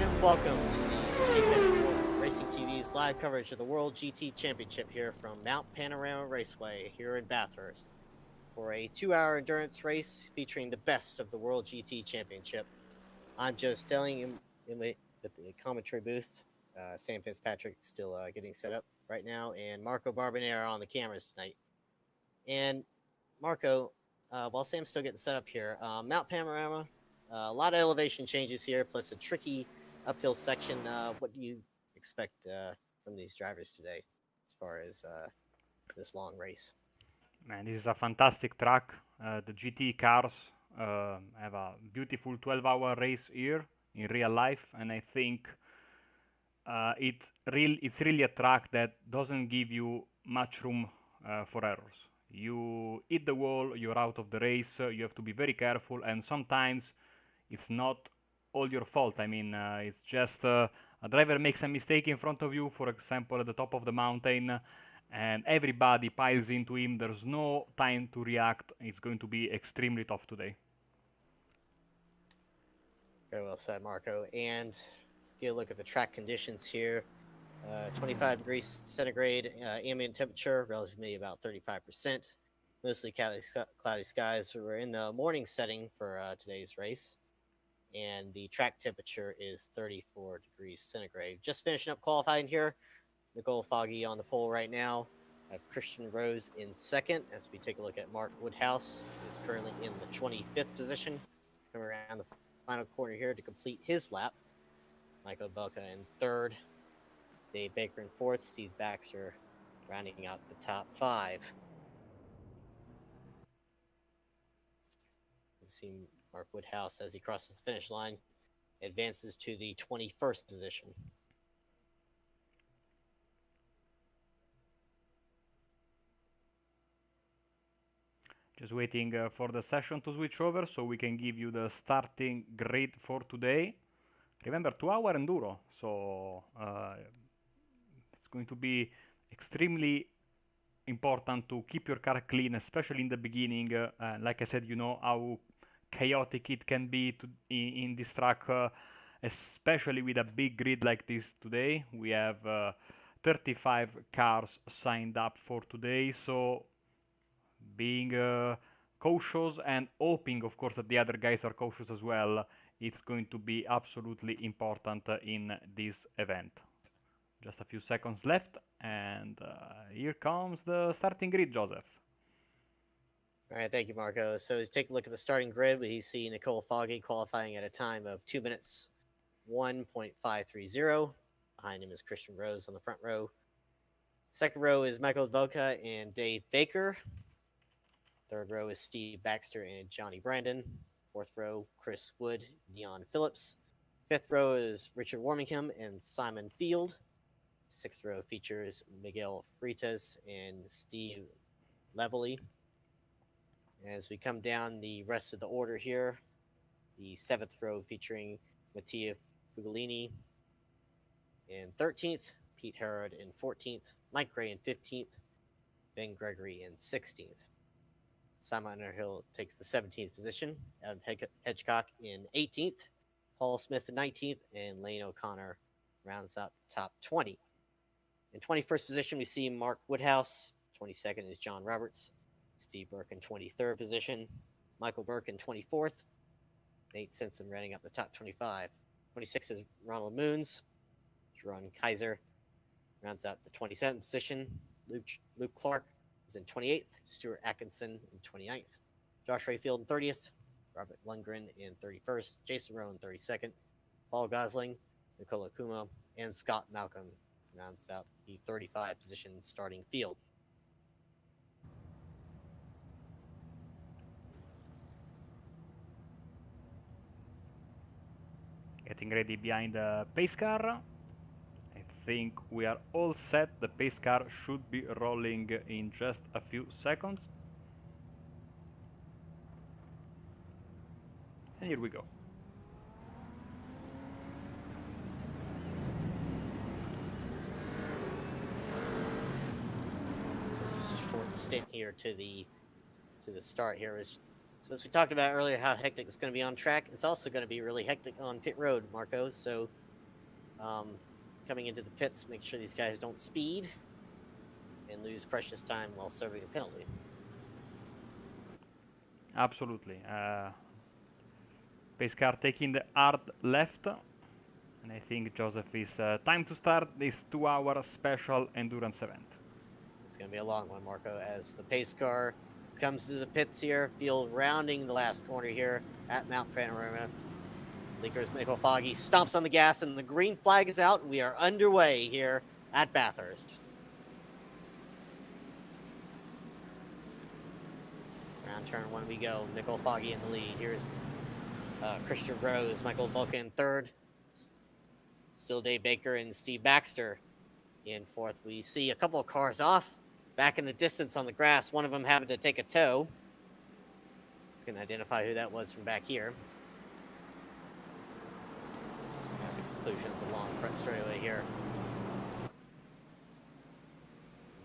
and welcome to the World Racing TV's live coverage of the World GT Championship here from Mount Panorama Raceway here in Bathurst for a 2-hour endurance race featuring the best of the World GT Championship. I'm Joe Stelling in at the commentary booth. Sam Fitzpatrick still getting set up right now, and Marco Barbonera on the cameras tonight. And Marco, while Sam's still getting set up here, Mount Panorama, a lot of elevation changes here, plus a tricky uphill section. What do you expect from these drivers today as far as this long race? Man, this is a fantastic track. The GT cars have a beautiful 12-hour race here in real life, and I think it's really a track that doesn't give you much room for errors. You hit the wall, you're out of the race. You have to be very careful, and sometimes it's not all your fault. I mean, it's just a driver makes a mistake in front of you, for example, at the top of the mountain, and everybody piles into him. There's no time to react. It's going to be extremely tough today. Very well said, Marco. And let's get a look at the track conditions here. 25 degrees centigrade ambient temperature, relatively about 35%. Mostly cloudy skies. We're in the morning setting for today's race, and the track temperature is 34 degrees centigrade. Just finishing up qualifying here. Nicole Foggy on the pole right now. I have Christian Rose in second as we take a look at Mark Woodhouse, who's currently in the 25th position. Coming around the final corner here to complete his lap. Michael Belka in third. Dave Baker in fourth. Steve Baxter rounding out the top five. You see Mark Woodhouse as he crosses the finish line, advances to the 21st position. Just waiting for the session to switch over so we can give you the starting grid for today. Remember, 2-hour enduro, so it's going to be extremely important to keep your car clean, especially in the beginning. Like I said, you know how chaotic it can be in this track, especially with a big grid like this today. We have 35 cars signed up for today, so being cautious and hoping, of course, that the other guys are cautious as well. It's going to be absolutely important in this event. Just a few seconds left, and here comes the starting grid, Joseph. All right, thank you, Marco. So as take a look at the starting grid, we see Nicole Foggy qualifying at a time of 2 minutes 1.530. Behind him is Christian Rose on the front row. Second row is Michael Dvoka and Dave Baker. Third row is Steve Baxter and Johnny Brandon. Fourth row, Chris Wood, Dion Phillips. Fifth row is Richard Warmingham and Simon Field. Sixth row features Miguel Freitas and Steve Levely. As we come down the rest of the order here, the seventh row featuring Mattia Fugolini in 13th, Pete Herod in 14th, Mike Gray in 15th, Ben Gregory in 16th. Simon Underhill takes the 17th position, Adam Hedgecock in 18th, Paul Smith in 19th, and Lane O'Connor rounds out the top 20. In 21st position, we see Mark Woodhouse. 22nd is John Roberts. Steve Burke in 23rd position. Michael Burke in 24th. Nate Simpson running up the top 25. 26th is Ronald Moons. Jerron Kaiser rounds out the 27th position. Luke Clark is in 28th. Stuart Atkinson in 29th. Josh Rayfield in 30th. Robert Lundgren in 31st. Jason Rowe in 32nd. Paul Gosling, Nicola Kuma, and Scott Malcolm rounds out the 35 position starting field. Getting ready behind the pace car. I think we are all set. The pace car should be rolling in just a few seconds. And here we go. Short stint here to the start here is, so as we talked about earlier how hectic it's going to be on track, it's also going to be really hectic on pit road, Marco. So coming into the pits, make sure these guys don't speed and lose precious time while serving a penalty. Absolutely. Pace car taking the hard left. And I think, Joseph, is time to start this 2-hour special endurance event. It's going to be a long one, Marco, as the pace car comes to the pits here. Field rounding the last corner here at Mount Panorama. Leaker's Michael Foggy stomps on the gas, and the green flag is out, and we are underway here at Bathurst. Round turn one we go. Nicole Foggy in the lead. Here's Christian Rose, Michael Vulcan third. Still Dave Baker and Steve Baxter in fourth. We see a couple of cars off back in the distance on the grass. One of them having to take a tow. Can identify who that was from back here. At the conclusion of the long front straightaway here.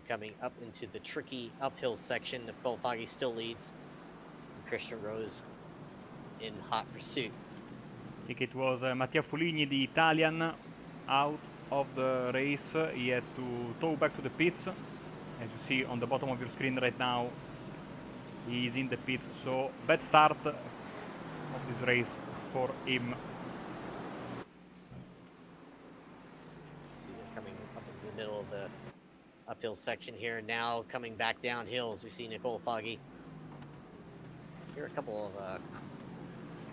Coming up into the tricky uphill section, Nicole Foggy still leads. And Christian Rose in hot pursuit. I think it was Mattia Foligni, the Italian, out of the race. He had to tow back to the pits. As you see on the bottom of your screen right now, he is in the pits. So bad start of this race for him. See them coming up into the middle of the uphill section here. Now coming back down hills, we see Nicole Foggy. Hear a couple of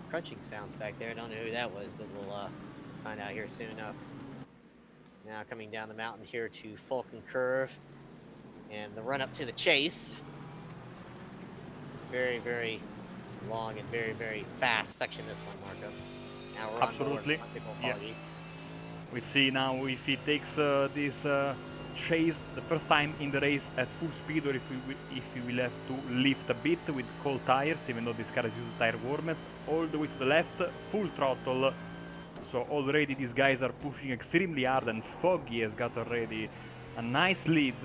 crunching sounds back there. I don't know who that was, but we'll find out here soon enough. Now coming down the mountain here to Falcon Curve and the run up to the chase. Very, very long and very, very fast section this one, Marco. Now we're Absolutely. on board Nicole Foggy. Yeah. We see now if he takes this chase the first time in the race at full speed, or if he will have to lift a bit with cold tires, even though this car has used tire warmers, all the way to the left, full throttle. So already these guys are pushing extremely hard, and Foggy has got already a nice lead,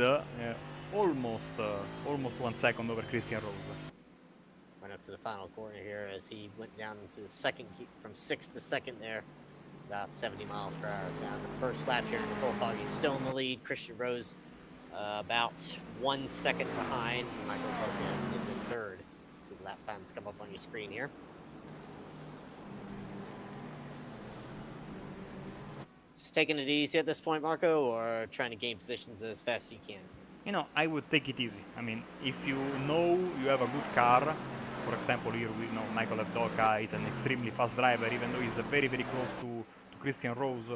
almost 1 second over Christian Rose. Went up to the final corner here as he went down into the second, from 6th to 2nd there, about 70 miles per hour. Now in the first lap here, Nicole Foggy still in the lead. Christian Rose about 1 second behind. Michael Vulcan is in third. See the lap times come up on your screen here. Just taking it easy at this point, Marco, or trying to gain positions as fast as you can? You know, I would take it easy. I mean, if you know you have a good car, for example, here we know Michael Evdoka is an extremely fast driver, even though he's very, very close to Christian Rose.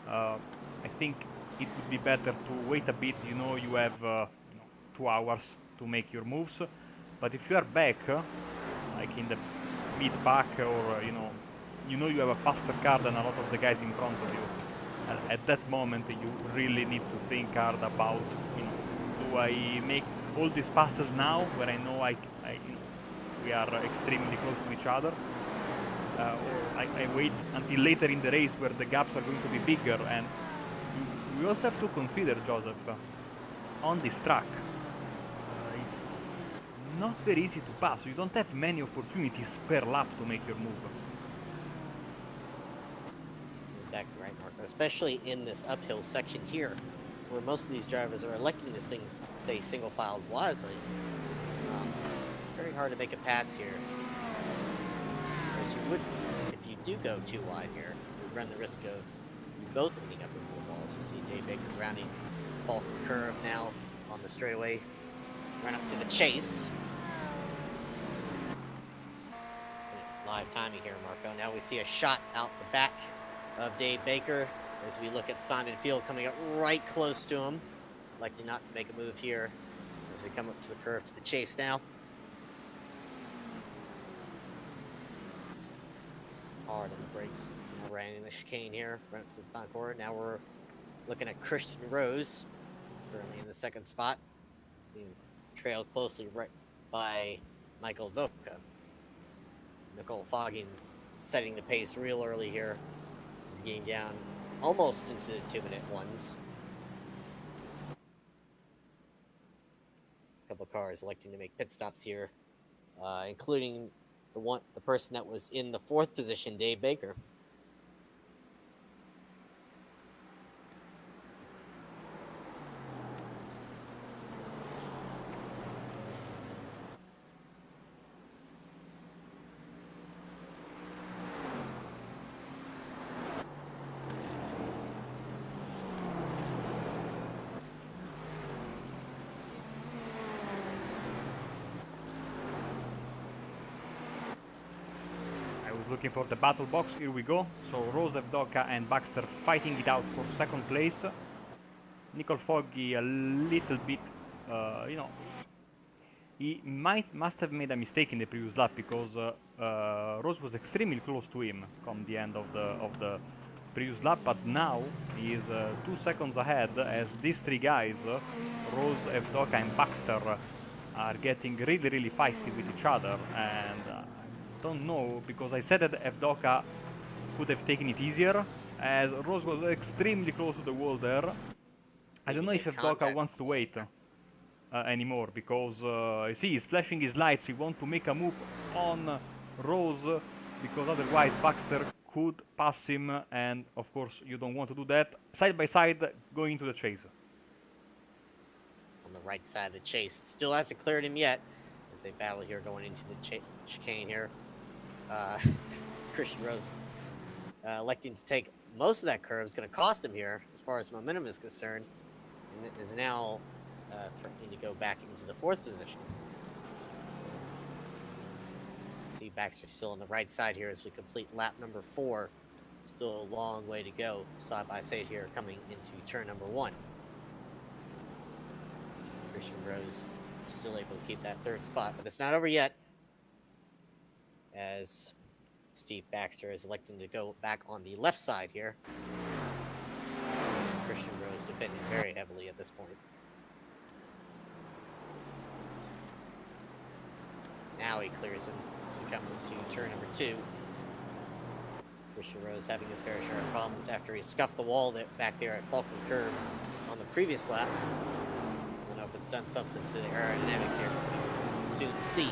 I think it would be better to wait a bit. You know, you have 2 hours to make your moves. But if you are back, like in the mid-pack, or you know you have a faster car than a lot of the guys in front of you. At that moment, you really need to think hard about, do I make all these passes now, where I know we are extremely close to each other, or I wait until later in the race where the gaps are going to be bigger. And we also have to consider, Joseph, on this track, it's not very easy to pass. You don't have many opportunities per lap to make your move. Exactly right, Marco. Especially in this uphill section here, where most of these drivers are electing to stay single-filed wisely. Very hard to make a pass here. As you would, if you do go too wide here, you run the risk of both ending up in the walls. You see Dave Baker rounding Falcon Curve now on the straightaway. Run up to the chase. Live timing here, Marco. Now we see a shot out the back of Dave Baker as we look at Simon Field coming up right close to him. Likely not to make a move here as we come up to the curve to the chase now. Hard on the brakes. Now ran in the chicane here, run up to the final corner. Now we're looking at Christian Rose, currently in the second spot, being trailed closely right by Michael Voka. Nicole Foggy setting the pace real early here. This is getting down almost into the 2-minute ones. A couple cars electing to make pit stops here, including the person that was in the 4th position, Dave Baker. looking for the battle box. Here we go. So Rose, Evdoka and Baxter fighting it out for second place. Nicole Foggy a little bit, you know, he must have made a mistake in the previous lap because Rose was extremely close to him come the end of the previous lap, but now he is 2 seconds ahead as these three guys, Rose, Evdoka and Baxter, are getting really feisty with each other, and I don't know, because I said that Evdoka could have taken it easier, as Rose was extremely close to the wall there. I don't know if Evdoka wants to wait anymore, because you see he's flashing his lights. He wants to make a move on Rose, because otherwise Baxter could pass him, and of course you don't want to do that. Side by side, going into the chase. On the right side of the chase, still hasn't cleared him yet as they battle here going into the chicane here. Christian Rose electing to take most of that curve is going to cost him here as far as momentum is concerned, and is now threatening to go back into the 4th position. See Baxter still on the right side here as we complete lap number 4. Still a long way to go side by side here coming into turn number 1. Christian Rose still able to keep that 3rd spot, but it's not over yet as Steve Baxter is electing to go back on the left side here. Christian Rose defending very heavily at this point. Now he clears him as we come into turn number 2. Christian Rose having his fair share of problems after he scuffed the wall back there at Falcon Curve on the previous lap. I don't know if it's done something to the aerodynamics here, but we will soon see.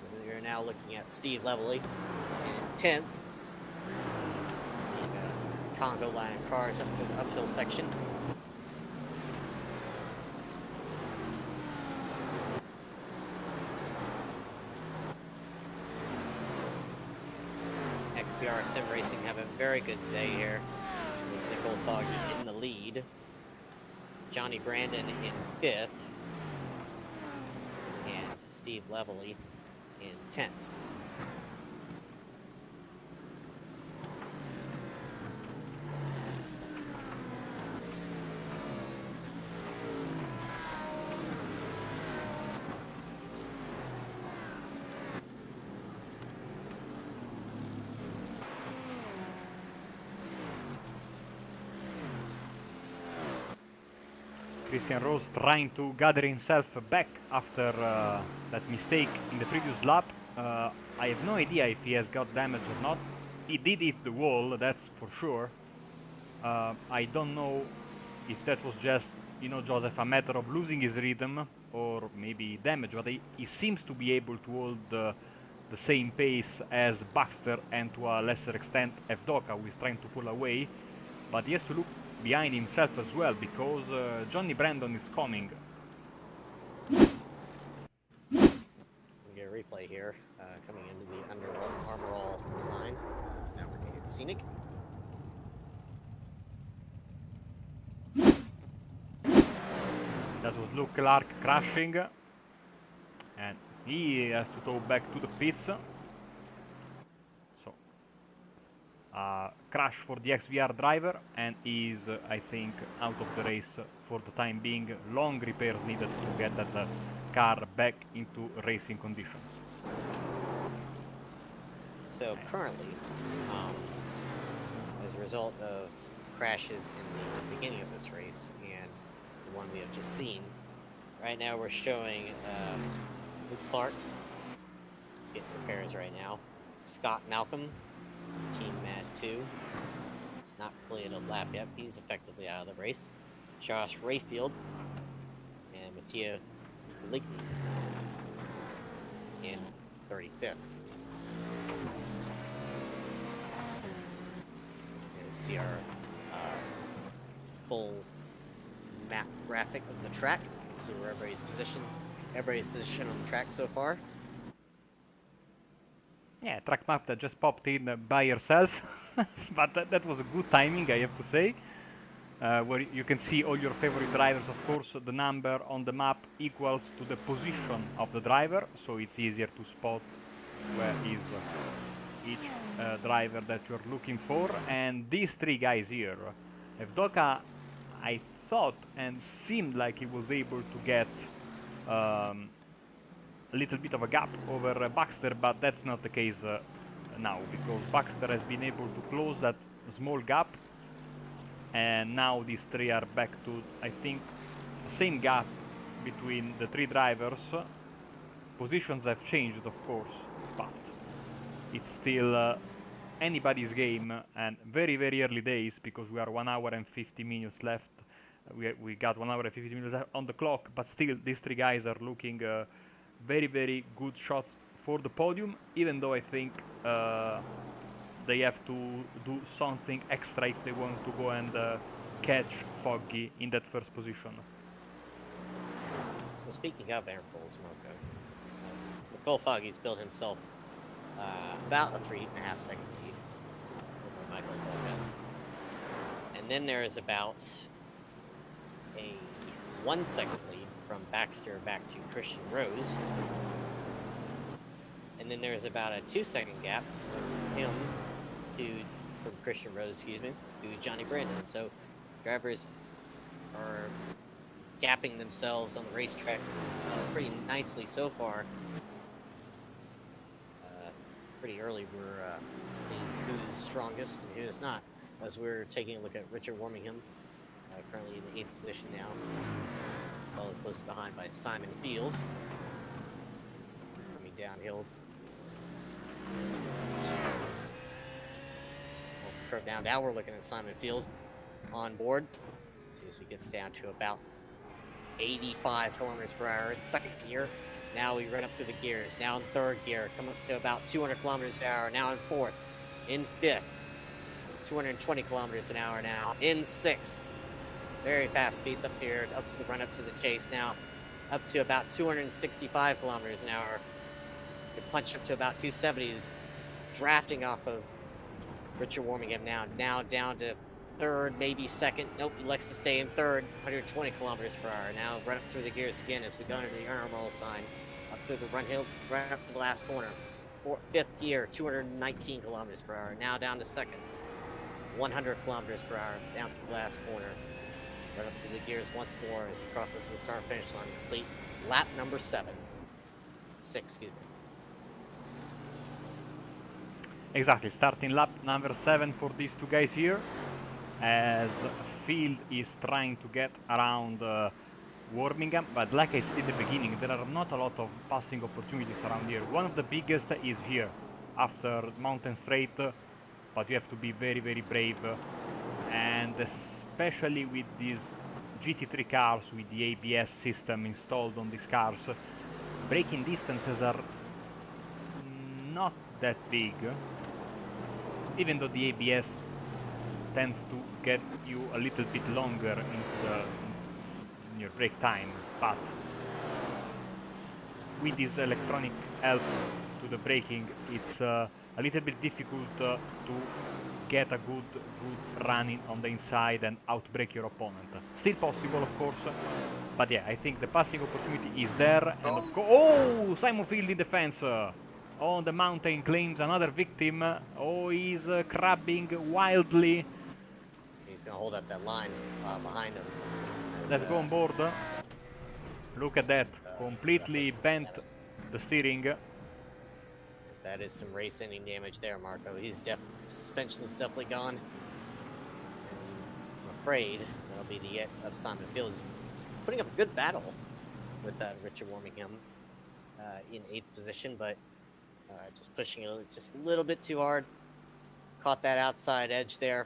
As we're now looking at Steve Levely in 10th. The Congo line of cars up through the uphill section. XBR Sim Racing have a very good day here with Nicole Foggy in the lead. Johnny Brandon in 5th. And Steve Levely in 10th. Christian Rose trying to gather himself back after that mistake in the previous lap. I have no idea if he has got damage or not. He did hit the wall, that's for sure. I don't know if that was just, you know, Joseph, a matter of losing his rhythm or maybe damage, but he seems to be able to hold the same pace as Baxter and to a lesser extent Evdoka, who is trying to pull away, but he has to look behind himself as well, because Johnny Brandon is coming. We get a replay here, coming into the Under Armour All sign. Now we're going to get Scenic. That was Luke Clark crashing, and he has to tow back to the pits. So, crash for the XVR driver, and is, I think, out of the race for the time being. Long repairs needed to get that car back into racing conditions. So currently, as a result of crashes in the beginning of this race and the one we have just seen, right now we're showing Luke Clark. He's getting repairs right now. Scott Malcolm, Team Mad 2. It's not completed a lap yet. He's effectively out of the race. Josh Rayfield and Mattia Ligny in 35th. And see our full map graphic of the track. See where everybody's position on the track so far. Yeah, track map that just popped in by yourself, but that was a good timing, I have to say. Where you can see all your favorite drivers. Of course, the number on the map equals to the position of the driver, so it's easier to spot where is each driver that you're looking for. And these three guys here, Evdoka, I thought and seemed like he was able to get a little bit of a gap over Baxter, but that's not the case now, because Baxter has been able to close that small gap, and now these three are back to, I think, the same gap between the three drivers. Positions have changed, of course, but it's still anybody's game, and very, very early days, because we are 1 hour and 50 minutes left. We got 1 hour and 50 minutes on the clock, but still these three guys are looking very, very good shots for the podium, even though I think they have to do something extra if they want to go and catch Foggy in that first position. So speaking of airfoils, Marco, Nicole Foggy's built himself about a 3.5 second lead over Michael Boca. And then there is about a 1 second lead from Baxter back to Christian Rose. And then there's about a 2 second gap from him from Christian Rose, to Johnny Brandon. So drivers are gapping themselves on the racetrack pretty nicely so far. Pretty early, we're seeing who's strongest and who's not. As we're taking a look at Richard Warmingham, currently in the 8th position now, followed close behind by Simon Field, coming downhill. Curve down. Now we're looking at Simon Field on board. Let's see as he gets down to about 85 kilometers per hour in second gear. Now we run up to the gears. Now in third gear, come up to about 200 kilometers an hour. Now in fourth, in fifth, 220 kilometers an hour now. In sixth, very fast speeds up here, up to the run up to the chase now, up to about 265 kilometers an hour. You punch up to about 270s, drafting off of Richard Warmingham now down to third, maybe second. Nope, he likes to stay in third, 120 kilometers per hour. Now run up through the gears again as we go into the Armall sign. Up through the run up to the last corner. Fifth gear, 219 kilometers per hour. Now down to second, 100 kilometers per hour, down to the last corner. Run up to the gears once more as he crosses the start-finish line. Complete lap number 6, excuse me. Exactly, starting lap number 7 for these two guys here, as Field is trying to get around Warmingham, but like I said in the beginning, there are not a lot of passing opportunities around here. One of the biggest is here, after Mountain Straight, but you have to be very, very brave, and especially with these GT3 cars with the ABS system installed on these cars, braking distances are not that big, even though the ABS tends to get you a little bit longer in your brake time, but with this electronic help to the braking, it's a little bit difficult to get a good running on the inside and outbrake your opponent. Still possible, of course, but yeah, I think the passing opportunity is there, and of course, oh, Simon Field in defense. On the mountain claims another victim. Oh, he's crabbing wildly. He's going to hold up that line behind him. Let's go on board. Look at that. Completely bent the steering. That is some race-ending damage there, Marco. Suspension's definitely gone. I'm afraid that'll be the end of Simon Field. He's putting up a good battle with Richard Warmingham in 8th position, but just pushing it just a little bit too hard. Caught that outside edge there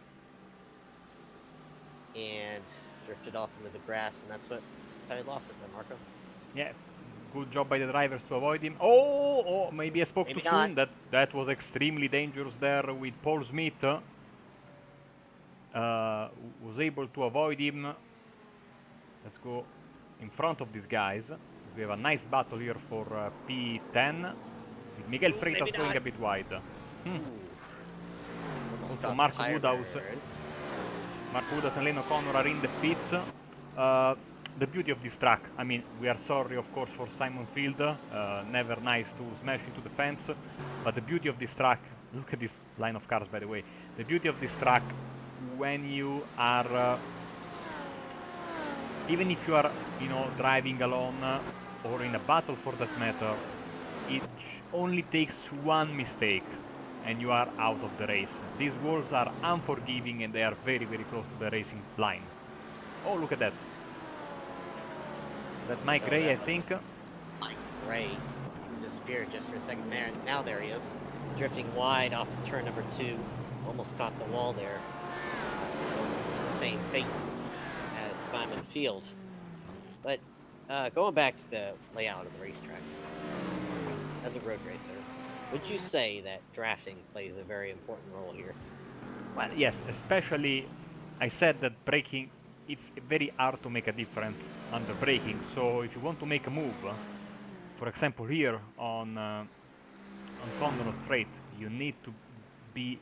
and drifted off into the grass, and that's how he lost it there, Marco. Yeah, good job by the drivers to avoid him. Oh, maybe I spoke too soon. That was extremely dangerous there with Paul Smith. Was able to avoid him. Let's go in front of these guys. We have a nice battle here for P10. With Miguel Freitas going a bit wide. Also Mark Woodhouse. Mark Woodhouse and Lane O'Connor are in the pits. The beauty of this track, I mean, we are sorry of course for Simon Field, never nice to smash into the fence, but the beauty of this track Look at this line of cars, by the way. The beauty of this track, when you are, even if you are, driving alone or in a battle for that matter, it only takes one mistake and you are out of the race. These walls are unforgiving and they are very, very close to the racing line. Oh, look at that. That Mike So Gray, that I was think. Mike Ray. He's disappeared just for a second there. Now there he is, drifting wide off turn number 2. Almost caught the wall there. It's the same fate as Simon Field. But going back to the layout of the racetrack, as a road racer, would you say that drafting plays a very important role here? Well, yes, especially I said that braking, it's very hard to make a difference under braking. So if you want to make a move, for example here on Condor Straight, you need to be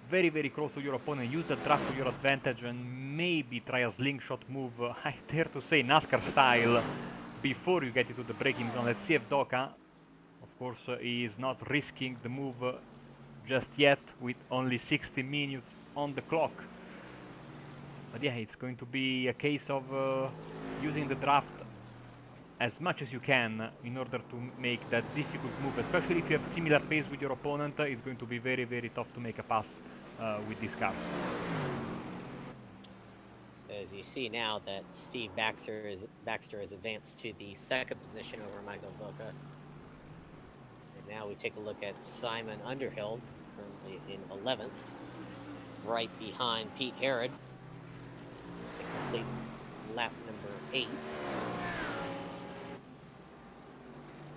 very, very close to your opponent, use the draft to your advantage, and maybe try a slingshot move, I dare to say NASCAR style, before you get into the braking zone. Let's see if Doka, of course, is not risking the move just yet with only 60 minutes on the clock. But yeah, it's going to be a case of using the draft as much as you can in order to make that difficult move, especially if you have similar pace with your opponent. It's going to be very, very tough to make a pass with these cars. So as you see now that Steve Baxter has advanced to the 2nd position over Michael Boca. And now we take a look at Simon Underhill, currently in 11th, right behind Pete Herod. It's the complete lap number 8.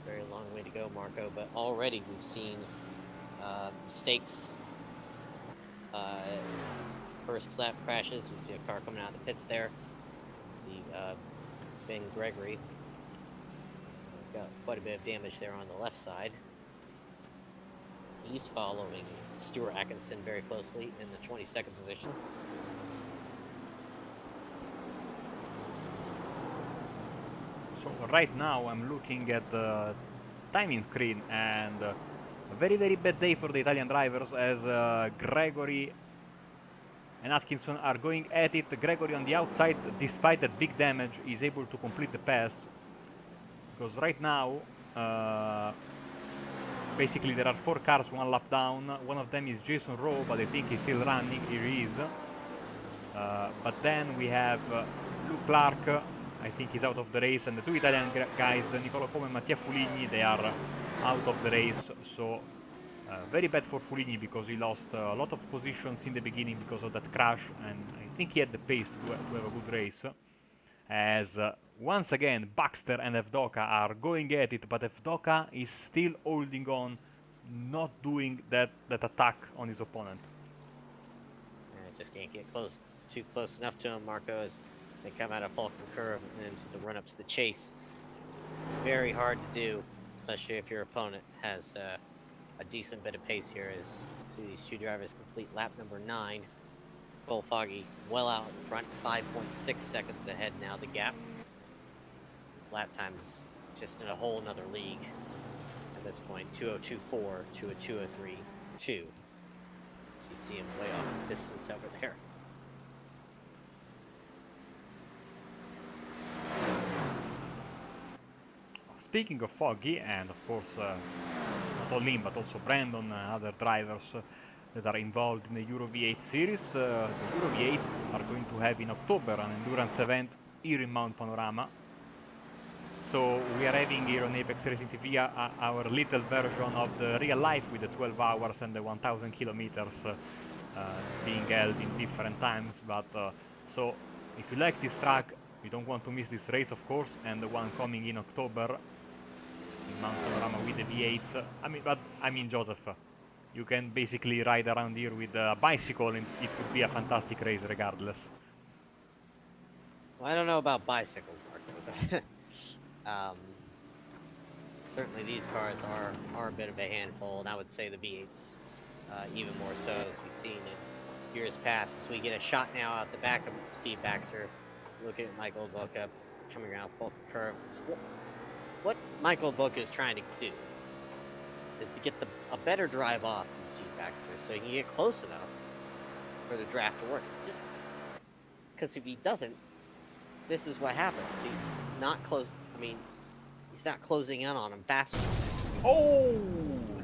Very long way to go, Marco, but already we've seen mistakes. First lap crashes. We see a car coming out of the pits there. We see Ben Gregory. He's got quite a bit of damage there on the left side. He's following Stuart Atkinson very closely in the 22nd position. So right now I'm looking at the timing screen, and a very, very bad day for the Italian drivers, as Gregory and Atkinson are going at it. Gregory on the outside, despite that big damage, is able to complete the pass, because right now basically there are 4 cars 1 lap down. One of them is Jason Rowe, but I think he's still running. Here he is. But then we have Luke Clark. I think he's out of the race, and the 2 Italian guys, Nicolo Como and Mattia Fuligni, they are out of the race. So very bad for Fuligni, because he lost a lot of positions in the beginning because of that crash, and I think he had the pace to have a good race. As once again Baxter and Evdoka are going at it, but Evdoka is still holding on, not doing that attack on his opponent. Just can't get too close enough to him, Marco, as they come out of Falcon Curve and into the run-up to the chase. Very hard to do, especially if your opponent has a decent bit of pace here, as you see these 2 drivers complete lap number 9. Cole Foggy well out in front, 5.6 seconds ahead now, the gap. His lap time is just in a whole nother league at this point, 2:02.4 to a 2:03.2. So you see him way off in distance over there. Speaking of Foggy, and of course not only him but also Brandon, other drivers that are involved in the Euro V8 series, the Euro V8 are going to have in October an endurance event here in Mount Panorama. So we are having here on Apex Racing TV our little version of the real life, with the 12 hours and the 1000 kilometers being held in different times. But so if you like this track, you don't want to miss this race, of course, and the one coming in October in Mount Panorama with the V8s. I mean, Joseph, you can basically ride around here with a bicycle, and it would be a fantastic race regardless. Well, I don't know about bicycles, Marco, but certainly these cars are a bit of a handful, and I would say the V8s even more so, as we've seen in years past. As we get a shot now out the back of Steve Baxter, looking at Michael Boca coming around Falcon Curve. What Michael Boca is trying to do is to get a better drive off than Steve Baxter, so he can get close enough for the draft to work. Just because if he doesn't, this is what happens. He's not close. I mean, he's not closing in on him fast enough. Oh,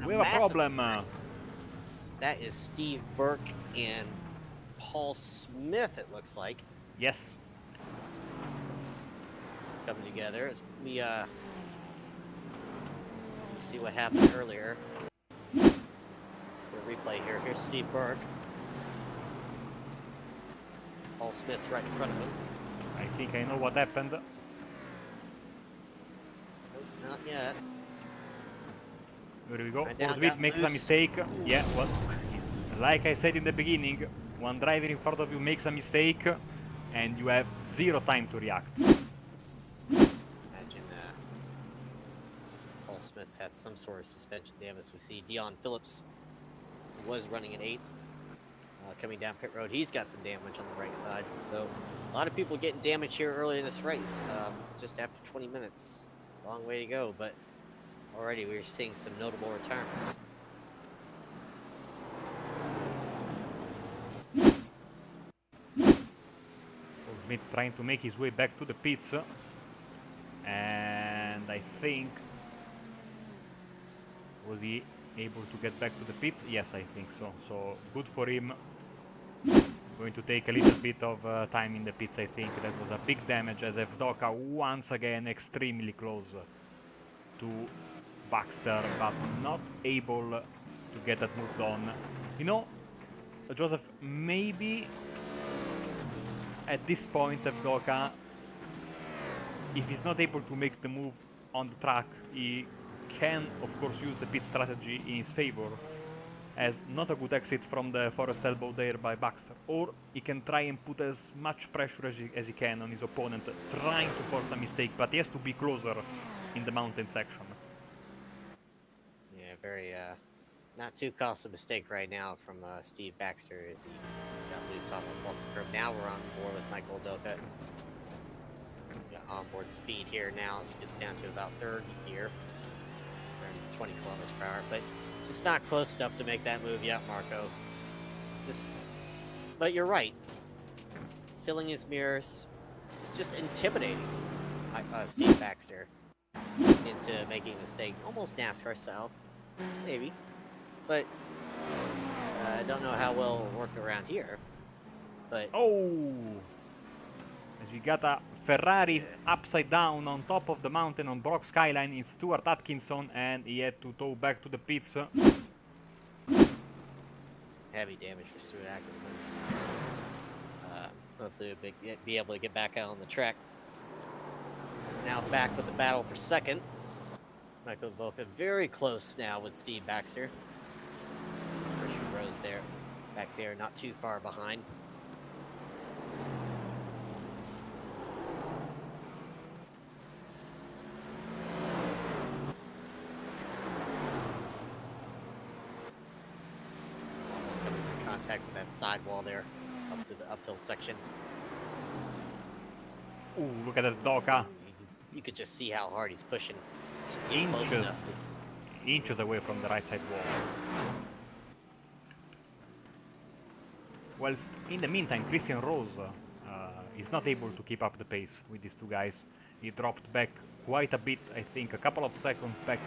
we have a problem. That is Steve Burke and Paul Smith, it looks like. Yes. Coming together as we see what happened earlier. The replay here. Here's Steve Burke. Paul Smith's right in front of him. I think I know what happened. Nope, not yet. Here we go. Right now, Paul Smith makes a loose. mistake. Yeah, well, like I said in the beginning, one driver in front of you makes a mistake and you have 0 time to react. Imagine Paul Smith has some sort of suspension damage. We see Dion Phillips, who was running an 8th, coming down pit road. He's got some damage on the right side. So a lot of people getting damage here early in this race, just after 20 minutes. Long way to go, but already we're seeing some notable retirements. Paul Smith trying to make his way back to the pits, and I think, was he able to get back to the pits? Yes, I think so. So good for him. Going to take a little bit of time in the pits, I think. That was a big damage as Evdoka once again extremely close to Baxter, but not able to get that move done. You know, Joseph, maybe at this point Evdoka, if he's not able to make the move on the track, he can of course use the pit strategy in his favor, as not a good exit from the forest elbow there by Baxter, or he can try and put as much pressure as he can on his opponent, trying to force a mistake, but he has to be closer in the mountain section. Yeah, very not too costly mistake right now from Steve Baxter as he got loose off the Vulcan curve. Now we're on board with Michael Udoka. Got onboard speed here now, so it gets down to about 3rd gear, around 20 kilometers per hour, but just not close enough to make that move yet, Marco. But you're right. Filling his mirrors, just intimidating Steve Baxter into making a mistake, almost NASCAR style, maybe. But I don't know how well it'll work around here. But oh, as we got a Ferrari upside down on top of the mountain on Brock Skyline, it's Stuart Atkinson, and he had to tow back to the pits. Some heavy damage for Stuart Atkinson. Hopefully we'll be able to get back out on the track. Now back with the battle for 2nd. Michael Volka very close now with Steve Baxter. Some Christian Rose there, back there, not too far behind. Almost coming into contact with that sidewall there, up to the uphill section. Ooh, look at that Doka. You could just see how hard he's pushing. Just to get close enough to... Inches away from the right side wall. Well, in the meantime, Christian Rose is not able to keep up the pace with these two guys. He dropped back quite a bit, I think a couple of seconds back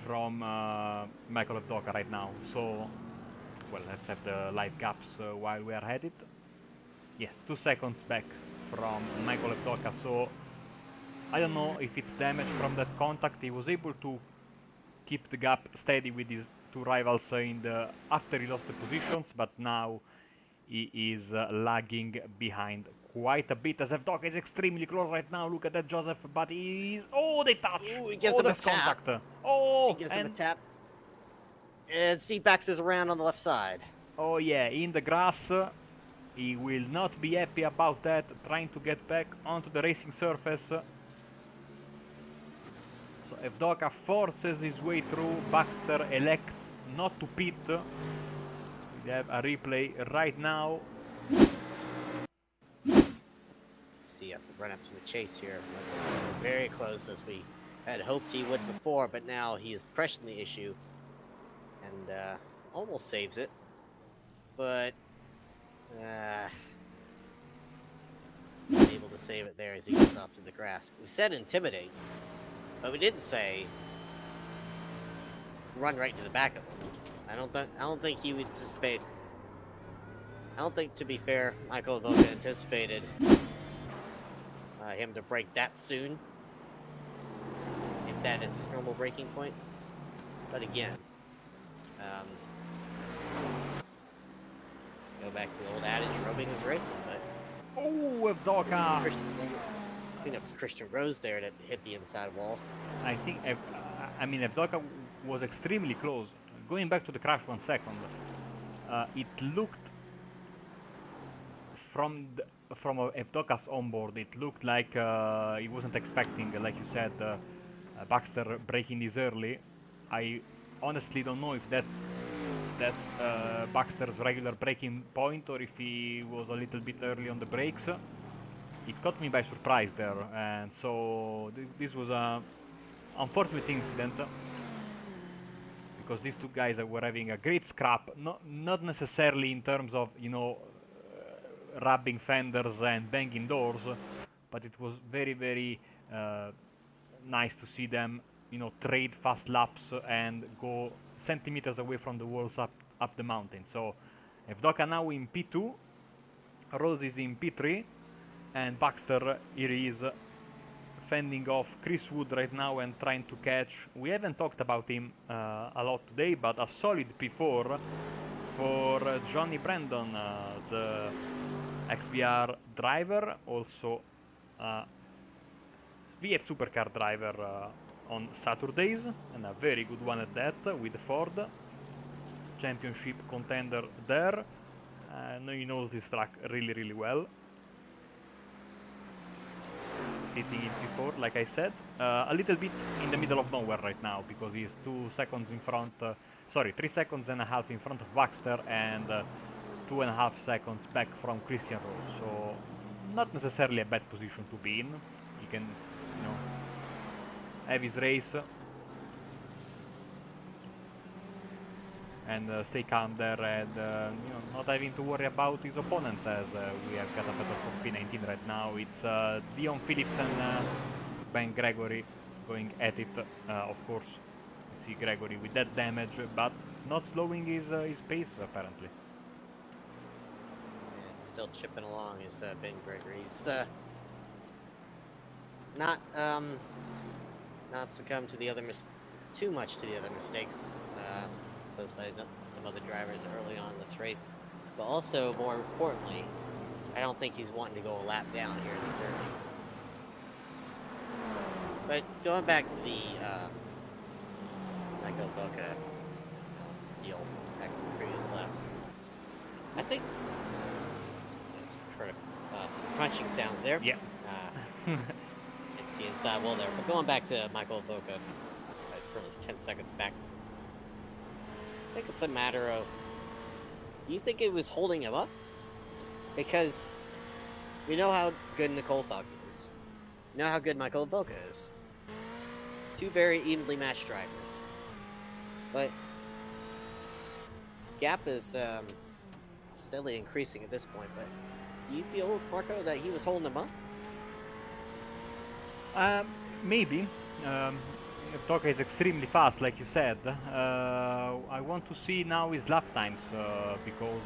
from Michael Evdoka right now. So, well, let's have the live gaps while we are at it. Yes, 2 seconds back from Michael Evdoka, so I don't know if it's damage from that contact. He was able to keep the gap steady with his 2 rivals after he lost the positions, but now he is lagging behind quite a bit, as Evdoka is extremely close right now. Look at that, Joseph, but he's... Oh, they touch! Ooh, he gives him a tap. Contact. Oh, he gives him a tap. And Steve Baxter's around on the left side. Oh yeah, in the grass. He will not be happy about that, trying to get back onto the racing surface. So Evdoka forces his way through. Baxter elects not to pit. We have a replay right now. See, you have to run up to the chase here. We're very close as we I had hoped he would before, but now he is pressing the issue and almost saves it. But able to save it there as he goes off to the grass. We said intimidate, but we didn't say run right to the back of him. I don't think he would anticipate. I don't think, to be fair, Michael Voca anticipated him to break that soon, if that is his normal breaking point. But again, go back to the old adage, roping is racing, but Oh, Evdoka! I think it was Christian Rose there that hit the inside wall. I think, I mean, Evdoka was extremely close. Going back to the crash 1 second, it looked from Evdoka's onboard, it looked like he wasn't expecting, like you said, Baxter breaking this early. I honestly don't know if that's Baxter's regular braking point or if he was a little bit early on the brakes. It caught me by surprise there, and so this was a unfortunate incident because these two guys were having a great scrap, not necessarily in terms of, you know, rubbing fenders and banging doors, but it was very, very nice to see them, you know, trade fast laps and go centimeters away from the walls up the mountain. So Evdoka now in P2, Rose is in P3, and Baxter, here he is, fending off Chris Wood right now and trying to catch. We haven't talked about him a lot today, but a solid P4 for Johnny Brandon, the XVR driver, also V8 supercar driver on Saturdays, and a very good one at that, with Ford. Championship contender there. He knows this track really, really well. Sitting in P4, like I said, a little bit in the middle of nowhere right now because he's 2 seconds in front, 3 seconds and a half in front of Baxter and 2.5 seconds back from Christian Rose. So not necessarily a bad position to be in. He can, you know, have his race and stay calm there and you know, not having to worry about his opponents, as we have got a battle for P19 right now. It's Dion Phillips and Ben Gregory going at it. Of course, you see Gregory with that damage, but not slowing his pace apparently. And still chipping along is Ben Gregory. He's not succumb to the other too much to the other mistakes posed by some other drivers early on in this race, but also more importantly, I don't think he's wanting to go a lap down here this early. But going back to the Michael Voca deal back in the previous lap, I think I just heard some crunching sounds there. Yeah. It's the inside wall there. But going back to Michael Voca, he's currently 10 seconds back. I think it's a matter of, do you think it was holding him up? Because we know how good Nicole Falk is. We know how good Michael Voca is. Two very evenly matched drivers. But gap is steadily increasing at this point. But do you feel, Marco, that he was holding him up? Maybe. Evdoka is extremely fast, like you said. I want to see now his lap times because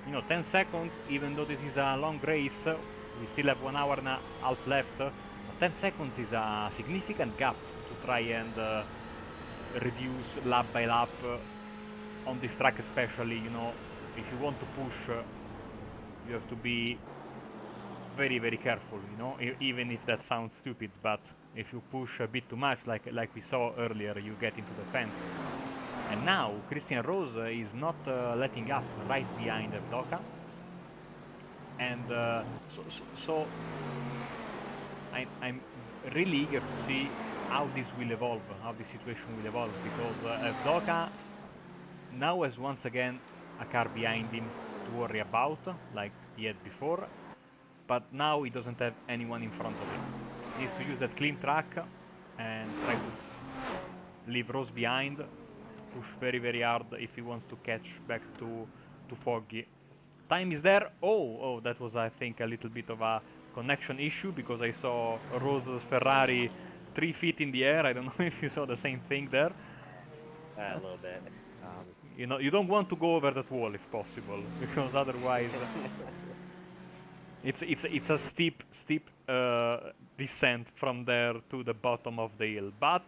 you know, 10 seconds, even though this is a long race, we still have 1 hour and a half left, but 10 seconds is a significant gap to try and reduce lap by lap on this track especially. You know, if you want to push, you have to be very, very careful, you know, even if that sounds stupid, but if you push a bit too much, like we saw earlier, you get into the fence. And now Christian Rose is not letting up right behind Evdoka, and so I'm really eager to see how this will evolve, how this situation will evolve, because Evdoka now has once again a car behind him to worry about, like he had before, but now he doesn't have anyone in front of him. He needs to use that clean track and try to leave Rose behind. Push very, very hard if he wants to catch back to Foggy. Time is there. Oh, that was, I think, a little bit of a connection issue because I saw Rose's Ferrari 3 feet in the air. I don't know if you saw the same thing there. A little bit. You know, you don't want to go over that wall if possible because otherwise it's a steep descent from there to the bottom of the hill. But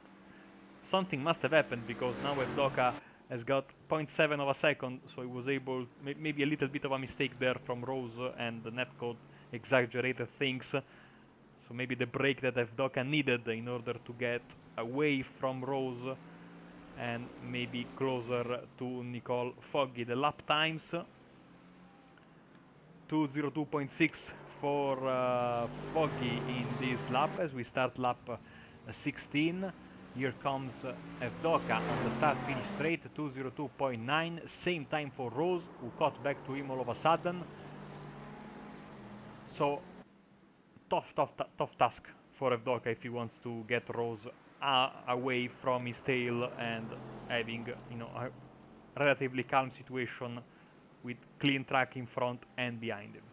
something must have happened because now Evdoka has got 0.7 of a second, so he was able, maybe a little bit of a mistake there from Rose, and the netcode exaggerated things. So maybe the break that Evdoka needed in order to get away from Rose and maybe closer to Nicole Foggy. The lap times 2:02.6 for Foggy in this lap as we start lap 16. Here comes Evdoka on the start-finish straight, 2:02.9, same time for Rose, who caught back to him all of a sudden. So, tough task for Evdoka if he wants to get Rose away from his tail and having, you know, a relatively calm situation with clean track in front and behind him.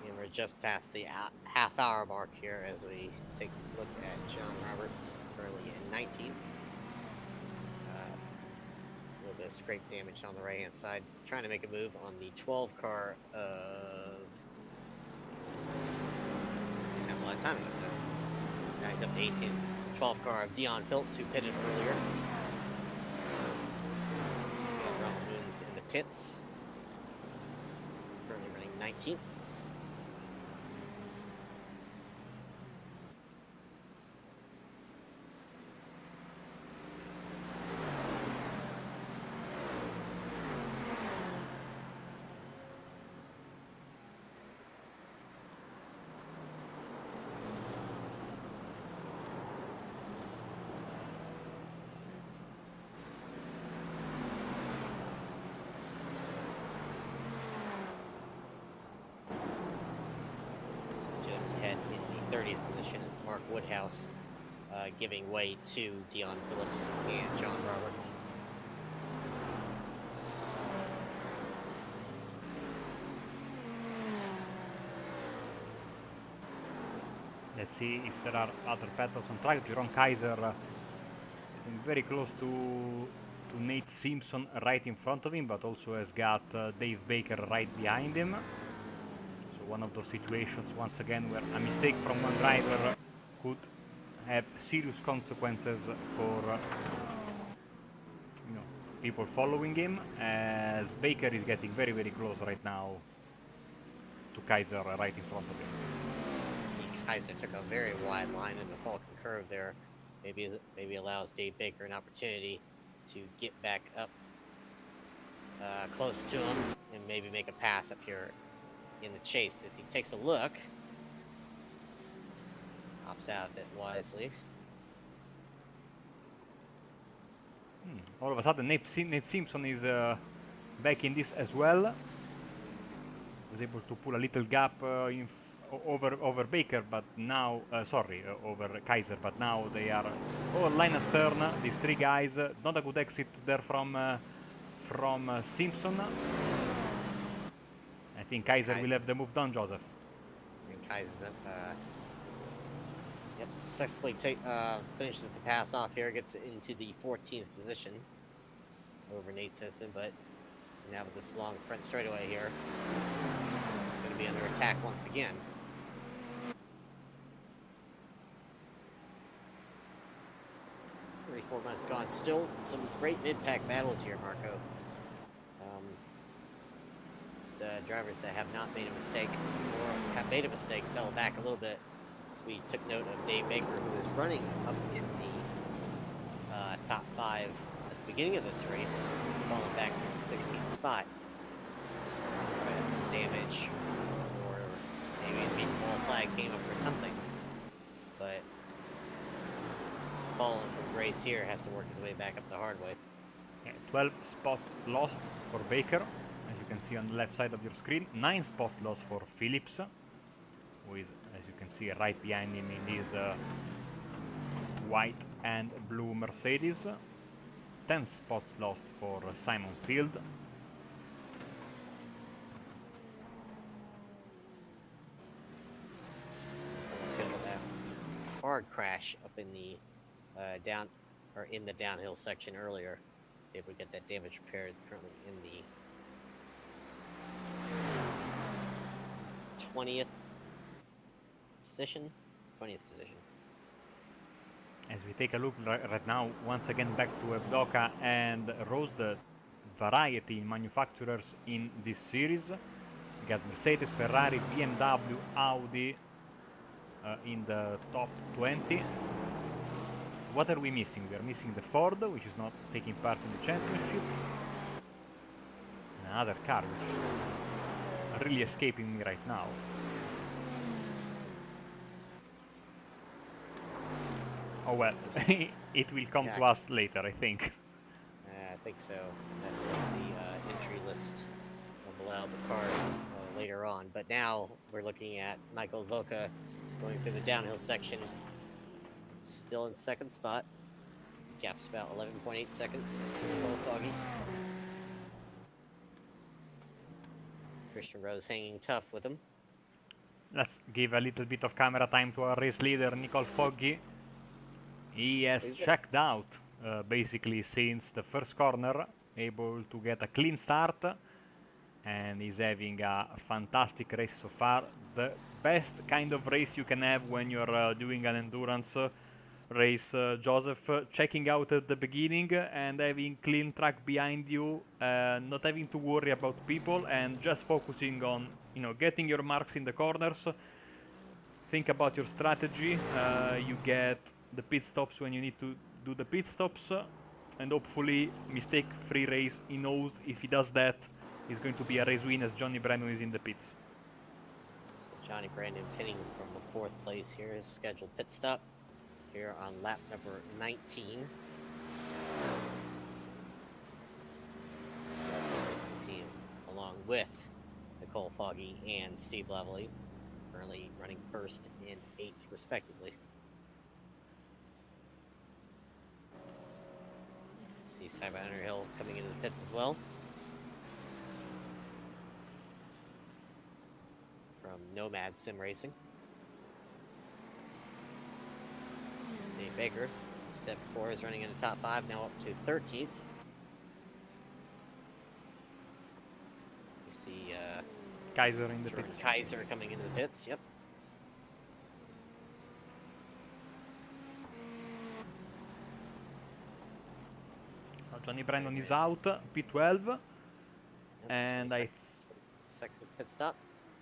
And we're just past the half-hour mark here as we take a look at John Roberts, currently in 19th. A little bit of scrape damage on the right-hand side. Trying to make a move on the 12 car of... Didn't have a lot of time left though. Now he's up to 18. 12 car of Dion Phillips, who pitted earlier. Ronald Moon's in the pits. Currently running 19th. Just ahead in the 30th position is Mark Woodhouse, giving way to Dion Phillips and John Roberts. Let's see if there are other battles on track. Jerome Kaiser getting very close to Nate Simpson right in front of him, but also has got Dave Baker right behind him. One of those situations, once again, where a mistake from one driver could have serious consequences for you know, people following him, as Baker is getting very, very close right now to Kaiser right in front of him. See, Kaiser took a very wide line in the Falcon curve there. Maybe allows Dave Baker an opportunity to get back up close to him and maybe make a pass up here in the chase as he takes a look. Opts out of it wisely. All of a sudden, Nate Simpson is back in this as well. Was able to pull a little gap over Baker, but now, over Kaiser, but now they are all line astern. These three guys, not a good exit there from Simpson. I think Kaiser will have the move done, Joseph. And Kaiser successfully finishes the pass off here, gets into the 14th position over Nate Simpson, but now with this long front straightaway here, going to be under attack once again. Four months gone. Still some great mid-pack battles here, Marco. Drivers that have not made a mistake or have made a mistake fell back a little bit. So we took note of Dave Baker, who was running up in the top 5 at the beginning of this race, falling back to the 16th spot. Had some damage, or maybe a meatball flag came up or something. But he's fallen from grace here, has to work his way back up the hard way. Yeah, 12 spots lost for Baker, as you can see on the left side of your screen. 9 spots lost for Phillips, who is, as you can see right behind him in his white and blue Mercedes. 10 spots lost for Simon Field. Hard crash up in the in the downhill section earlier. See if we get that damage repaired. It's currently in the 20th position. As we take a look right now, once again back to Evdoka and Rose, the variety in manufacturers in this series. We got Mercedes, Ferrari, BMW, Audi in the top 20. What are we missing? We are missing the Ford, which is not taking part in the championship. And another car, which is really escaping me right now. Oh well, it will come to us later, I think. I think so. The entry list of allowable cars later on. But now we're looking at Michael Voka going through the downhill section. Still in second spot. Gap's about 11.8 seconds to Cole Foggy. Christian Rose hanging tough with him. Let's give a little bit of camera time to our race leader, Nicole Foggy. He has checked out basically since the first corner, able to get a clean start, and he's having a fantastic race so far. The best kind of race you can have when you're doing an endurance race, Joseph, checking out at the beginning and having clean track behind you, not having to worry about people and just focusing on, you know, getting your marks in the corners. Think about your strategy. You get the pit stops when you need to do the pit stops, and hopefully mistake-free race. He knows if he does that, he's going to be a race win as Johnny Brandon is in the pits. So Johnny Brandon pitting from the 4th place here, his scheduled pit stop here on lap number 19. It's our racing team, along with Nicole Foggy and Steve Lovely, currently running 1st and 8th respectively. See Simon Underhill coming into the pits as well. From Nomad Sim Racing. Dave Baker, set before, is running in the top 5, now up to 13th. We see Kaiser in the pits. Kaiser coming into the pits, yep. Johnny Brandon is out, P12, yep, and second pit stop.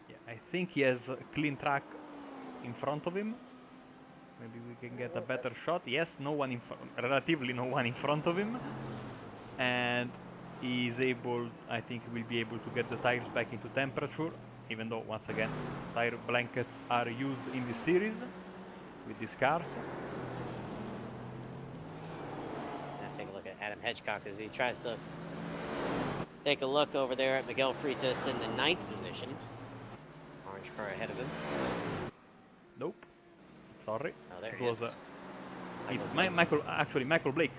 Yeah, I think he has a clean track in front of him. Maybe we can get a better shot. Yes, relatively no one in front of him, and he's able. I think he will be able to get the tires back into temperature. Even though, once again, tire blankets are used in this series with these cars. Take a look at Adam Hedgecock as he tries to take a look over there at Miguel Freitas in the 9th position. Orange car ahead of him. Nope. Sorry. Oh, there it he was, is. It's Michael Blake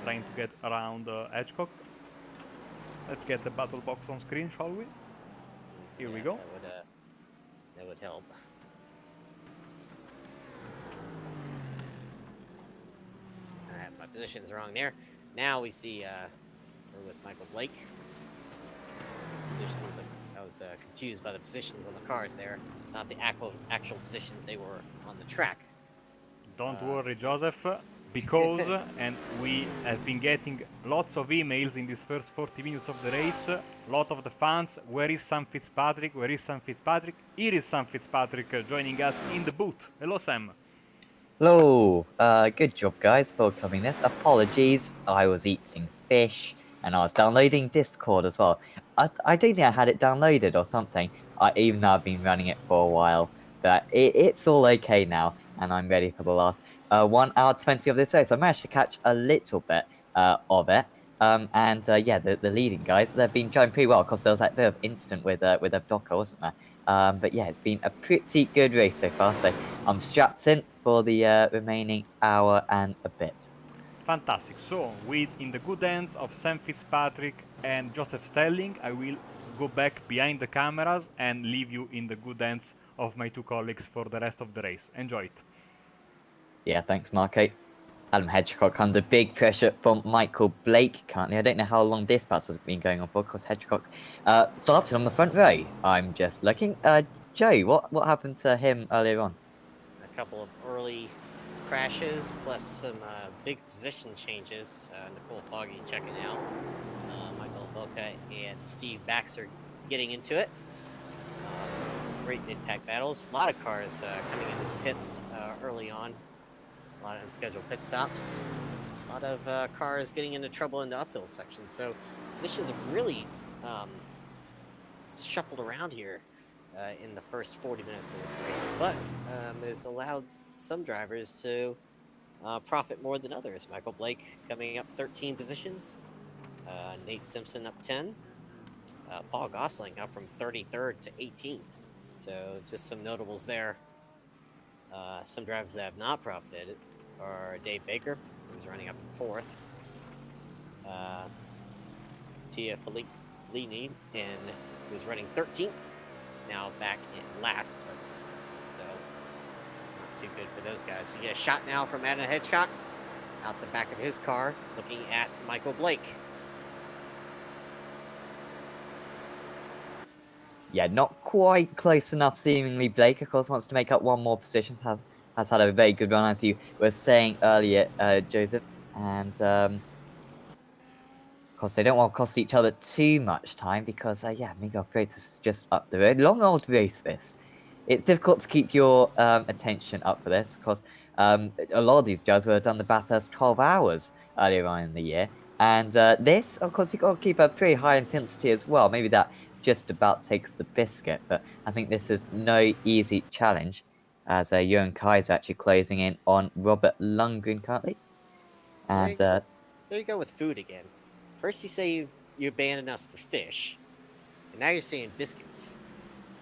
trying to get around Hedgecock. Let's get the battle box on screen, shall we? Here we go. That would help. My position's wrong there. Now we see we're with Michael Blake. I was confused by the positions on the cars there, not the actual positions they were on the track. Don't worry, Joseph, because and we have been getting lots of emails in these first 40 minutes of the race. A lot of the fans, where is Sam Fitzpatrick? Where is Sam Fitzpatrick? Here is Sam Fitzpatrick joining us in the booth. Hello, Sam. Hello, good job guys for covering this. Apologies, I was eating fish and I was downloading Discord as well. I don't think I had it downloaded or something, even though I've been running it for a while. But it's all okay now, and I'm ready for the last 1 hour 20 of this race. I managed to catch a little bit of it, Yeah, the leading guys, they've been going pretty well because there was that bit of incident with Abdoka, wasn't there? But yeah, it's been a pretty good race so far. So I'm strapped in for the remaining hour and a bit. Fantastic. So, in the good hands of Sam Fitzpatrick and Joseph Stelling, I will go back behind the cameras and leave you in the good hands of my two colleagues for the rest of the race. Enjoy it. Yeah, thanks, Marco. Adam Hedgecock under big pressure from Michael Blake currently. I don't know how long this battle has been going on for because Hedgecock started on the front row. I'm just looking. Joe, what happened to him earlier on? A couple of early crashes, plus some big position changes. Nicole Foggy checking out. Michael Boca and Steve Baxter getting into it. Some great mid-pack battles. A lot of cars coming into the pits early on. A lot of unscheduled pit stops. A lot of cars getting into trouble in the uphill section. So positions have really shuffled around here in the first 40 minutes of this race, but has allowed some drivers to profit more than others. Michael Blake coming up 13 positions. Nate Simpson up 10. Paul Gosling up from 33rd to 18th. So just some notables there. Some drivers that have not profited are Dave Baker, who's running up in 4th. Tia Fellini, who's running 13th, now back in last place. So not too good for those guys. We get a shot now from Adam Hedgecock out the back of his car, looking at Michael Blake. Yeah, not quite close enough, seemingly. Blake, of course, wants to make up one more position. Has had a very good run, as you were saying earlier, Joseph. And, of course, they don't want to cost each other too much time because, yeah, Miguel Freitas is just up the road. Long old race, this. It's difficult to keep your attention up for this because a lot of these guys would have done the Bathurst 12 hours earlier on in the year. And this, of course, you've got to keep a pretty high intensity as well. Maybe that just about takes the biscuit, but I think this is no easy challenge as Johan Kaiser actually closing in on Robert Lundgren currently. So And there you go with food again. First you say you abandon us for fish, and now you're saying biscuits.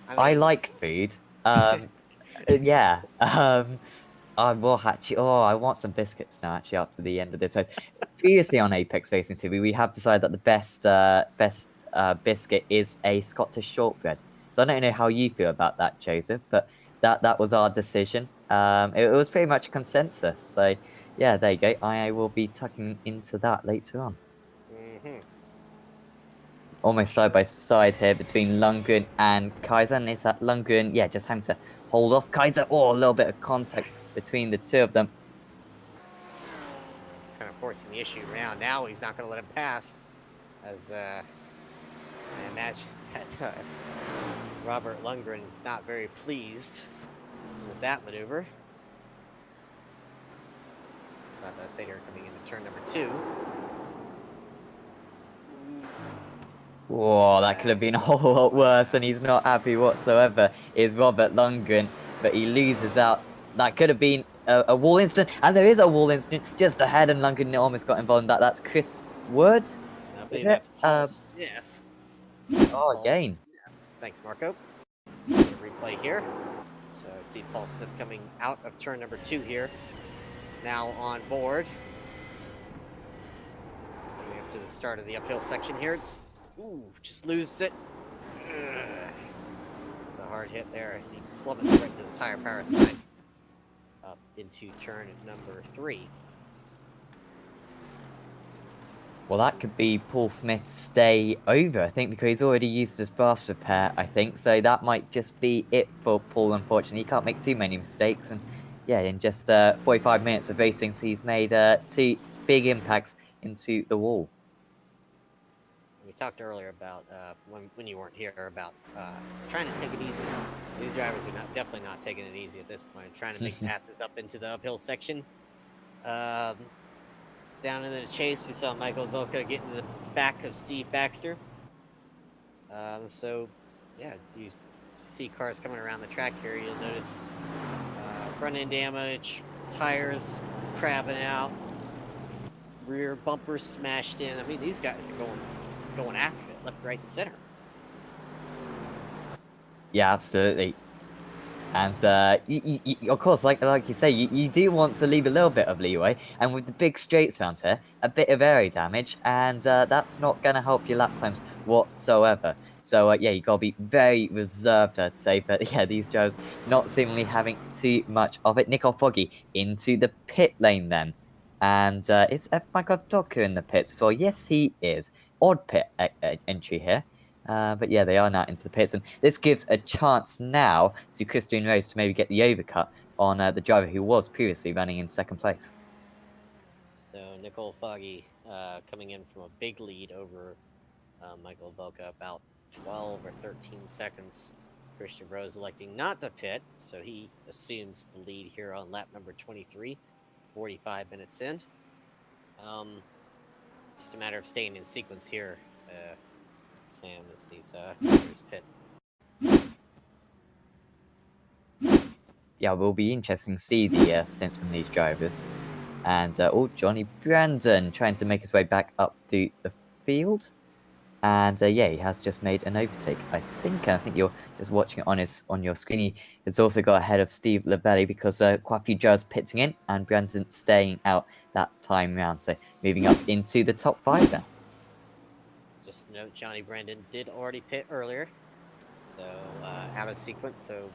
I like food. Yeah. I will actually. Oh, I want some biscuits now. Actually, up to the end of this. So, previously on Apex Racing TV, we have decided that the best biscuit is a Scottish shortbread. So I don't know how you feel about that, Joseph, but that was our decision. It was pretty much a consensus. So yeah, there you go. I will be tucking into that later on. Almost side by side here between Lundgren and Kaiser, and it's that Lundgren, yeah, just having to hold off Kaiser. Oh, a little bit of contact between the two of them. Kind of forcing the issue around. Now he's not going to let him pass, as I imagine that Robert Lundgren is not very pleased with that maneuver. Side by side here coming into turn number 2. Whoa, that could have been a whole lot worse, and he's not happy whatsoever, is Robert Lundgren, but he loses out. That could have been a wall incident, and there is a wall incident just ahead, and Lundgren almost got involved in that. That's Chris Wood, I believe is it? that's Paul Smith. Oh, again. Smith. Thanks, Marco. Replay here. So see Paul Smith coming out of turn number 2 here. Now on board. Coming up to the start of the uphill section here. Just loses it. It's a hard hit there. I see plummets right to the tire power side. Up into turn number 3. Well, that could be Paul Smith's day over, I think, because he's already used his fast repair, I think. So that might just be it for Paul, unfortunately. He can't make too many mistakes. And yeah, in just 45 minutes of racing, so he's made 2 big impacts into the wall. We talked earlier about, when you weren't here, about trying to take it easy. These drivers are definitely not taking it easy at this point. Trying to make passes up into the uphill section. Down in the chase, we saw Michael Boca get in the back of Steve Baxter. So, yeah, you see cars coming around the track here. You'll notice front end damage, tires crabbing out, Rear bumper smashed in. I mean, these guys are going after it, left, right, and center. Yeah, absolutely. And of course, like you say, you do want to leave a little bit of leeway. And with the big straights around here, a bit of area damage, and that's not going to help your lap times whatsoever. So yeah, you got to be very reserved, I'd say. But yeah, these drivers not seemingly having too much of it. Nicole Foggy into the pit lane then. And is Michael Docker in the pits as well? Yes, he is. Odd pit entry here. But yeah, they are now into the pits, and this gives a chance now to Christian Rose to maybe get the overcut on the driver who was previously running in second place. So Nicole Foggy coming in from a big lead over Michael Velka, about 12 or 13 seconds. Christian Rose electing not to pit, so he assumes the lead here on lap number 23, 45 minutes in. Just a matter of staying in sequence here, Sam, as these drivers pit. Yeah, it will be interesting to see the stints from these drivers. And Johnny Brandon trying to make his way back up to the field. And yeah, he has just made an overtake, I think. And I think you're just watching it on your screen. He has also got ahead of Steve Labelli because quite a few drivers pitting in and Brandon staying out that time round. So moving up into the top 5 then. Just note, Johnny Brandon did already pit earlier, so out of sequence. So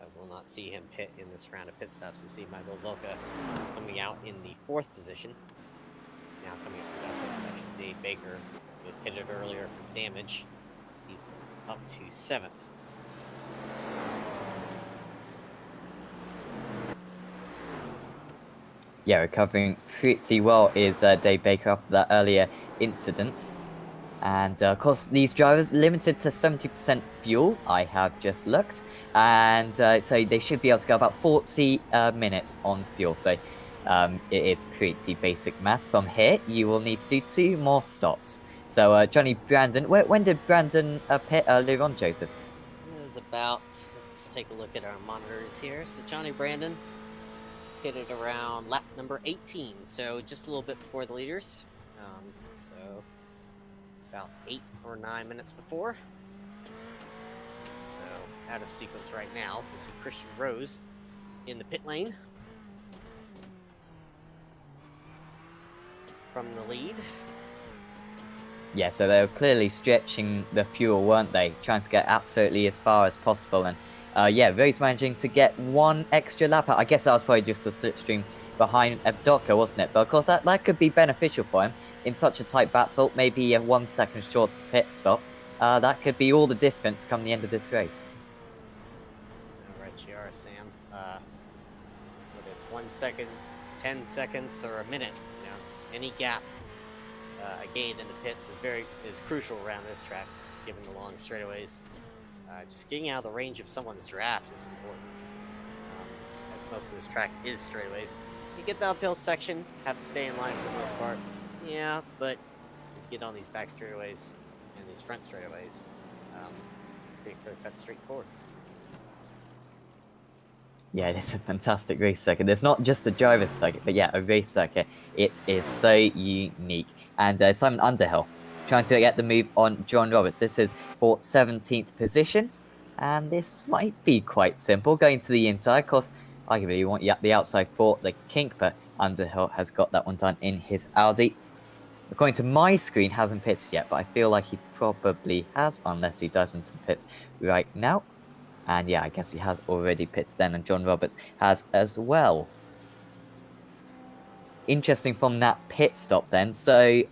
I will not see him pit in this round of pit stops. We see Michael Volka coming out in the 4th position. Now coming up to the uphill section, Dave Baker, who had pitted earlier for damage. He's up to 7th. Yeah, recovering pretty well is Dave Baker after that earlier incident. And of course, these drivers limited to 70% fuel, I have just looked. And so they should be able to go about 40 minutes on fuel. So it is pretty basic maths. From here, you will need to do 2 more stops. So Johnny Brandon, when did Brandon pit earlier on, Joseph? It was about, let's take a look at our monitors here. So Johnny Brandon pitted around lap number 18, so just a little bit before the leaders. So about 8 or 9 minutes before. So out of sequence right now. We see Christian Rose in the pit lane from the lead. Yeah, so they were clearly stretching the fuel, weren't they? Trying to get absolutely as far as possible. And yeah, Rose managing to get 1 extra lap out. I guess that was probably just a slipstream behind Abdoka, wasn't it? But of course, that could be beneficial for him in such a tight battle. Maybe a 1 second short pit stop. That could be all the difference come the end of this race. All right, you are, Sam. Whether it's 1 second, 10 seconds, or a minute, any gap gained in the pits is crucial around this track, given the long straightaways. Just getting out of the range of someone's draft is important, as most of this track is straightaways. You get the uphill section, have to stay in line for the most part. Yeah, but as you get on these back straightaways and these front straightaways, pretty clear cut straight forward. Yeah, it is a fantastic race circuit. It's not just a driver circuit, but yeah, a race circuit. It is so unique. And Simon Underhill trying to get the move on John Roberts. This is for 17th position. And this might be quite simple. Going to the inside, of course, arguably you want the outside for the kink, but Underhill has got that one done in his Audi. According to my screen, hasn't pitted yet, but I feel like he probably has, unless he dives into the pits right now. And yeah, I guess he has already pitted then, and John Roberts has as well. Interesting from that pit stop then. So,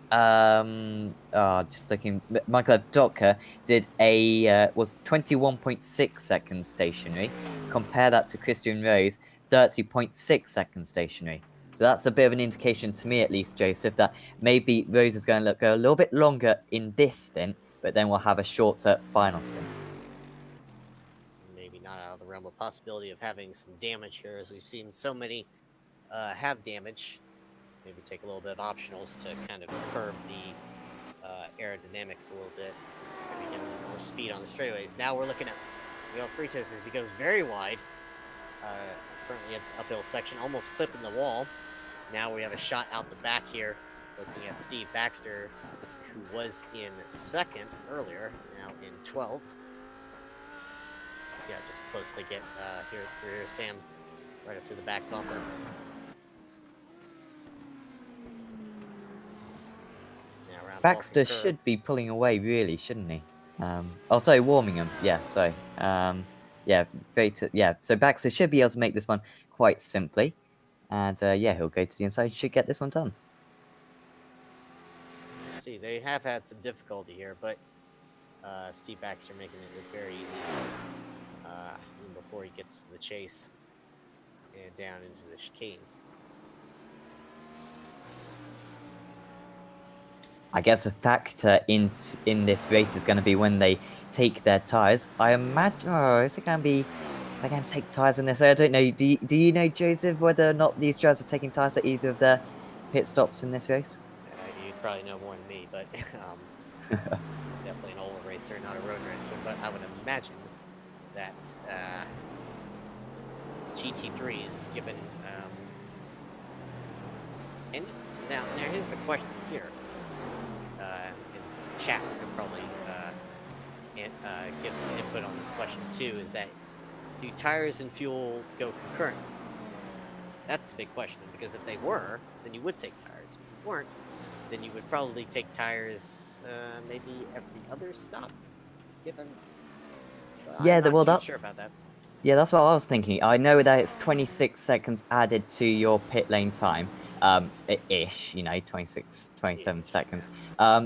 just looking, Michael Docker did was 21.6 seconds stationary. Compare that to Christian Rose, 30.6 seconds stationary. So that's a bit of an indication to me, at least, Joseph, that maybe Rose is going to go a little bit longer in this stint, but then we'll have a shorter final stint. Maybe not out of the realm of possibility of having some damage here, as we've seen so many have damage. Maybe take a little bit of optionals to kind of curb the aerodynamics a little bit. Maybe get a little more speed on the straightaways. Now we're looking at Miguel Freitas as he goes very wide. currently at the uphill section, almost clipping the wall. Now we have a shot out the back here, looking at Steve Baxter, who was in second earlier, now in 12th. See how just close they get here. Here's Sam right up to the back bumper. Now around Baxter Falcon Curve. should be pulling away, really, shouldn't he? Oh, sorry, warming him. Yeah, sorry. Yeah, great. Yeah, so Baxter should be able to make this one quite simply. And yeah, he'll go to the inside. Should get this one done. Let's see, they have had some difficulty here, but Steve Baxter making it look very easy even before he gets to the chase and down into the chicane. I guess a factor in this race is going to be when they take their tyres. I imagine, is it going to be, they're going to take tyres in this? I don't know. Do you know, Joseph, whether or not these drivers are taking tyres at either of their pit stops in this race? You'd probably know more than me, but definitely an oval racer, not a road racer. But I would imagine that GT3s, given and now here's the question here. In chat, we could probably give some input on this question too. Is that do tires and fuel go concurrent? That's the big question, because if they were, then you would take tires. If you weren't, then you would probably take tires maybe every other stop. Given, Yeah, I'm not too sure about that. Yeah, that's what I was thinking. I know that it's 26 seconds added to your pit lane time. Ish, 26, 27 seconds.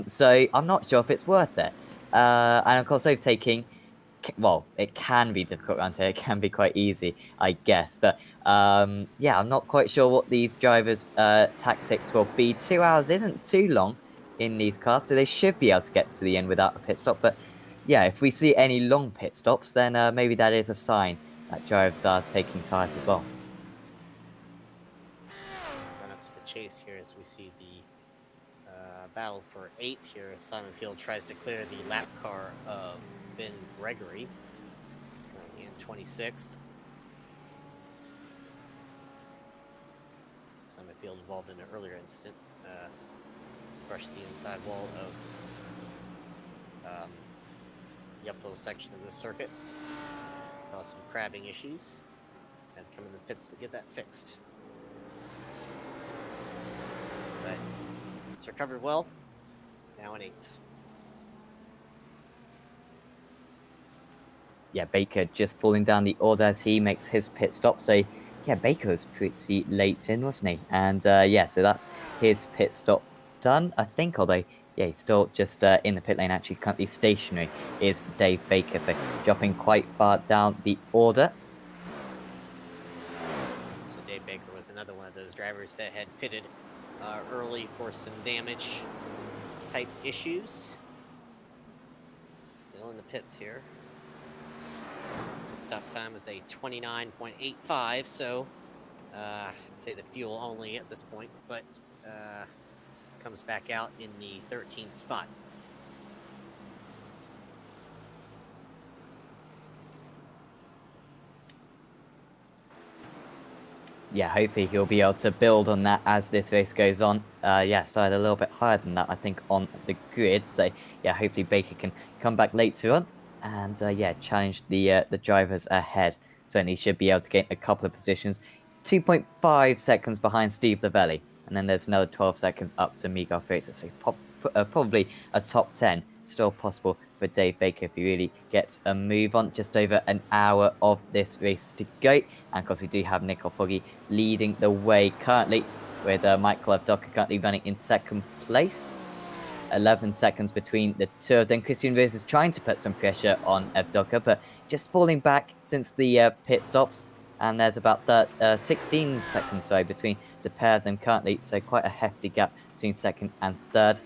So I'm not sure if it's worth it. And of course, overtaking, well, it can be difficult around here. It can be quite easy, I guess. But yeah, I'm not quite sure what these drivers' tactics will be. 2 hours isn't too long in these cars, so they should be able to get to the end without a pit stop. But yeah, if we see any long pit stops, then maybe that is a sign that drivers are taking tyres as well. Run up to the chase here as we see the battle for 8th here. Simon Field tries to clear the lap car of Ben Gregory, currently in 26th. Simon Field involved in an earlier incident. Brushed the inside wall of the uphill section of the circuit. Caused some crabbing issues. Had to come in the pits to get that fixed. But it's recovered well. Now in 8th. Yeah, Baker just falling down the order as he makes his pit stop. So yeah, Baker was pretty late in, wasn't he? And yeah, so that's his pit stop done, I think, although yeah, he's still just in the pit lane, actually currently stationary is Dave Baker, so dropping quite far down the order. So Dave Baker was another one of those drivers that had pitted early for some damage type issues. Still in the pits here. Pit stop time was a 29.85, so I'd say the fuel only at this point, but comes back out in the 13th spot. Yeah, hopefully he'll be able to build on that as this race goes on. Yeah, started a little bit higher than that, I think, on the grid. So yeah, hopefully Baker can come back later on and yeah, challenge the drivers ahead. Certainly should be able to gain a couple of positions. 2.5 seconds behind Steve Lavelli. And then there's another 12 seconds up to Miguel Fraser. So probably a top 10 still possible for Dave Baker if he really gets a move on. Just over an hour of this race to go. And of course, we do have Nicole Foggy leading the way currently, with Michael Avdoka currently running in second place. 11 seconds between the two of them. Christian Rose is trying to put some pressure on Avdoka, but just falling back since the pit stops. And there's about 16 seconds between the pair of them currently, so quite a hefty gap between second and third.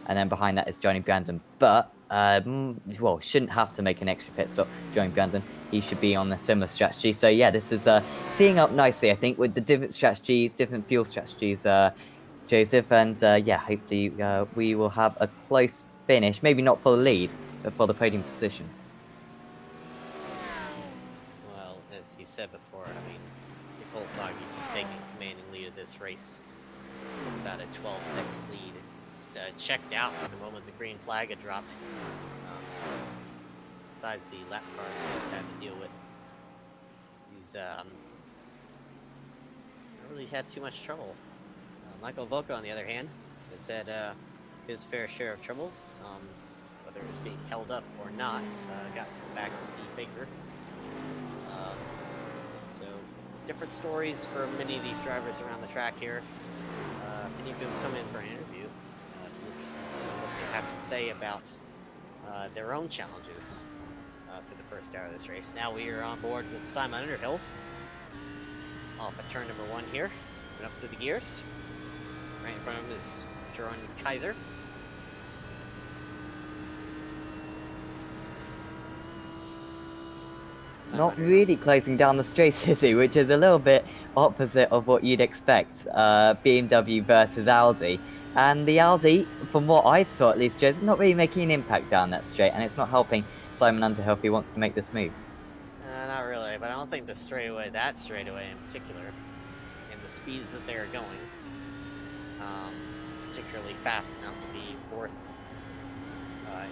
And then behind that is Johnny Brandon, but well, shouldn't have to make an extra pit stop. Johnny Brandon, he should be on a similar strategy. So yeah, this is teeing up nicely, I think, with the different strategies, different fuel strategies, Joseph. And yeah, hopefully we will have a close finish, maybe not for the lead, but for the podium positions. Well, as you said before, I mean, Cole Foggy just taking commanding lead of this race with about a 12-second lead. It's just checked out the moment the green flag had dropped. Besides the lap cars he's had to deal with, he's not really had too much trouble. Michael Volka, on the other hand, has had his fair share of trouble, whether it was being held up or not. Got to the back of Steve Baker. So different stories for many of these drivers around the track here. Many of them come in for an interview. Be interested to see what they have to say about their own challenges to the first hour of this race. Now we are on board with Simon Underhill off at turn number 1 here, and up through the gears. Right in front of him is Jerome Kaiser. Not really closing down the straight, is he? Which is a little bit opposite of what you'd expect. BMW versus Audi. And the Audi, from what I saw at least, is not really making an impact down that straight, and it's not helping Simon Underhill if he wants to make this move. Not really, but I don't think that straightaway in particular, and the speeds that they are going, particularly fast enough to be worth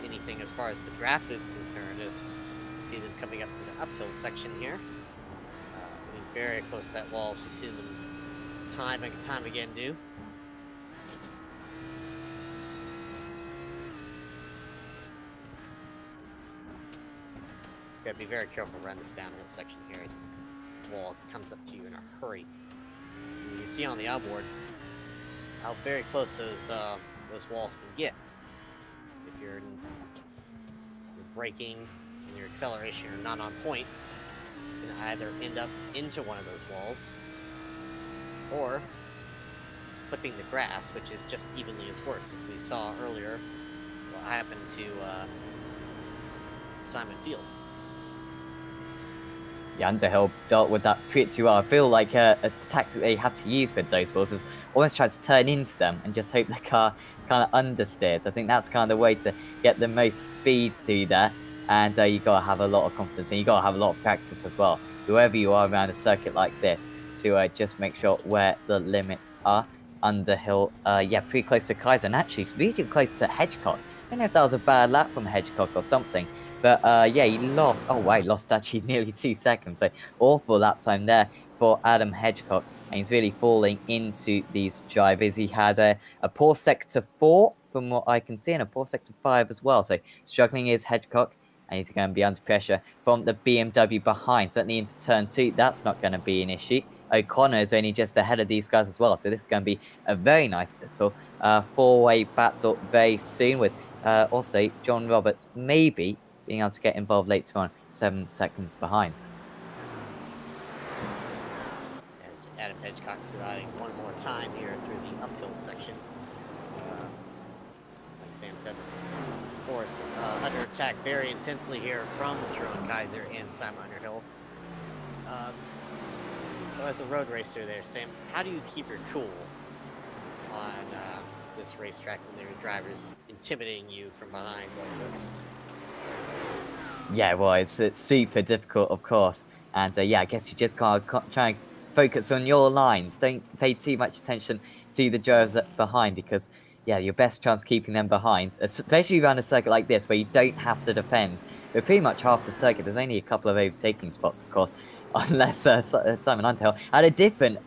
anything as far as the draft is concerned. As you see them coming up to the uphill section here, getting very close to that wall. You see them time and time again do. Gotta be very careful around this downhill section here as the wall comes up to you in a hurry. And you can see on the outboard how very close those walls can get. If your braking and your acceleration are not on point, you can either end up into one of those walls or clipping the grass, which is just evenly as worse, as we saw earlier what happened to Simon Field. Yeah, Underhill dealt with that pretty well. I feel like a tactic they had to use with those walls is almost try to turn into them and just hope the car kind of understeers. I think that's kind of the way to get the most speed through there. And you got to have a lot of confidence, and you got to have a lot of practice as well, whoever you are around a circuit like this, to just make sure where the limits are. Underhill, yeah, pretty close to Kaiser, and actually it's really close to Hedgecock. I don't know if that was a bad lap from Hedgecock or something. But yeah, he lost. Oh, wow, he lost actually nearly 2 seconds. So awful lap time there for Adam Hedgecock. And he's really falling into these drivers. He had a poor sector 4 from what I can see, and a poor sector 5 as well. So struggling is Hedgecock, and he's going to be under pressure from the BMW behind. Certainly into turn 2, that's not going to be an issue. O'Connor is only just ahead of these guys as well. So this is going to be a very nice little 4-way battle very soon, with also John Roberts maybe being able to get involved later on, 7 seconds behind. And Adam Hedgecock surviving one more time here through the uphill section. Like Sam said, of course, under attack very intensely here from Jerome Kaiser and Simon Underhill. So as a road racer there, Sam, how do you keep your cool on this racetrack when there are drivers intimidating you from behind like this? Yeah, well, it's super difficult, of course. And yeah, I guess you just gotta try and focus on your lines. Don't pay too much attention to the drivers behind, because, yeah, your best chance of keeping them behind, especially around a circuit like this where you don't have to defend. But pretty much half the circuit, there's only a couple of overtaking spots, of course, unless Simon Underhill had a different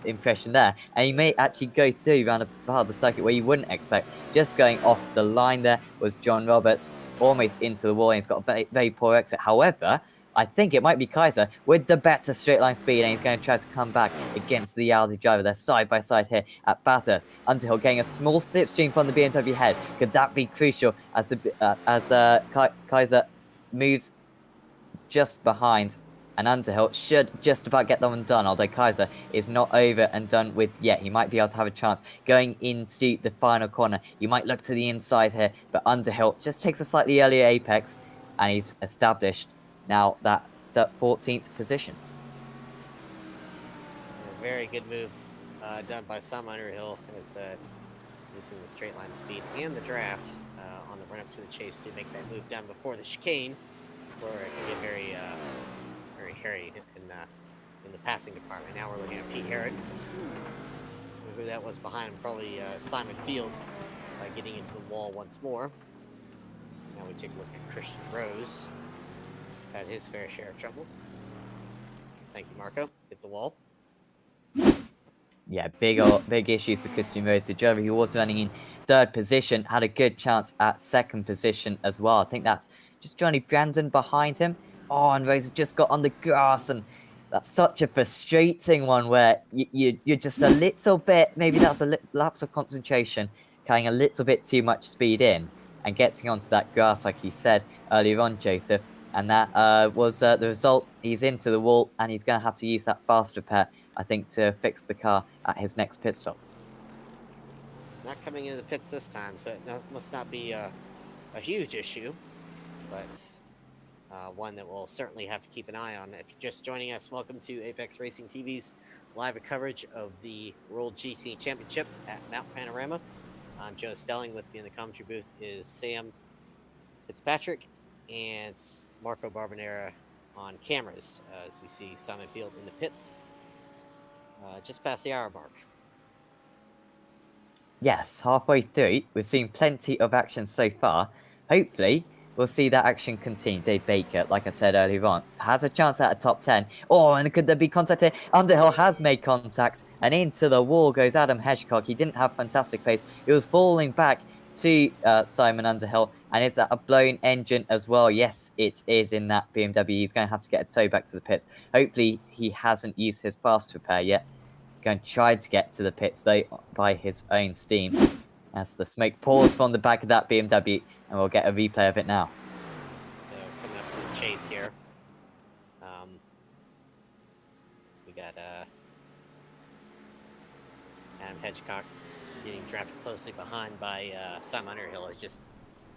impression there. And he may actually go through around a part of the circuit where you wouldn't expect. Just going off the line there was John Roberts, almost into the wall, and he's got a very, very poor exit. However, I think it might be Kaiser with the better straight line speed, and he's going to try to come back against the Audi driver. They're side by side here at Bathurst. Underhill getting a small slipstream from the BMW head. Could that be crucial as Kaiser moves just behind? And Underhill should just about get that one done, although Kaiser is not over and done with yet. He might be able to have a chance going into the final corner. You might look to the inside here, but Underhill just takes a slightly earlier apex, and he's established now that 14th position. A very good move done by Simon Underhill, as using the straight line speed and the draft on the run up to the chase to make that move down before the chicane, where it can get very hairy in in the passing department. Now we're looking at Pete Harrod. Who that was behind him, probably Simon Field, getting into the wall once more. Now we take a look at Christian Rose. He's had his fair share of trouble. Thank you, Marco. Hit the wall. Yeah, big issues for Christian Rose. The driver who was running in 3rd position had a good chance at 2nd position as well. I think that's just Johnny Brandon behind him. Oh, and Rose has just got on the grass, and that's such a frustrating one where you're just a little bit, maybe that's a lapse of concentration, carrying a little bit too much speed in and getting onto that grass, like you said earlier on, Joseph. And that was the result. He's into the wall, and he's going to have to use that fast repair, I think, to fix the car at his next pit stop. He's not coming into the pits this time, so it must not be a huge issue, but one that we'll certainly have to keep an eye on. If you're just joining us, welcome to Apex Racing TV's live coverage of the World GT Championship at Mount Panorama. I'm Joe Stelling. With me in the commentary booth is Sam Fitzpatrick and Marco Barbonera on cameras, as you see Simon Field in the pits, just past the hour mark. Yes, halfway through, we've seen plenty of action so far. Hopefully, we'll see that action continue. Dave Baker, like I said earlier on, has a chance at a top 10. Oh, and could there be contact here? Underhill has made contact, and into the wall goes Adam Hedgecock. He didn't have fantastic pace. He was falling back to Simon Underhill, and is that a blown engine as well? Yes, it is in that BMW. He's going to have to get a tow back to the pits. Hopefully, he hasn't used his fast repair yet. Going to try to get to the pits, though, by his own steam. As the smoke pours from the back of that BMW, and we'll get a replay of it now. So, coming up to the chase here. We got Adam Hedgecock getting drafted closely behind by Simon Underhill. It just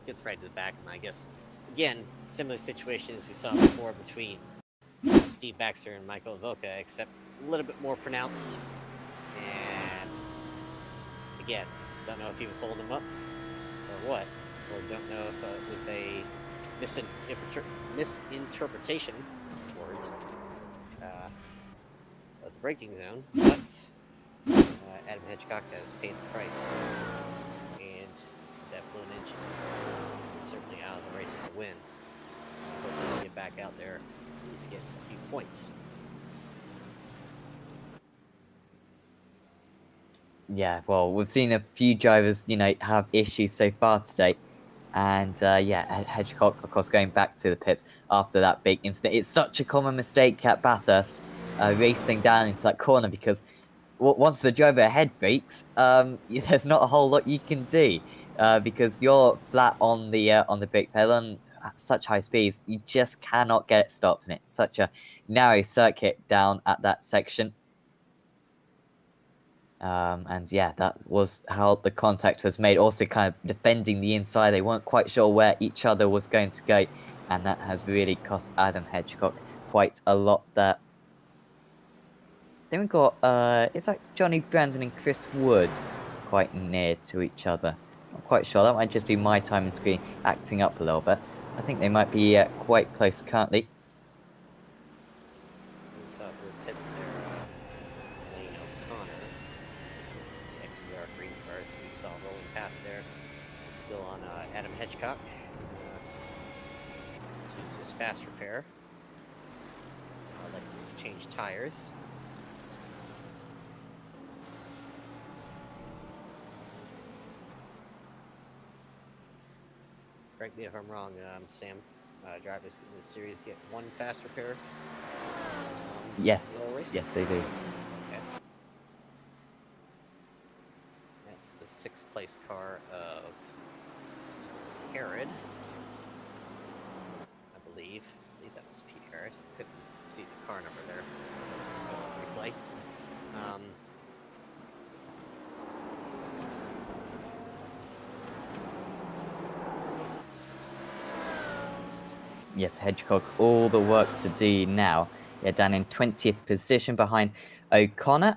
gets right to the back, and I guess, again, similar situation as we saw before between Steve Baxter and Michael Ivoca, except a little bit more pronounced. And again, don't know if he was holding him up or what, or don't know if it was a misinterpretation words of the braking zone, but Adam Hedgecock has paid the price, and that blown engine is certainly out of the race for the win. Hopefully he'll get back out there, at least get a few points. Yeah, well, we've seen a few drivers, have issues so far today. And, yeah, Hedgecock, of course, going back to the pits after that big incident. It's such a common mistake at Bathurst, racing down into that corner, because once the driver ahead brakes, there's not a whole lot you can do, because you're flat on the brake pedal and at such high speeds, you just cannot get it stopped. And it's such a narrow circuit down at that section. And yeah, that was how the contact was made. Also kind of defending the inside. They weren't quite sure where each other was going to go. And that has really cost Adam Hedgecock quite a lot there. Then we've got, it's like Johnny Brandon and Chris Wood quite near to each other. Not quite sure. That might just be my time and screen acting up a little bit. I think they might be quite close currently. We saw through the pits there. Green car, so we saw rolling past there. Still on Adam Hedgecock. Use his fast repair. I'd like to change tires. Correct me if I'm wrong, Sam. Drivers in this series get one fast repair. Yes, yes they do. Okay. That's the 6th place car of Herod. I believe that was Pete Herod. Couldn't see the car number there. Those were still on replay. Yes, Hedgecock, all the work to do now. Yeah, down in 20th position behind O'Connor.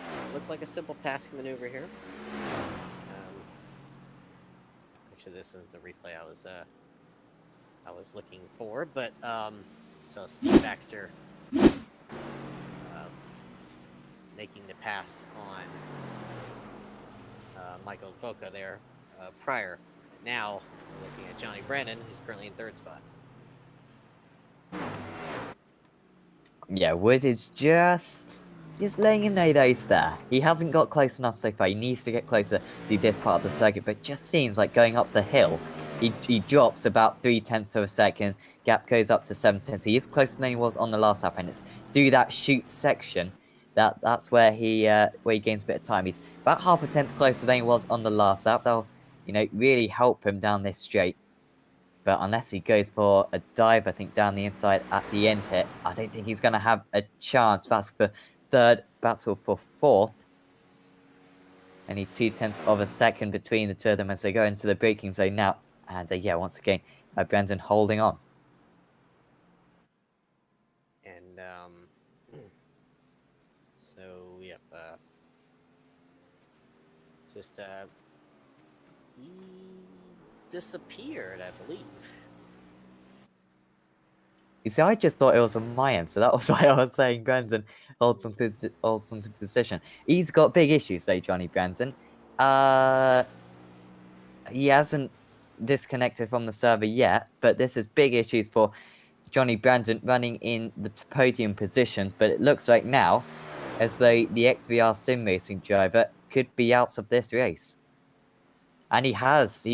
look like a simple passing maneuver here. Actually, this is the replay I was looking for, but so Steve Baxter making the pass on Michael Foca there prior. Now we're looking at Johnny Brandon, who's currently in third spot. Yeah, Wood is just letting him know that he's there. He hasn't got close enough so far. He needs to get closer to this part of the circuit, but it just seems like going up the hill, he drops about 0.3 of a second. Gap goes up to 0.7. He is closer than he was on the last lap, and it's through that shoot section that's where he gains a bit of time. He's about 0.5 tenth closer than he was on the last lap. That'll really help him down this straight. But unless he goes for a dive, I think, down the inside at the end here, I don't think he's going to have a chance. That's for third, battle for fourth. Only 0.2 of a second between the two of them as they go into the braking zone now. And yeah, once again, Brandon holding on. And so, yep, just he disappeared, I believe. You see, I just thought it was on my end, so that was why I was saying Brandon holds onto position. He's got big issues, though, Johnny Brandon. He hasn't disconnected from the server yet, but this is big issues for Johnny Brandon running in the podium position. But it looks like now, as though the XVR sim racing driver could be out of this race. And he has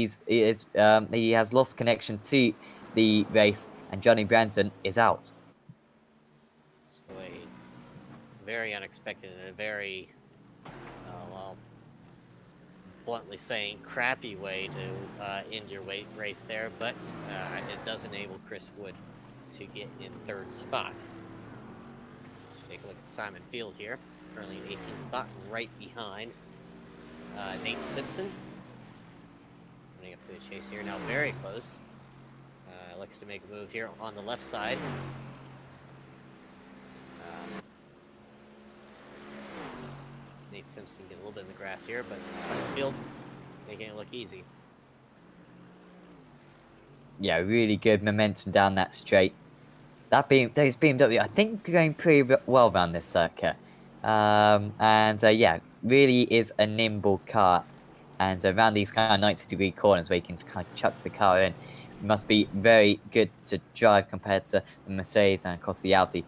lost connection to the race, and Johnny Brandon is out. So a very unexpected and a very, well, bluntly saying, crappy way to end your race there, but it does enable Chris Wood to get in third spot. Let's take a look at Simon Field here, currently in 18th spot, right behind Nate Simpson. Running up to the chase here, now very close. Likes to make a move here on the left side. Nate Simpson get a little bit in the grass here, but Simon Field making it look easy. Yeah, really good momentum down that straight. Those BMW, I think, going pretty well around this circuit. Yeah, really is a nimble car. And around these kind of 90-degree corners where you can kind of chuck the car in, it must be very good to drive compared to the Mercedes and, of course, the Audi.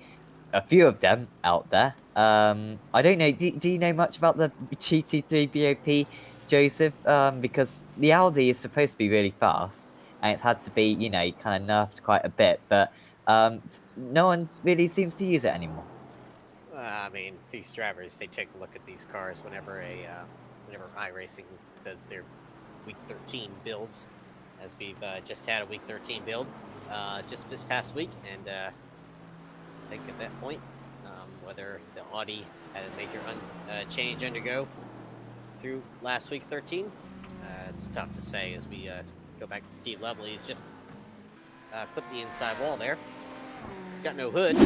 A few of them out there. I don't know. Do you know much about the GT3 BOP, Joseph? Because the Audi is supposed to be really fast, and it's had to be, kind of nerfed quite a bit, but no one really seems to use it anymore. I mean, these drivers, they take a look at these cars whenever iRacing does their Week 13 builds, as we've just had a Week 13 build just this past week, and I think at that point, whether the Audi had a major change undergo through last Week 13, it's tough to say. As we go back to Steve Lovely, he's just clipped the inside wall there. He's got no hood,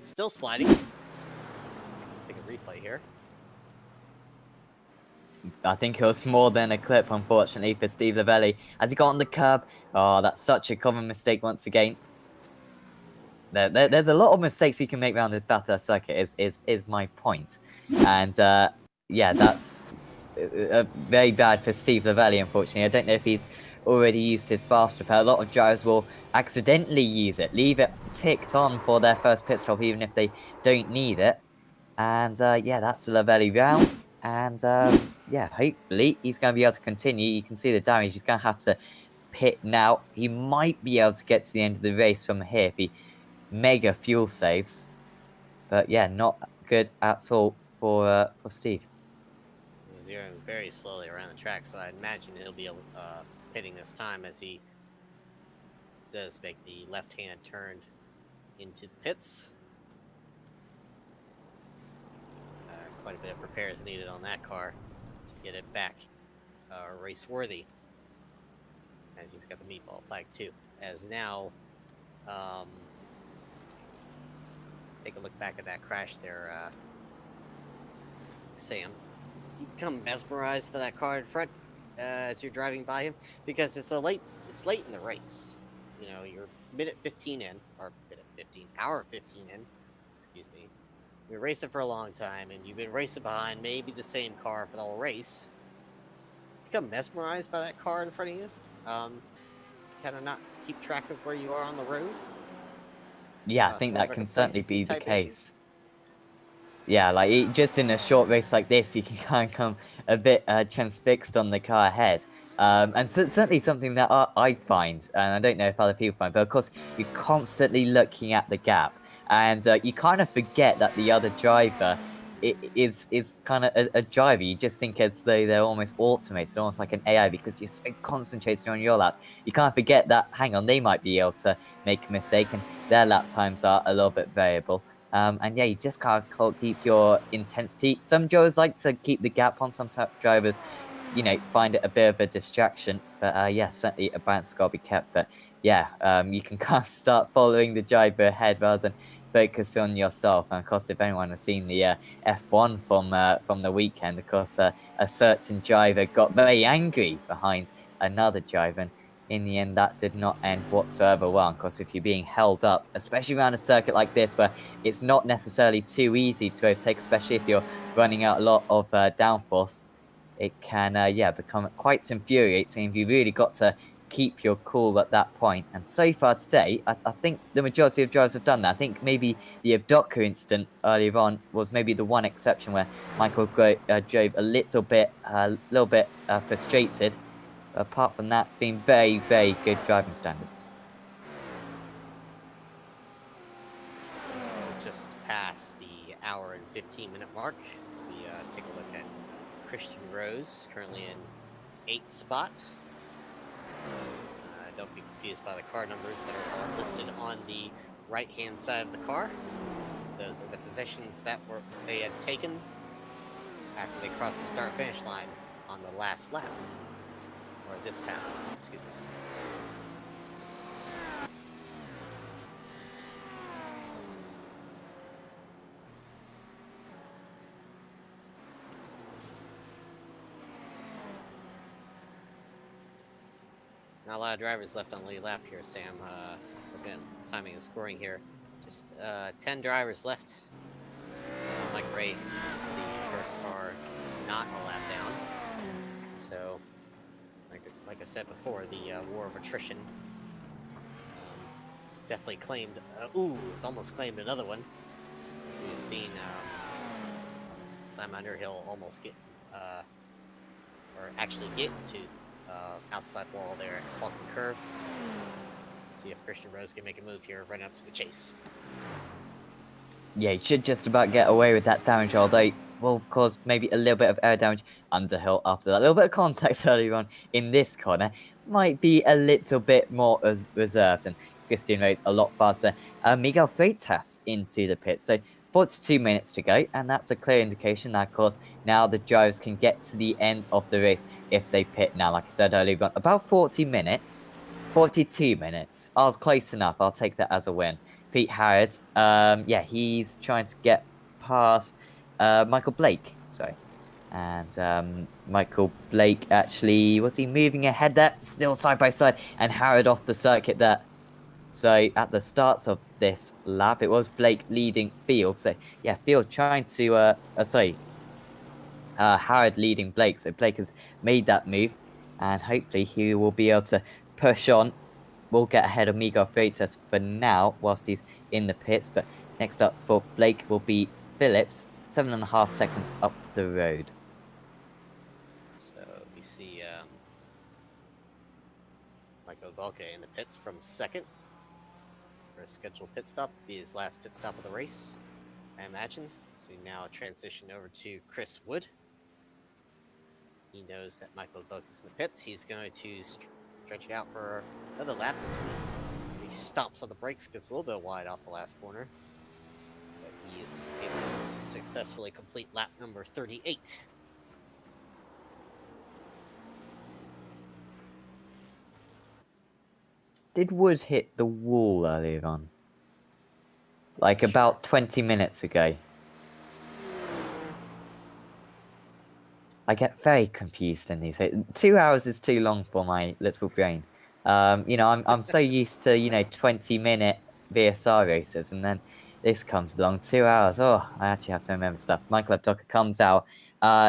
still sliding. Let's take a replay here. I think it was more than a clip, unfortunately, for Steve Lavelli. As he got on the curb, oh, that's such a common mistake once again. There's a lot of mistakes you can make around this Bathurst circuit, is my point. And yeah, that's very bad for Steve Lavelli, unfortunately. I don't know if he's already used his fast repair. A lot of drivers will accidentally use it, leave it ticked on for their first pit stop, even if they don't need it. And yeah, that's a Lavelli round. And yeah, hopefully he's going to be able to continue. You can see the damage. He's going to have to pit now. He might be able to get to the end of the race from here if he mega fuel saves. But yeah, not good at all for Steve. He's going very slowly around the track, so I imagine he'll be pitting this time as he does make the left-hand turn into the pits. Quite a bit of repairs needed on that car to get it back race-worthy. And he's got the meatball flag too. As now, take a look back at that crash there. Sam, do you become mesmerized by that car in front as you're driving by him? Because it's late in the race. You know, you're minute 15 in, or minute 15, hour 15 in, excuse me. You're racing for a long time, and you've been racing behind maybe the same car for the whole race. Become mesmerized by that car in front of you? Kind of not keep track of where you are on the road? Yeah, I think Sort of that a can certainly complacency be the type issue? case. Yeah, like just in a short race like this, you can kind of come a bit transfixed on the car ahead. And certainly something that I find, and I don't know if other people find, but of course, you're constantly looking at the gap, and you kind of forget that the other driver is kind of a driver. You just think as though they're almost automated, almost like an AI, because you're so concentrated on your laps. You can't forget that, hang on, they might be able to make a mistake, and their lap times are a little bit variable. And yeah, you just can't keep your intensity. Some drivers like to keep the gap on. Some drivers, you know, find it a bit of a distraction. But yeah, certainly a balance got to be kept. But yeah, you can kind of start following the driver ahead rather than focus on yourself. And of course, if anyone has seen the F1 from the weekend, of course, a certain driver got very angry behind another driver. And in the end, that did not end whatsoever well. Because if you're being held up, especially around a circuit like this, where it's not necessarily too easy to overtake, especially if you're running out a lot of downforce, it can, yeah, become quite infuriating if you really got to keep your cool at that point. And so far today, I think the majority of drivers have done that. I think maybe the Avdoka incident earlier on was maybe the one exception where Michael drove a little bit frustrated. Apart from that, being very, very good driving standards. So just past the hour and 15-minute mark as we take a look at Christian Rose, currently in 8th spot. Don't be confused by the car numbers that are all listed on the right-hand side of the car. Those are the positions that they had taken after they crossed the start-finish line on the last lap. Or this past lap, excuse me. Not a lot of drivers left on the lead lap here, Sam. Looking at timing and scoring here. Just 10 drivers left. Mike Ray is the first car not a lap down. So, like I said before, the war of attrition. It's definitely claimed. It's almost claimed another one. As we've seen Simon Underhill almost get, or actually get to outside wall there at Falcon Curve. Let's see if Christian Rose can make a move here, run up to the chase. Yeah, he should just about get away with that damage, although will cause maybe a little bit of air damage. Underhill after that. A little bit of contact earlier on in this corner might be a little bit more as reserved, and Christian Rose a lot faster. Miguel Freitas into the pit. So 42 minutes to go, and that's a clear indication that, of course, now the drivers can get to the end of the race if they pit now. Like I said earlier on, about 40 minutes. 42 minutes. I was close enough. I'll take that as a win. Pete Harrod, yeah, he's trying to get past Michael Blake. Sorry. And Michael Blake actually, was he moving ahead there? Still side by side, and Harrod off the circuit there. So at the starts of this lap, it was Blake leading Field. So yeah, Field trying to, Harrod leading Blake. So Blake has made that move, and hopefully he will be able to push on. We'll get ahead of Miguel Freitas for now, whilst he's in the pits. But next up for Blake will be Phillips, 7.5 seconds up the road. So we see Michael Valka in the pits from second for a scheduled pit stop. Be his last pit stop of the race, I imagine. So we now transition over to Chris Wood. He knows that Michael Valka's in the pits. He's going to stretch out for another lap as he stops on the brakes, gets a little bit wide off the last corner. But he is able to successfully complete lap number 38. Did Wood hit the wall earlier on? Like about 20 minutes ago. I get very confused in these. 2 hours is too long for my little brain. You know, I'm so used to 20-minute VSR races, and then this comes along 2 hours. Oh, I actually have to remember stuff. Michael Abducker comes out.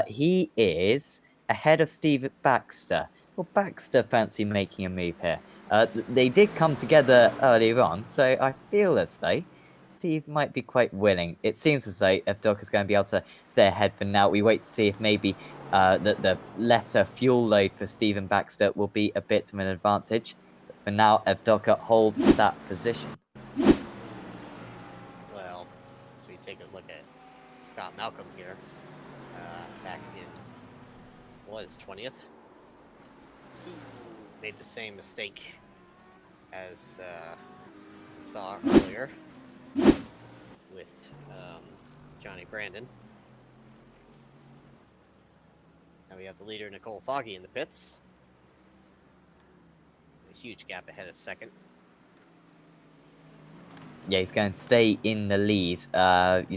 He is ahead of Steve Baxter. Well, Baxter fancy making a move here. They did come together earlier on, so I feel as though Steve might be quite willing. It seems as though Abducker's going to be able to stay ahead for now. We wait to see if maybe the lesser fuel load for Stephen Baxter will be a bit of an advantage. But for now, Abducker holds that position. Well, as we take a look at Scott Malcolm here, back in, was 20th, made the same mistake as we saw earlier with Johnny Brandon. Now we have the leader, Nicole Foggy, in the pits. A huge gap ahead of second. Yeah, he's going to stay in the lead,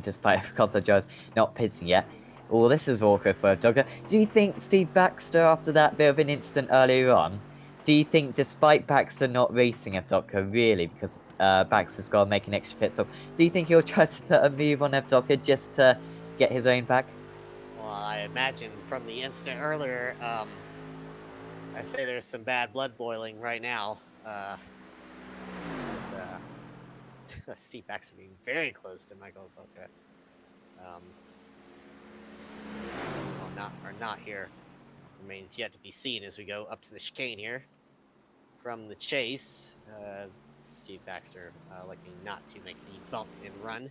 despite a couple of drivers not pitting yet. Oh, this is awkward for Abducker. Do you think Steve Baxter, after that bit of an incident earlier on, do you think despite Baxter not racing Abducker, really, because Baxter's got to make an extra pit stop, do you think he'll try to put a move on Abducker just to get his own back? Well, I imagine from the incident earlier, I say there's some bad blood boiling right now. As, Steve Baxter being very close to Michael Boca. Not here. Remains yet to be seen as we go up to the chicane here. From the chase, Steve Baxter electing not to make the bump and run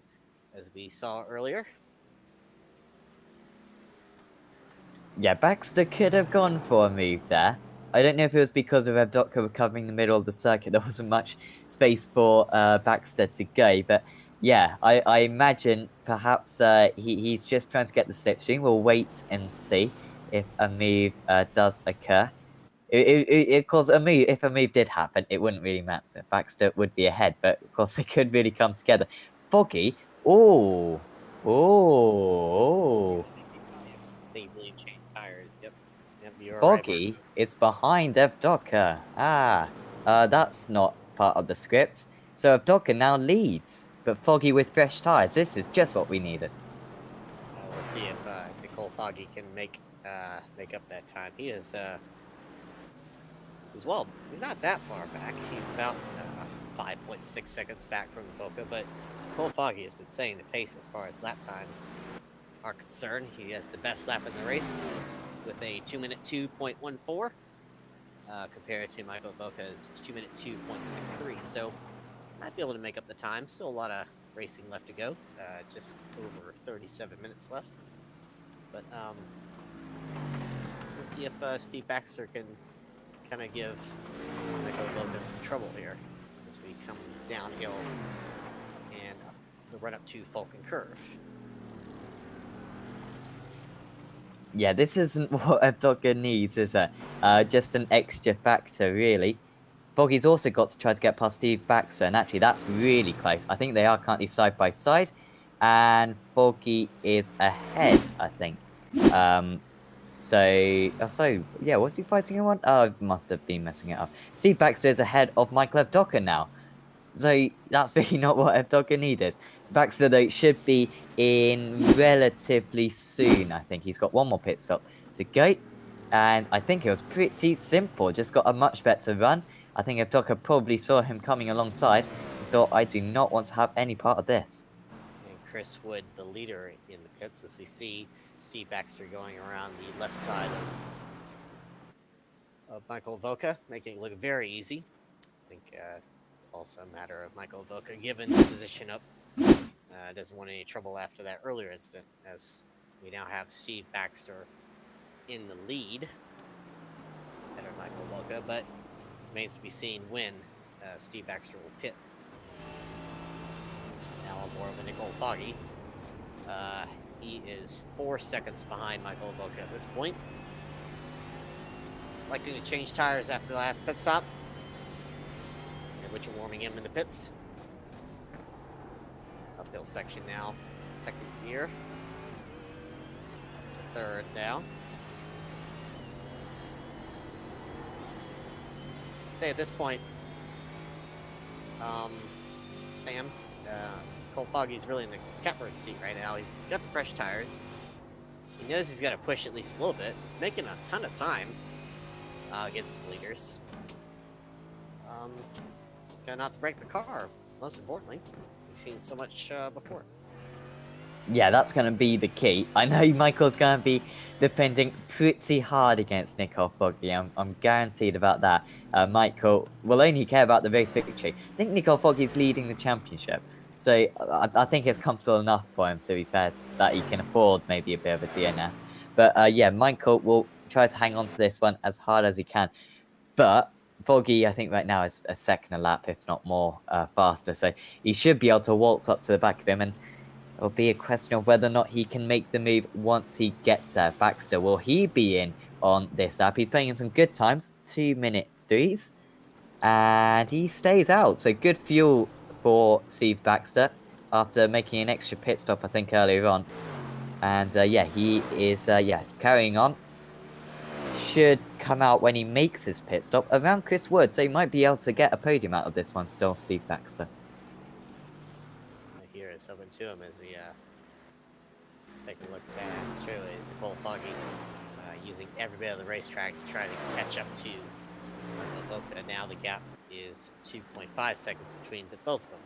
as we saw earlier. Yeah, Baxter could have gone for a move there. I don't know if it was because of Abducker recovering the middle of the circuit. There wasn't much space for Baxter to go. But yeah, I imagine perhaps he's just trying to get the slipstream. We'll wait and see if a move does occur. Of course, if a move did happen, it wouldn't really matter. Baxter would be ahead, but of course, they could really come together. Foggy, oh. They believe change tires. Yep, you're right. Foggy is behind Abducker. That's not part of the script. So Abducker now leads, but Foggy with fresh tires. This is just what we needed. We'll see if Nicole Foggy can make up that time. He is as well. He's not that far back. He's about 5.6 seconds back from Boca, but Nicole Foggy has been setting the pace as far as lap times are concerned. He has the best lap in the race with a 2-minute 2.14 compared to Michael Boca's 2-minute 2.63. So might be able to make up the time. Still a lot of racing left to go. Just over 37 minutes left. But we'll see if Steve Baxter can kind of give Michael Boca some trouble here as we come downhill and the run up to Falcon Curve. Yeah, this isn't what Abducker needs, is it? Just an extra factor, really. Foggy's also got to try to get past Steve Baxter, and actually that's really close. I think they are currently side by side, and Foggy is ahead, I think. So yeah, was he fighting anyone? Oh, must have been messing it up. Steve Baxter is ahead of Michael Abducker now. So that's really not what Abducker needed. Baxter, though, should be in relatively soon, I think. He's got one more pit stop to go. And I think it was pretty simple. Just got a much better run. I think Abducker probably saw him coming alongside and thought, I do not want to have any part of this. And Chris Wood, the leader in the pits, as we see Steve Baxter going around the left side of Michael Voca, making it look very easy. I think it's also a matter of Michael Voca given the position up. Doesn't want any trouble after that earlier incident, as we now have Steve Baxter in the lead ahead of Michael Voca, but remains to be seen when Steve Baxter will pit. Now on board with Nicole Foggy. He is 4 seconds behind Michael Voca at this point. Likely to change tires after the last pit stop, which are warming him in the pits. Uphill section now, second gear. Up to third now. say at this point, Sam, Cole Foggy's really in the catbird seat right now. He's got the fresh tires. He knows he's got to push at least a little bit. He's making a ton of time against the leaders. He's got not to break the car, most importantly. We've seen so much before. Yeah, that's going to be the key. I know Michael's going to be defending pretty hard against Nicole Foggy. I'm guaranteed about that. Michael will only care about the race victory. I think Nicole Foggy's leading the championship. So I think it's comfortable enough for him, to be fair, so that he can afford maybe a bit of a DNF. But yeah, Michael will try to hang on to this one as hard as he can. But Foggy, I think right now is a second a lap, if not more, faster. So he should be able to waltz up to the back of him, and it'll be a question of whether or not he can make the move once he gets there. Baxter, will he be in on this lap? He's playing in some good times, 2-minute 3s, and he stays out. So good fuel for Steve Baxter after making an extra pit stop, I think, earlier on. And yeah, he is carrying on. Should come out when he makes his pit stop around Chris Wood, so he might be able to get a podium out of this one still, Steve Baxter. Here is open to him as he take a look back straight away is Cole Foggy using every bit of the racetrack to try to catch up to Avoca. Now the gap is 2.5 seconds between both of them.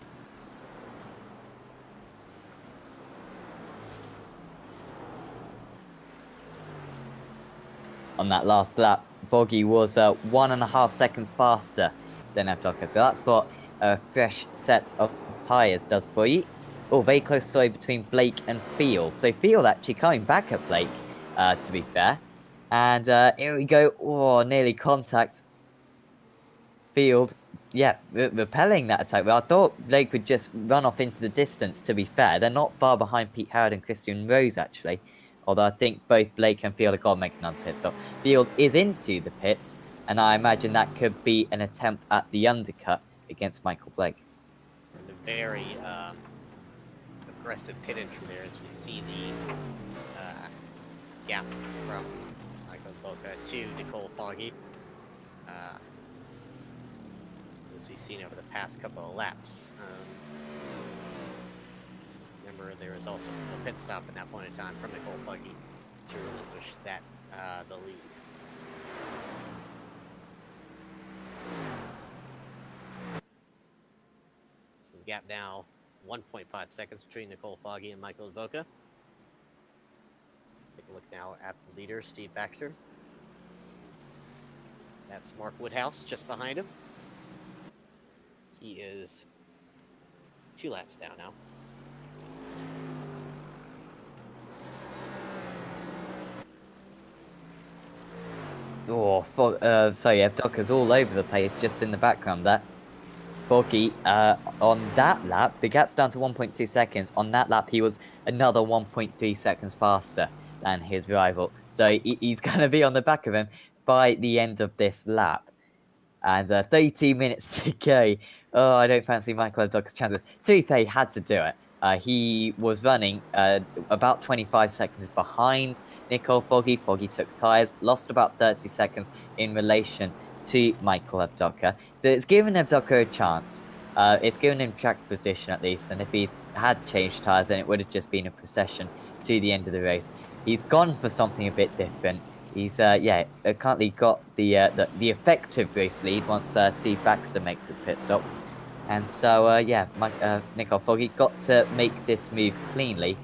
On that last lap, Foggy was 1.5 seconds faster than Evdoka, so that's what a fresh set of tyres does for you. Oh, very close sorry between Blake and Field. So Field actually coming back at Blake, to be fair. And here we go. Oh, nearly contact. Field, yeah, repelling that attack. But I thought Blake would just run off into the distance, to be fair. They're not far behind Pete Howard and Christian Rose, actually. Although I think both Blake and Field have got to make another pit stop. Field is into the pits, and I imagine that could be an attempt at the undercut against Michael Blake. And a very aggressive pit entry there as we see the gap from Michael Boca to Nicole Foggy. As we've seen over the past couple of laps. Remember, there was also a pit stop at that point in time from Nicole Foggy to relinquish that the lead. So the gap now 1.5 seconds between Nicole Foggy and Michael Boca. Take a look now at the leader, Steve Baxter. That's Mark Woodhouse just behind him. He is 2 laps down now. Oh, sorry, Evdoka's all over the place just in the background there. Foggy, on that lap, the gap's down to 1.2 seconds. On that lap, he was another 1.3 seconds faster than his rival. So he's going to be on the back of him by the end of this lap. And 32 minutes to go. Oh, I don't fancy Michael Evdoka's chances. To be fair, he had to do it. He was running about 25 seconds behind Nicole Foggy. Foggy took tyres, lost about 30 seconds in relation to Michael Evdoka. So it's given Evdoka a chance. It's given him track position at least, and if he had changed tyres, then it would have just been a procession to the end of the race. He's gone for something a bit different. He's currently got the effective race lead once Steve Baxter makes his pit stop. And so, Nicole Foggy got to make this move cleanly.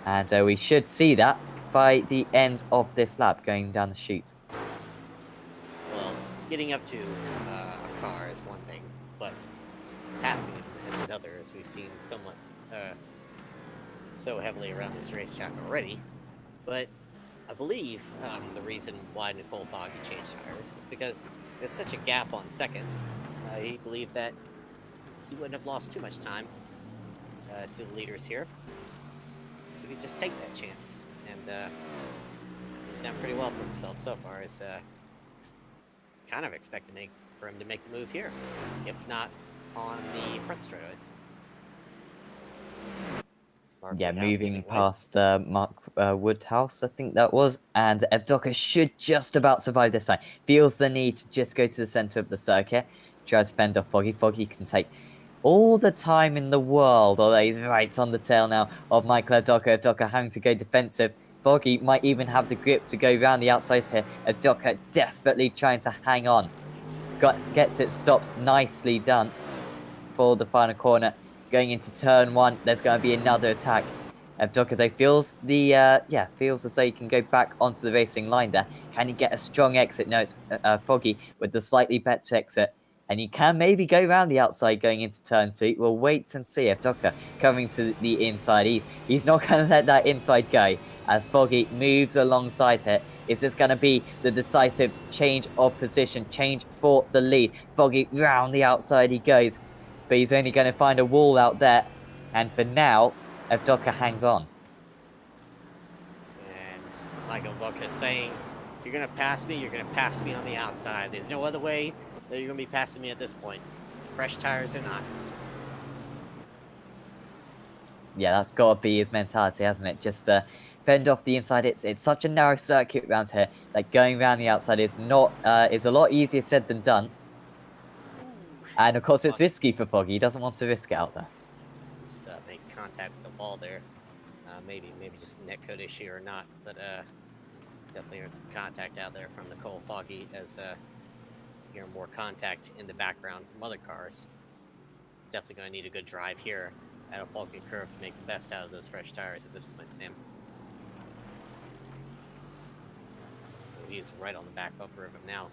And we should see that by the end of this lap going down the chute. Well, getting up to a car is one thing, but passing it is another, as we've seen somewhat so heavily around this racetrack already. But I believe the reason why Nicole Foggy changed tires is because there's such a gap on second. He believed that he wouldn't have lost too much time to the leaders here. So he could just take that chance. And he's done pretty well for himself so far. Is kind of expect for him to make the move here, if not on the front straightaway. Mark Yeah, Woodhouse moving giving way. past Mark Woodhouse, I think that was. And Evdoka should just about survive this time. Feels the need to just go to the center of the circuit. Tries to fend off Foggy. Foggy can take all the time in the world, although he's right on the tail now of Michael Evdoka. Evdoka having to go defensive. Foggy might even have the grip to go around the outside here. Evdoka desperately trying to hang on. Gets it stopped. Nicely done for the final corner. Going into turn 1, there's going to be another attack. Evdoka though feels as though he can go back onto the racing line there. Can he get a strong exit? No, it's Foggy with the slightly better exit. And he can maybe go around the outside going into turn 2. We'll wait and see. Evdoka coming to the inside. He's not going to let that inside go as Foggy moves alongside here. It's just going to be the decisive change of position, change for the lead. Foggy round the outside he goes, but he's only going to find a wall out there. And for now, Evdoka hangs on. And Michael Vuka saying, if you're going to pass me, you're going to pass me on the outside. There's no other way that you're going to be passing me at this point. Fresh tires or not. Yeah, that's got to be his mentality, hasn't it? Just fend off the inside. It's such a narrow circuit around here that going around the outside is not is a lot easier said than done. And of course, it's risky for Foggy. He doesn't want to risk it out there. Just make contact with the wall there. Maybe just a netcode issue or not, but definitely heard some contact out there from Nicole Foggy as hear more contact in the background from other cars. He's definitely going to need a good drive here at a Falcon curve to make the best out of those fresh tires at this point, Sam. So he's right on the back bumper of him now.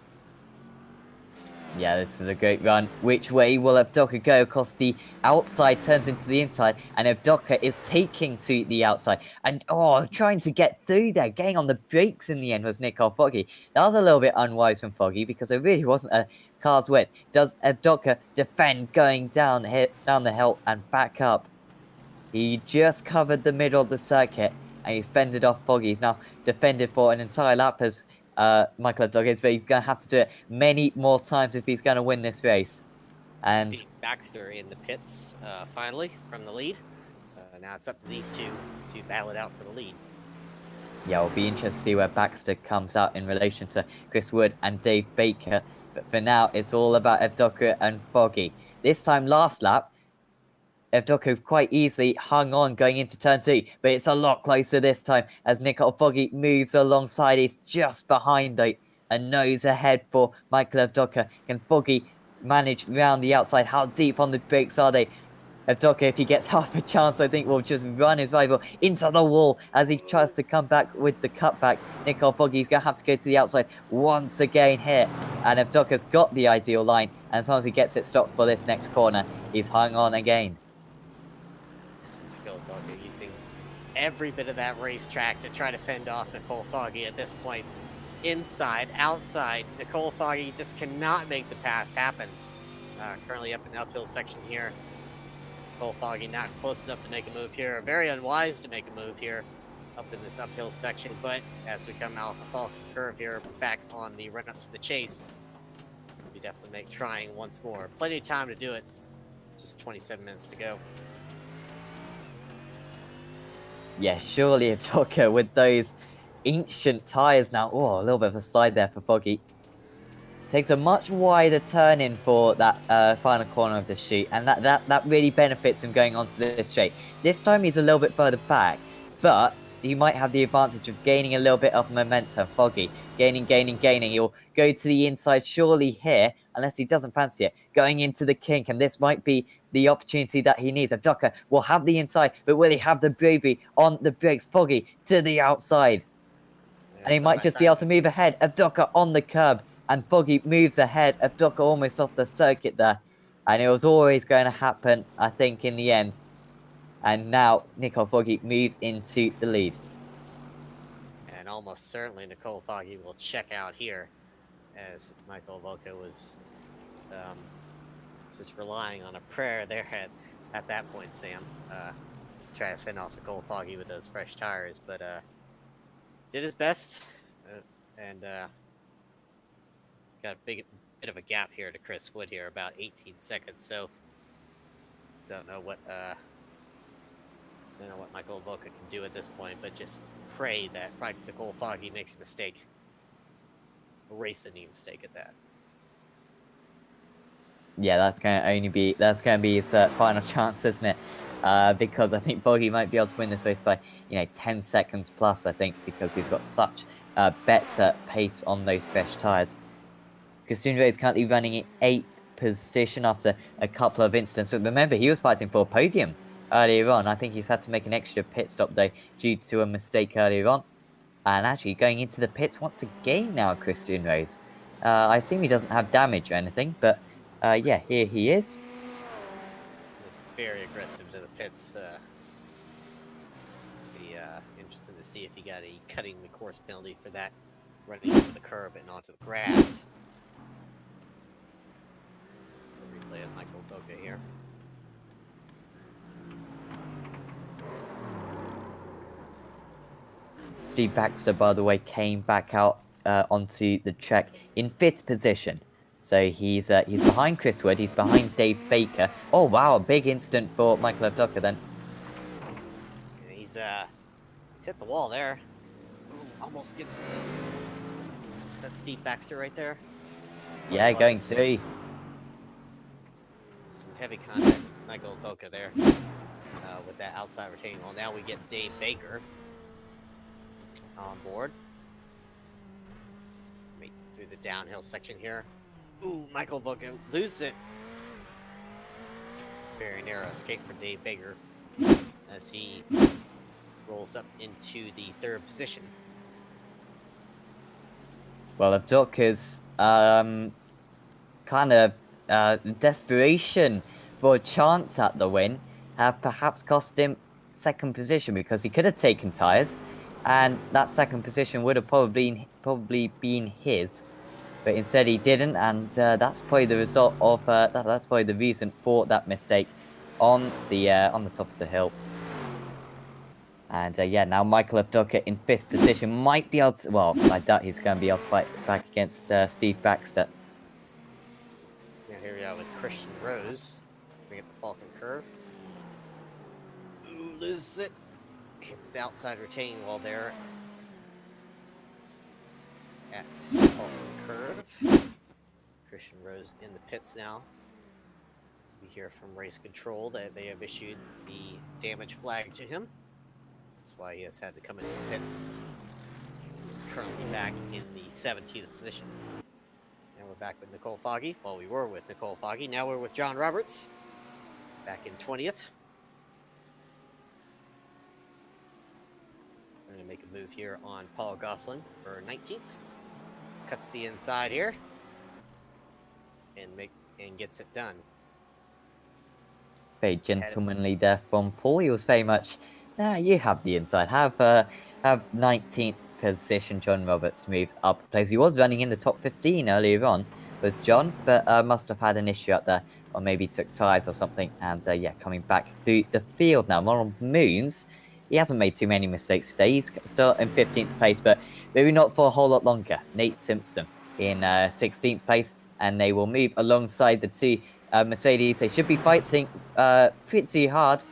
Yeah, this is a great run. Which way will Evdoka go? Because the outside turns into the inside, and Evdoka is taking to the outside. And, trying to get through there. Getting on the brakes in the end was Nicole Foggy. That was a little bit unwise from Foggy, because it really wasn't a car's width. Does Evdoka defend going down the hill and back up? He just covered the middle of the circuit, and he's fended off Foggy. He's now defended for an entire lap as Michael Evdoka is, but he's going to have to do it many more times if he's going to win this race. And Steve Baxter in the pits finally from the lead. So now it's up to these two to battle it out for the lead. yeah, it'll be interesting to see where Baxter comes out in relation to Chris Wood and Dave Baker. But for now, it's all about Evdoka and Foggy. This time last lap, Evdoka quite easily hung on going into turn 2, but it's a lot closer this time as Nicole Foggy moves alongside. He's just behind though, a nose ahead for Michael Evdoka. Can Foggy manage round the outside? How deep on the brakes are they? Evdoka, if he gets half a chance, I think will just run his rival into the wall as he tries to come back with the cutback. Nicole Foggy's going to have to go to the outside once again here. And Evdoka's got the ideal line. And as long as he gets it stopped for this next corner, he's hung on again. Evdoka using every bit of that racetrack to try to fend off Nicole Foggy at this point. Inside, outside, Nicole Foggy just cannot make the pass happen. Currently up in the uphill section here. Nicole Foggy not close enough to make a move here. Very unwise to make a move here up in this uphill section. But as we come out the Falcon curve here, back on the run up to the chase, we definitely make trying once more. Plenty of time to do it. Just 27 minutes to go. Yeah, surely Evdoka with those ancient tyres now. Oh, a little bit of a slide there for Foggy. Takes a much wider turn in for that final corner of the chute, and that really benefits him going onto this straight. This time he's a little bit further back, but he might have the advantage of gaining a little bit of momentum. Foggy gaining. He'll go to the inside surely here, unless he doesn't fancy it. Going into the kink, and this might be the opportunity that he needs. Evdoka will have the inside, but will he have the bravery on the brakes? Foggy to the outside. Yeah, And he might just be able to move ahead. Evdoka on the curb. And Foggy moves ahead. Evdoka almost off the circuit there. And it was always going to happen, I think, in the end. And now Nicole Foggy moves into the lead. And almost certainly Nicole Foggy will check out here, as Michael Volko was just relying on a prayer there at that point, Sam, to try to fend off Nicole Foggy with those fresh tires. But did his best, and got a bit of a gap here to Chris Wood here, about 18 seconds. So don't know what don't know what Michael Volka can do at this point, but just pray that Nicole Foggy makes a mistake. A racing mistake at that. Yeah, that's gonna be his final chance, isn't it? Because I think Boggy might be able to win this race by 10 seconds plus. I think because he's got such better pace on those fresh tires. Christian Ray is currently running in 8th position after a couple of incidents. But remember, he was fighting for a podium earlier on. I think he's had to make an extra pit stop though due to a mistake earlier on. And actually going into the pits once again now, Christian Rose. I assume he doesn't have damage or anything, but yeah, here he is. He was very aggressive to the pits. Be interested to see if he got a cutting the course penalty for that, running over the curb and onto the grass. Replay of Michael Boca here. Steve Baxter, by the way, came back out onto the track in 5th position. So he's behind Chris Wood, he's behind Dave Baker. Oh wow, a big incident for Michael Abducker then. Yeah, he's hit the wall there. Ooh, almost gets. Is that Steve Baxter right there? Yeah, going through. Some heavy contact with Michael Boca there with that outside retaining wall. Now we get Dave Baker on board. Right through the downhill section here. Ooh, Michael Boca loses it. Very narrow escape for Dave Baker as he rolls up into the 3rd position. Well, Abducker's kind of desperation for a chance at the win have perhaps cost him 2nd position because he could have taken tyres. And that 2nd position would have probably been his, but instead he didn't, and that's probably the result of that's probably the reason for that mistake on the top of the hill. And yeah, now Michael Abducker in 5th position might be able to. Well, I doubt he's going to be able to fight back against Steve Baxter. Now here we are with Christian Rose. Bring up the Falcon curve. Ooh, loses it. Hits the outside retaining wall there at Falcon curve. Christian Rose in the pits now. As we hear from race control that they have issued the damage flag to him. That's why he has had to come into the pits. He is currently back in the 17th position. And we're back with Nicole Foggy. Well, we were with Nicole Foggy. Now we're with John Roberts. Back in 20th. We're going to make a move here on Paul Gosselin for 19th. Cuts the inside here. And gets it done. Very gentlemanly there from Paul. He was very much, you have the inside. Have 19th position. John Roberts moved up a place. He was running in the top 15 earlier on, was John, but must have had an issue up there, or maybe took tyres or something. And yeah, coming back through the field now. Moral Moons, he hasn't made too many mistakes today. He's still in 15th place, but maybe not for a whole lot longer. Nate Simpson in 16th place, and they will move alongside the 2 Mercedes. They should be fighting pretty hard,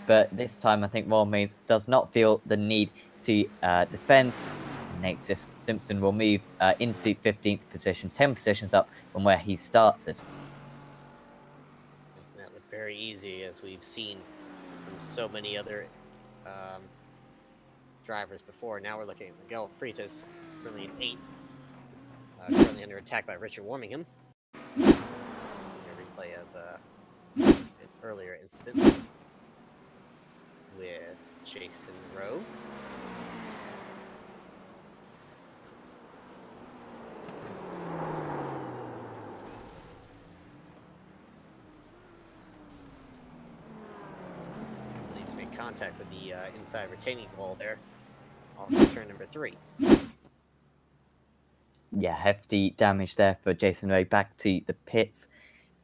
but this time I think Moral Moons does not feel the need to defend. Nate Simpson will move into 15th position, 10 positions up from where he started. That looked very easy, as we've seen from so many other drivers before. Now we're looking at Miguel Freitas, currently in 8th. Currently under attack by Richard Warmingham. A replay of an earlier incident with Jason Rowe. Leaves make contact with the inside retaining wall there on turn number 3. Yeah, hefty damage there for Jason Rowe back to the pits.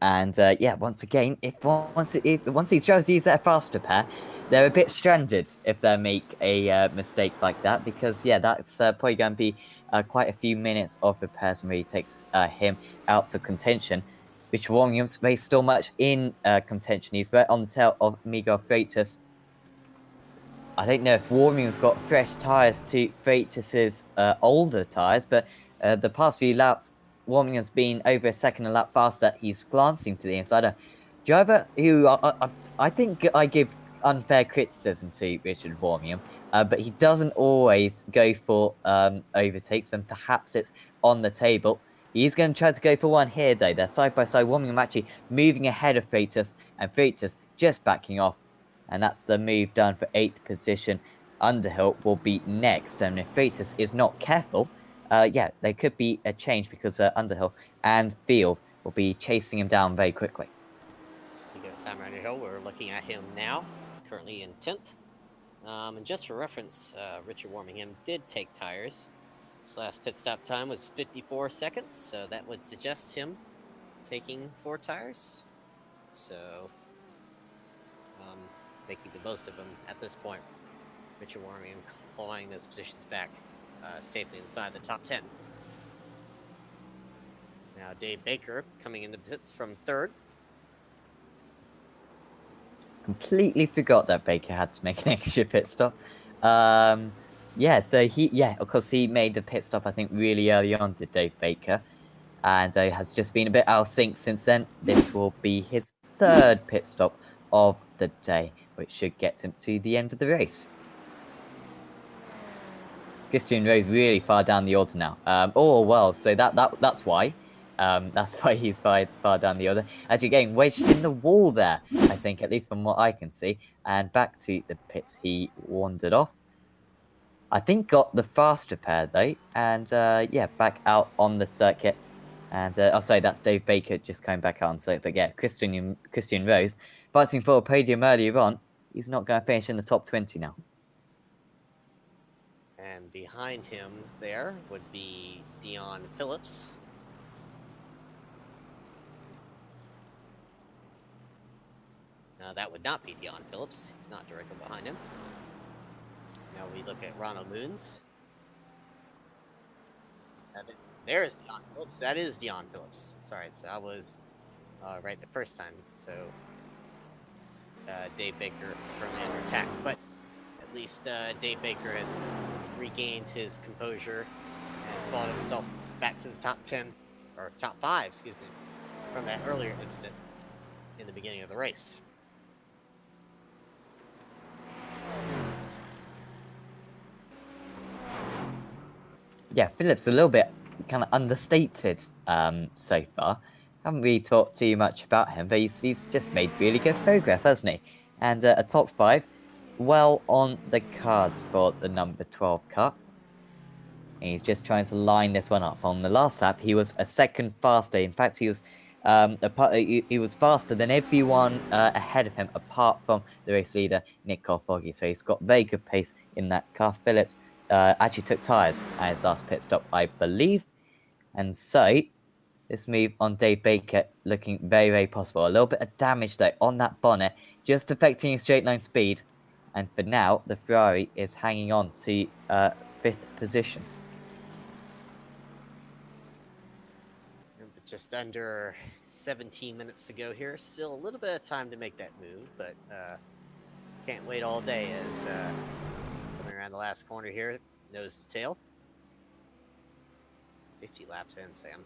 And yeah, once again, once these drivers use their faster pair, they're a bit stranded if they make a mistake like that, because yeah, that's probably going to be quite a few minutes of repairs and really takes him out of contention. Which Williams may still much in contention. He's right on the tail of Miguel Freitas. I don't know if Warming's got fresh tyres to Freitas's older tyres, but the past few laps, Warming has been over a second a lap faster. He's glancing to the inside. A driver who I think I give unfair criticism to Richard Warming, but he doesn't always go for overtakes when perhaps it's on the table. He's going to try to go for one here, though. They're side by side. Warming actually moving ahead of Freitas, and Freitas just backing off. And that's the move done for 8th position. Underhill will be next, and if Freitas is not careful, yeah, there could be a change because Underhill and Field will be chasing him down very quickly. Speaking of Sam Underhill, we're looking at him now. He's currently in 10th. And just for reference, Richard Warmingham did take tires. His last pit stop time was 54 seconds, so that would suggest him taking 4 tires. So, making the most of them at this point. Richard Warmingham clawing those positions back safely inside the top 10. Now Dave Baker coming into pits from 3rd. Completely forgot that Baker had to make an extra pit stop. Yeah, so of course he made the pit stop, I think, really early on, did Dave Baker. And has just been a bit out of sync since then. This will be his 3rd pit stop of the day, which should get him to the end of the race. Christian Rose really far down the order now. Oh well, so that's why. That's why he's far down the order. Actually getting wedged in the wall there, I think, at least from what I can see. And back to the pits he wandered off. I think got the faster pair though, and yeah, back out on the circuit. And oh, sorry, that's Dave Baker just coming back out on circuit. But yeah, Christian Rose fighting for a podium earlier on. He's not going to finish in the top 20 now. And behind him there would be Dion Phillips. That would not be Dion Phillips. He's not directly behind him. Now we look at Ronald Moons. There is Dion Phillips. That is Dion Phillips. Sorry, so I was right the first time. So Dave Baker currently under attack, but at least Dave Baker has regained his composure and has clawed himself back to the top 10 or top 5, excuse me, from that earlier incident in the beginning of the race. Yeah, Phillips a little bit kind of understated so far. Haven't really talked too much about him, but he's just made really good progress, hasn't he? And a top 5, well on the cards for the number 12 car. And he's just trying to line this one up. On the last lap, he was a second faster. In fact, he was he was faster than everyone ahead of him, apart from the race leader, Nick Foggy. So he's got very good pace in that car. Phillips actually took tyres at his last pit stop, I believe. And so, this move on Dave Baker looking very, very possible. A little bit of damage, though, on that bonnet, just affecting his straight line speed. And for now, the Ferrari is hanging on to 5th position. Just under 17 minutes to go here. Still a little bit of time to make that move, but can't wait all day as coming around the last corner here, nose to tail. 50 laps in, Sam.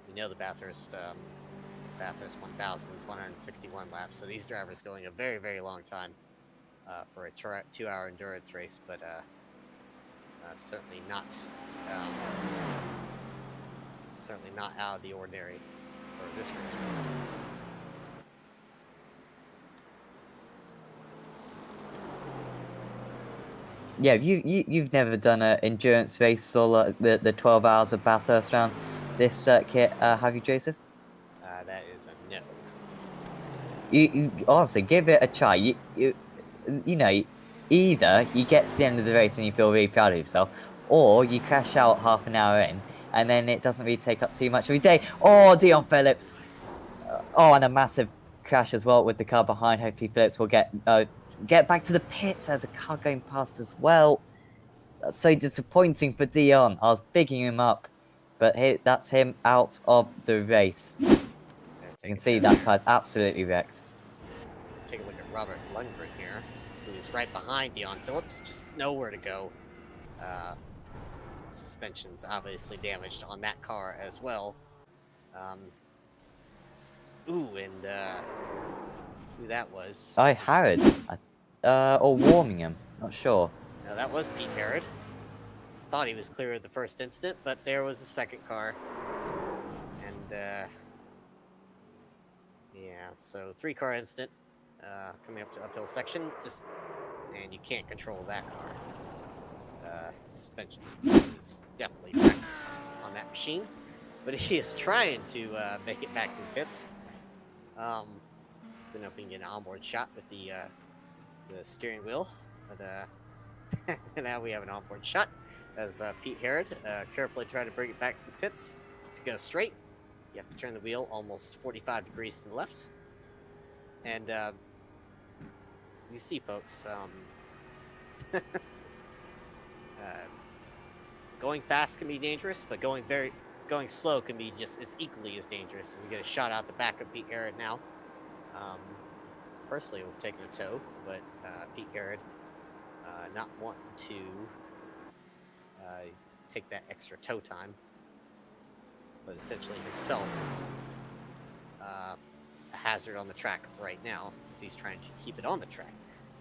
We know the Bathurst 1000 is 161 laps, so these drivers going a very, very long time for a 2-hour endurance race, but certainly not out of the ordinary for this race. Yeah, you've never done an endurance race or the 12 hours of Bathurst around this circuit, have you, Joseph? That is a no. You honestly give it a try. You know, either you get to the end of the race and you feel really proud of yourself, or you crash out half an hour in, and then it doesn't really take up too much of your day. Oh, Dion Phillips! Oh, and a massive crash as well with the car behind. Hopefully Phillips will get back to the pits. There's a car going past as well. That's so disappointing for Dion. I was bigging him up, but that's him out of the race. You can see that car's absolutely wrecked. take a look at Robert Lundgren here, who's right behind Dion Phillips, just nowhere to go. Suspension's obviously damaged on that car as well. And who that was? Harrod. Or Warmingham. Not sure. No, that was Pete Harrod. Thought he was clear of the first instant, but there was a second car. And, yeah, so 3-car instant coming up to uphill section, and you can't control that car. Suspension is definitely wrecked on that machine, but he is trying to make it back to the pits. Don't know if we can get an onboard shot with the steering wheel, but now we have an onboard shot as Pete Harrod carefully trying to bring it back to the pits. To go straight, you have to turn the wheel almost 45 degrees to the left, and you see, folks, going fast can be dangerous, but going slow can be just as equally as dangerous. We get a shot out the back of Pete Harrod now. Personally, we've taken a tow, but Pete Harrod not wanting to take that extra tow time, but essentially himself a hazard on the track right now as he's trying to keep it on the track.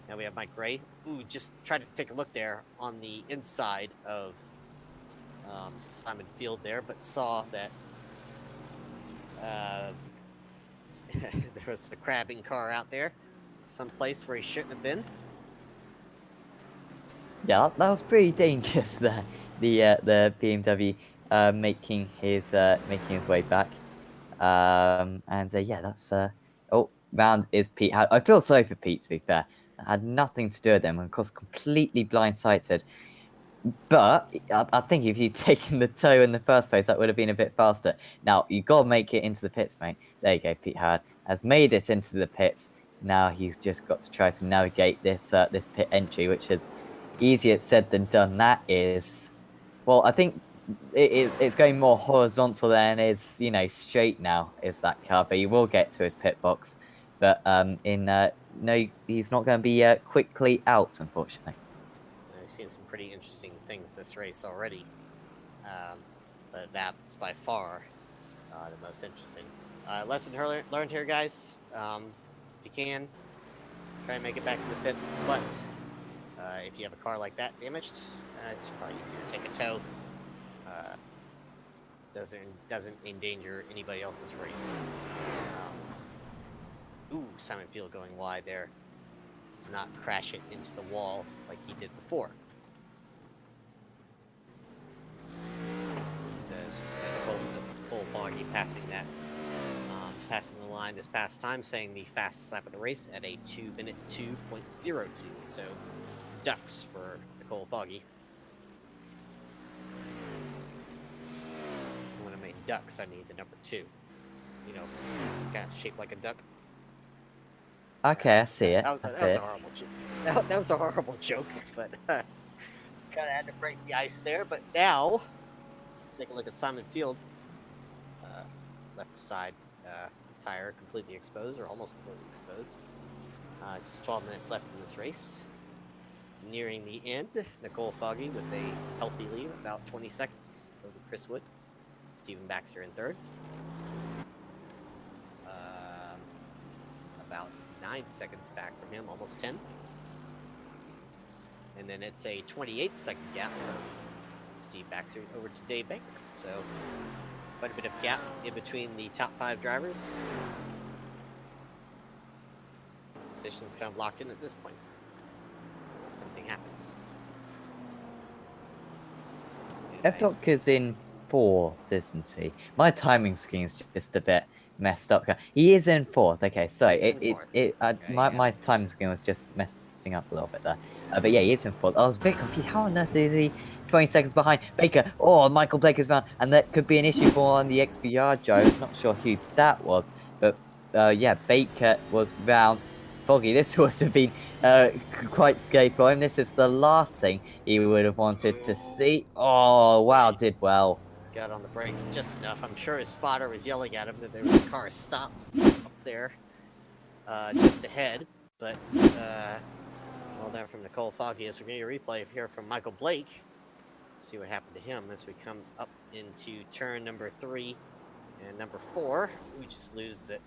Now we have Mike Gray, who just tried to take a look there on the inside of Simon Field there, but saw that there was a crabbing car out there, someplace where he shouldn't have been. Yeah, that was pretty dangerous there. The BMW making his way back. Yeah, that's round is Pete. I feel sorry for Pete, to be fair. It had nothing to do with him, and of course completely blindsided. But I think if you'd taken the tow in the first place, that would have been a bit faster. Now you got to make it into the pits, mate. There you go. Pete Harrod has made it into the pits. Now he's just got to try to navigate this this pit entry, which is easier said than done. That is, well, I think it's going more horizontal than it is, straight now. Is that car? But he will get to his pit box. But no, he's not going to be quickly out, unfortunately. I've seen some pretty interesting things this race already, but that's by far the most interesting. Lesson learned here, guys. If you can, try and make it back to the pits, but if you have a car like that damaged, it's probably easier to take a tow. Doesn't endanger anybody else's race. Simon Field going wide there. Does not crash it into the wall like he did before. So it's just a full foggy passing that. Passing the line this past time, saying the fastest lap of the race at a 2-minute 2.02. So ducks for Nicole Foggy. When I mean ducks, I mean the number 2. Kind of shaped like a duck. Okay, I see it. That was a horrible joke. That was a horrible joke, but kind of had to break the ice there. But now, take a look at Simon Field. Left side tire completely exposed, or almost completely exposed. Just 12 minutes left in this race. Nearing the end, Nicole Foggy with a healthy lead, about 20 seconds over Chris Wood. Stephen Baxter in third. About 9 seconds back from him, almost 10. And then it's a 28-second gap from Steve Baxter over to Dave Baker. So quite a bit of gap in between the top 5 drivers. Position's kind of locked in at this point, unless something happens. F-Doc is in 4th, isn't he? My timing screen is just a bit messed up. He is in 4th. Okay, sorry. My timing screen was just messing up a little bit there. But yeah, he is in 4th. I was a bit confused. How on earth is he 20 seconds behind Baker? Oh, Michael Baker's round, and that could be an issue for one of the XBR drivers. Not sure who that was, but yeah, Baker was round. Foggy, this would have been quite scary for him. This is the last thing he would have wanted to see. Oh, wow, did well. Got on the brakes just enough. I'm sure his spotter was yelling at him that there was a car stopped up there just ahead. But well done from Nicole Foggy as we're getting a replay here from Michael Blake. See what happened to him as we come up into turn number 3 and number 4. We just lose it.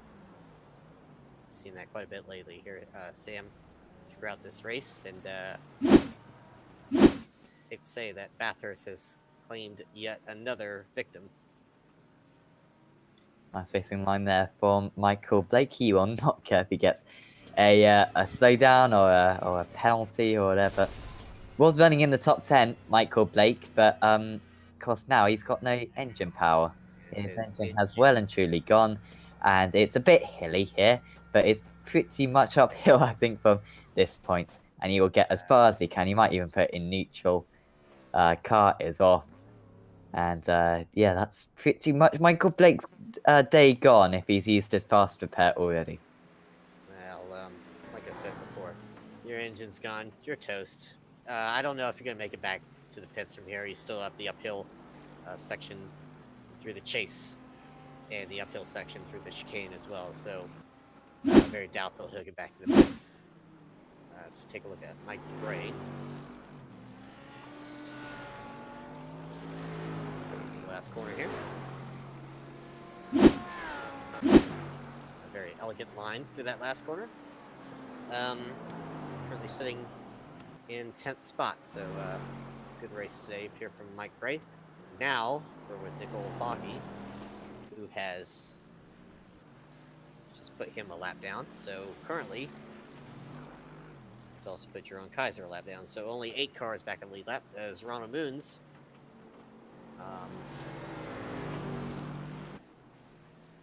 Seen that quite a bit lately here, Sam, throughout this race, and it's safe to say that Bathurst has claimed yet another victim. Nice racing line there from Michael Blake. He will not care if he gets a slowdown or a penalty or whatever. Was running in the top 10, Michael Blake, but of course now he's got no engine power. His engine has well and truly gone, and it's a bit hilly here, but it's pretty much uphill, I think, from this point. And he will get as far as he can. He might even put in neutral. Car is off. And yeah, that's pretty much Michael Blake's day gone if he's used his fast repair already. Well, like I said before, your engine's gone. You're toast. I don't know if you're going to make it back to the pits from here. You still have the uphill section through the chase and the uphill section through the chicane as well. So, very doubtful he'll get back to the pits. Let's take a look at Mike Gray. Coming to the last corner here. A very elegant line through that last corner. Currently sitting in 10th spot, so good race today here from Mike Gray. Now we're with Nicole Foggy, who has just put him a lap down. So currently, he's also put Jerome Kaiser a lap down. So only 8 cars back in lead lap as Ronald Moons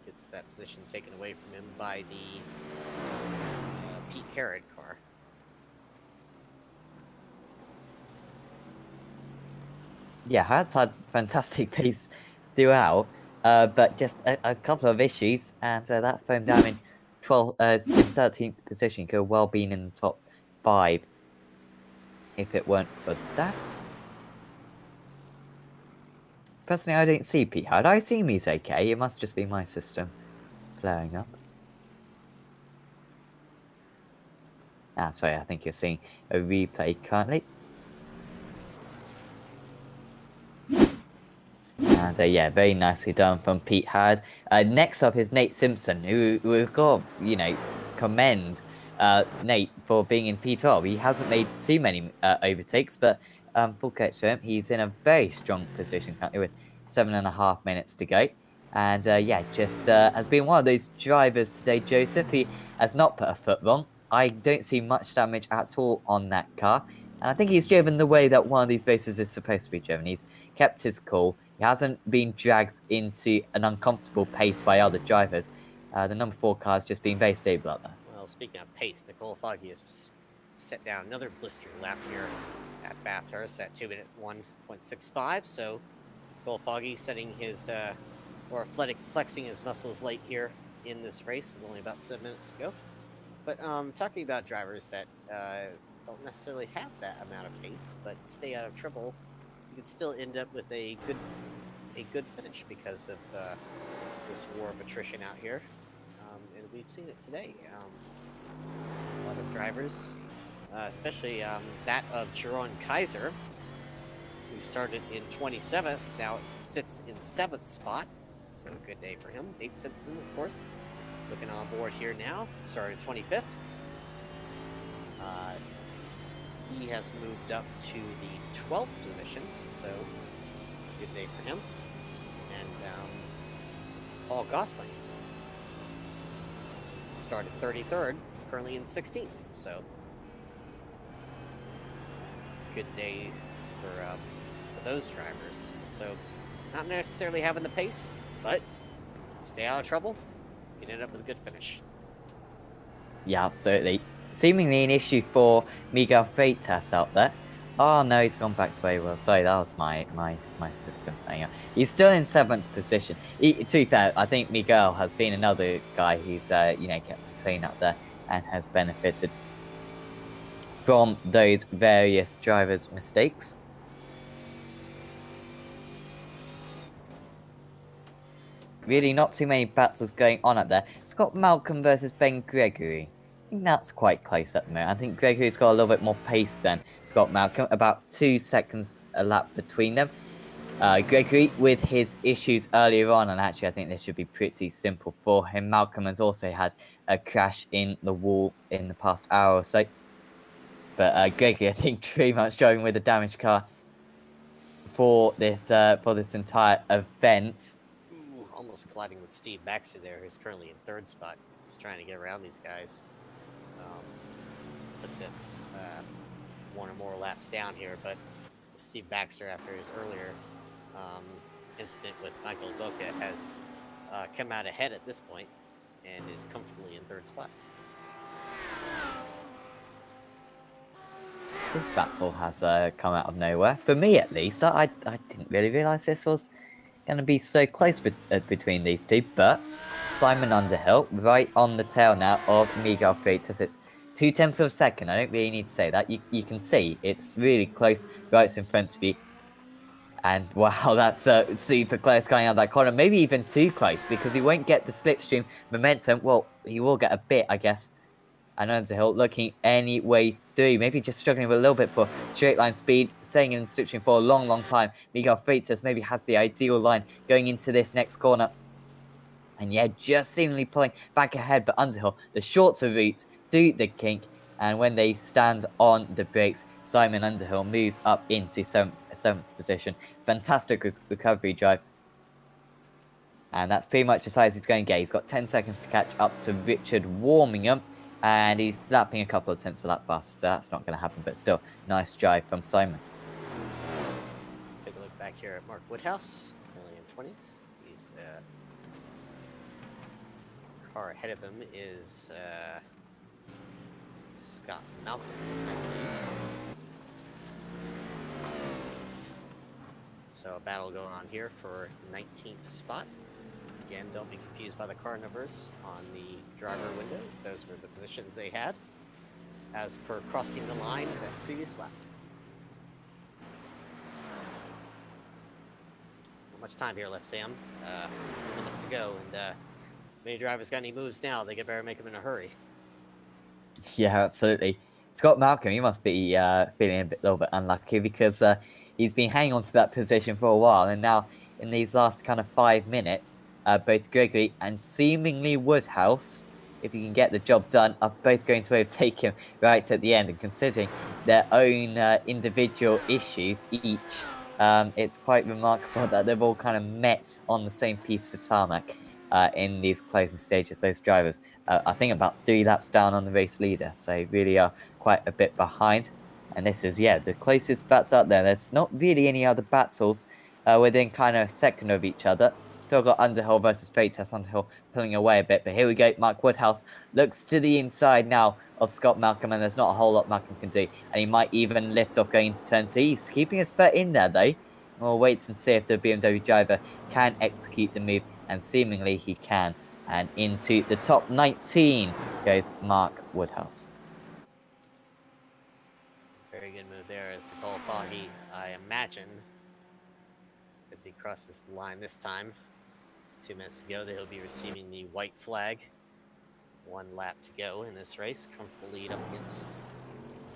gets that position taken away from him by the Pete Herod car. Yeah, Hart's had fantastic pace throughout, but just a couple of issues, and that phoned down in 13th position. Could have well been in the top 5 if it weren't for that. Personally, I don't see Pete Hard. I assume he's okay. It must just be my system blowing up. Sorry, I think you're seeing a replay currently. And yeah, very nicely done from Pete Hard. Next up is Nate Simpson, who we've got, you know, commend Nate for being in P12. He hasn't made too many overtakes, but full credit to him. He's in a very strong position currently with 7.5 minutes to go. And yeah, just has been one of those drivers today, Joseph. He has not put a foot wrong. I don't see much damage at all on that car. And I think he's driven the way that one of these races is supposed to be driven. He's kept his cool. He hasn't been dragged into an uncomfortable pace by other drivers. The number 4 car has just been very stable out there. Well, speaking of pace, Nicole Foggy has set down another blistering lap here at Bathurst at 2 minute 1.65. So Nicole Foggy setting his or flexing his muscles late here in this race with only about 7 minutes to go. But talking about drivers that don't necessarily have that amount of pace, but stay out of trouble, you can still end up with a good finish because of this war of attrition out here, and we've seen it today. A lot of drivers, especially that of Jerome Kaiser, who started in 27th, now sits in 7th spot. So a good day for him. Nate Simpson, of course, looking on board here now. Started 25th. He has moved up to the 12th position, so good day for him. And Paul Gosling started 33rd, currently in 16th, so good days for those drivers. So not necessarily having the pace, but stay out of trouble, you can end up with a good finish. Yeah, absolutely. Seemingly an issue for Miguel Freitas out there. Oh no, he's gone back to where he was. Sorry, that was my system playing out. He's still in 7th position. To be fair, I think Miguel has been another guy who's you know, kept it clean out there and has benefited from those various drivers' mistakes. Really not too many battles going on out there. Scott Malcolm versus Ben Gregory. think that's quite close at the moment. I think Gregory's got a little bit more pace than Scott Malcolm, about 2 seconds a lap between them. Gregory with his issues earlier on, and actually I think this should be pretty simple for him. Malcolm has also had a crash in the wall in the past hour or so. But Gregory, I think, pretty much driving with a damaged car for this entire event. Ooh, almost colliding with Steve Baxter there, who's currently in third spot, just trying to get around these guys. To put them one or more laps down here, but Steve Baxter, after his earlier incident with Michael Boca, has come out ahead at this point and is comfortably in third spot. This battle has come out of nowhere. For me, at least, I didn't really realise this was going to be so close between these two. But Simon Underhill, right on the tail now of Miguel Freitas. It's 0.2 of a second. I don't really need to say that. You can see it's really close, right in front of you. And wow, that's super close going out of that corner. Maybe even too close, because he won't get the slipstream momentum. Well, he will get a bit, I guess. And Underhill looking any way through. Maybe just struggling with a little bit for straight line speed. Staying in slipstream for a long, long time. Miguel Freitas maybe has the ideal line going into this next corner. And yeah, just seemingly pulling back ahead. But Underhill, the shorter route through the kink. And when they stand on the brakes, Simon Underhill moves up into seventh position. Fantastic recovery drive. And that's pretty much as high as he's going to get. He's got 10 seconds to catch up to Richard Warmingham. And he's lapping a couple of tenths a lap faster, so that's not going to happen. But still, nice drive from Simon. Take a look back here at Mark Woodhouse, currently in 20th. He's car ahead of him is Scott Malcolm. So a battle going on here for 19th spot. Again, don't be confused by the car numbers on the driver windows. Those were the positions they had as per crossing the line in that previous lap. Not much time here left, Sam. 4 minutes to go, and if any drivers got any moves now, they better make them in a hurry. Yeah, absolutely. Scott Malcolm, he must be feeling a little bit unlucky, because he's been hanging on to that position for a while, and now in these last kind of 5 minutes, both Gregory and seemingly Woodhouse, if he can get the job done, are both going to overtake him right at the end. And considering their own individual issues each, it's quite remarkable that they've all kind of met on the same piece of tarmac in these closing stages. Those drivers, I think, about 3 laps down on the race leader, so really are quite a bit behind. And this is, yeah, the closest battle out there. There's not really any other battles within kind of a second of each other. Still got Underhill versus Freitas. Underhill pulling away a bit, but here we go. Mark Woodhouse looks to the inside now of Scott Malcolm, and there's not a whole lot Malcolm can do. And he might even lift off going into turn 2. He's keeping his foot in there, though. We'll wait and see if the BMW driver can execute the move, and seemingly he can. And into the top 19 goes Mark Woodhouse. Very good move there as Nicole Foggy, I imagine, as he crosses the line this time. 2 minutes to go, that he'll be receiving the white flag. 1 lap to go in this race. Comfortable lead up against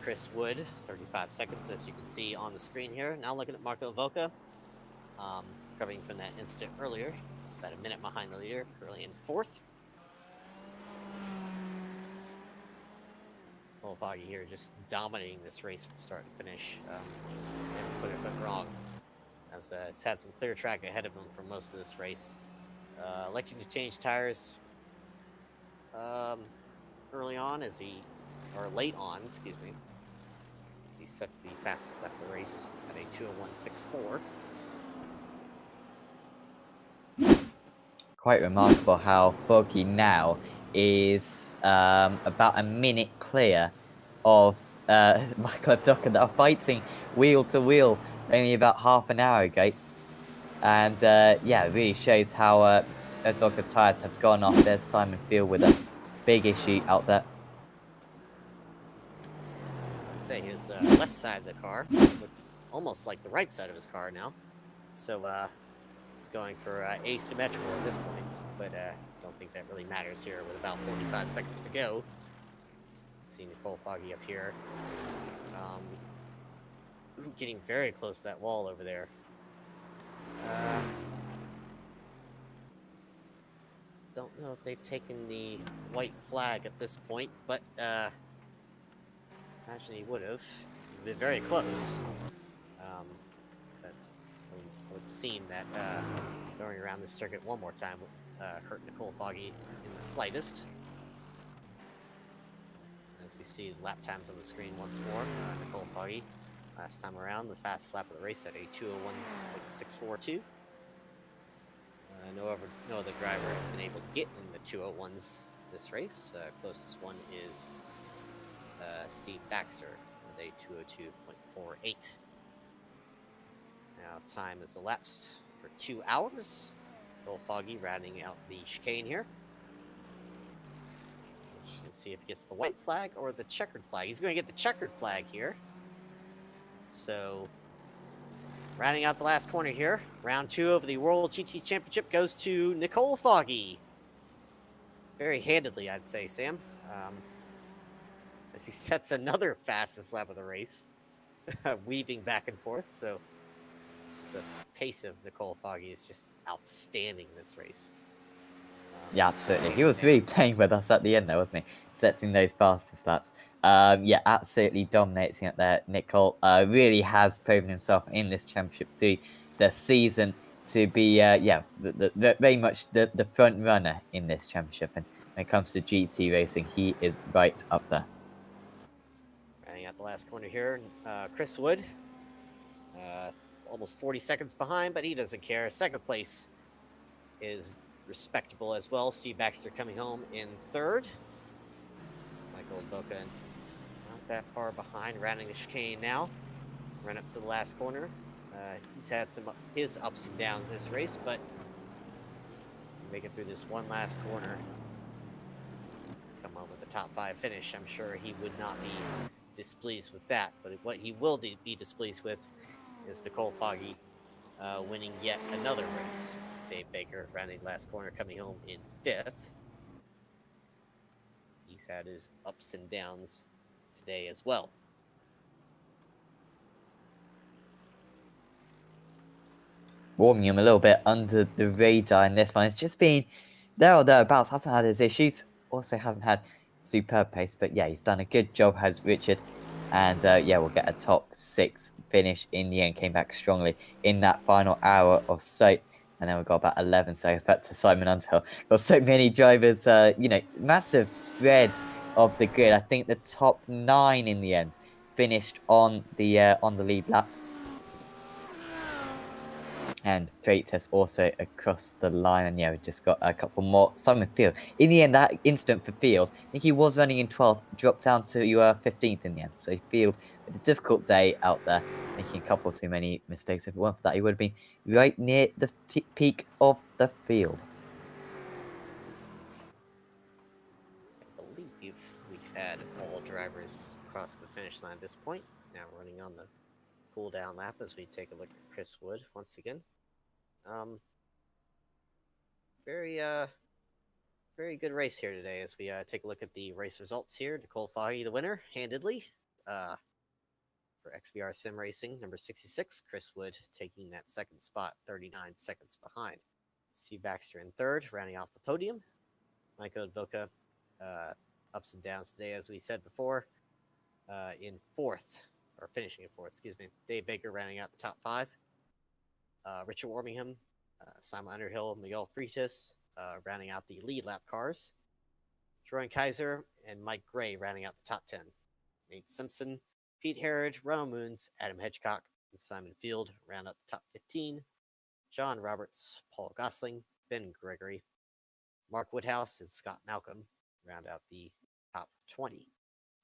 Chris Wood. 35 seconds, as you can see on the screen here. Now looking at Marco Volca, recovering from that incident earlier. It's about a minute behind the leader, currently in 4th. Nicole Foggy here just dominating this race from start to finish. Never put her foot wrong. As he's had some clear track ahead of him for most of this race. Electing to change tires early on or late on, excuse me, as he sets the fastest lap of the race at a 2:01.64. Quite remarkable how Foggy now is about a minute clear of Michael Abducker that are fighting wheel to wheel only about half an hour ago. And yeah, it really shows how Abducker's tyres have gone off. There's Simon Field with a big issue out there. I'd say his left side of the car looks almost like the right side of his car now. So it's going for asymmetrical at this point, but don't think that really matters here with about 45 seconds to go. See Nicole Foggy up here. Getting very close to that wall over there. Don't know if they've taken the white flag at this point, but imagine he would have. Been very close. That's it would seem that going around this circuit one more time would hurt Nicole Foggy in the slightest. As we see lap times on the screen once more, Nicole Foggy last time around, the fastest lap of the race at a 2:01.642. No other driver has been able to get in the 2:01s this race. Closest one is Steve Baxter with a 2:02.48. Now time has elapsed for 2 hours. Nicole Foggy rounding out the chicane here. You can see if he gets the white flag or the checkered flag. He's going to get the checkered flag here. So, rounding out the last corner here, round 2 of the World GT Championship goes to Nicole Foggy. Very handedly, I'd say, Sam. As he sets another fastest lap of the race, weaving back and forth. So, the pace of Nicole Foggy is just outstanding this race. Yeah, absolutely. He was really playing with us at the end there, wasn't he? Setting those fastest laps. Yeah, absolutely dominating it there. Nicole really has proven himself in this championship through the season to be, very much the front runner in this championship. And when it comes to GT racing, he is right up there. Rounding out the last corner here, Chris Wood, almost 40 seconds behind, but he doesn't care. Second place is respectable as well. Steve Baxter coming home in third. Michael Boca not that far behind, rounding the chicane now. Run up to the last corner. He's had his ups and downs this race, but make it through this one last corner. Come on with the top 5 finish. I'm sure he would not be displeased with that, but what he will be displeased with is Nicole Foggy winning yet another race. Dave Baker rounding the last corner, coming home in 5th. He's had his ups and downs today as well. Warming him a little bit under the radar in this one. It's just been there or thereabouts. Hasn't had his issues. Also hasn't had superb pace. But yeah, he's done a good job, has Richard. And yeah, we'll get a top 6 finish in the end. Came back strongly in that final hour or so. And then we've got about 11 seconds back to Simon Underhill. Got so many drivers, massive spreads of the grid. I think the top 9 in the end finished on the lead lap. And Freitas also across the line. And yeah, we've just got a couple more. Simon Field. In the end, that incident for Field, I think he was running in 12th, dropped down to 15th in the end. So Field, with a difficult day out there, making a couple too many mistakes. If it weren't for that, he would have been right near the peak of the field. I believe we've had all drivers cross the finish line at this point. Now running on the cool down lap as we take a look at Chris Wood once again. Very good race here today as we take a look at the race results here. Nicole Foggy, the winner, handedly. For XBR Sim Racing, number 66. Chris Wood taking that second spot, 39 seconds behind. Steve Baxter in third, rounding off the podium. Michael Voca, ups and downs today, as we said before. In fourth, or finishing in fourth, excuse me. Dave Baker rounding out the top 5. Richard Warmingham, Simon Underhill, Miguel Freitas, rounding out the lead lap cars. Jordan Kaiser and Mike Gray rounding out the top 10. Nate Simpson, Pete Herod, Ronald Moons, Adam Hedgecock, and Simon Field round out the top 15. John Roberts, Paul Gosling, Ben Gregory, Mark Woodhouse, and Scott Malcolm round out the top 20.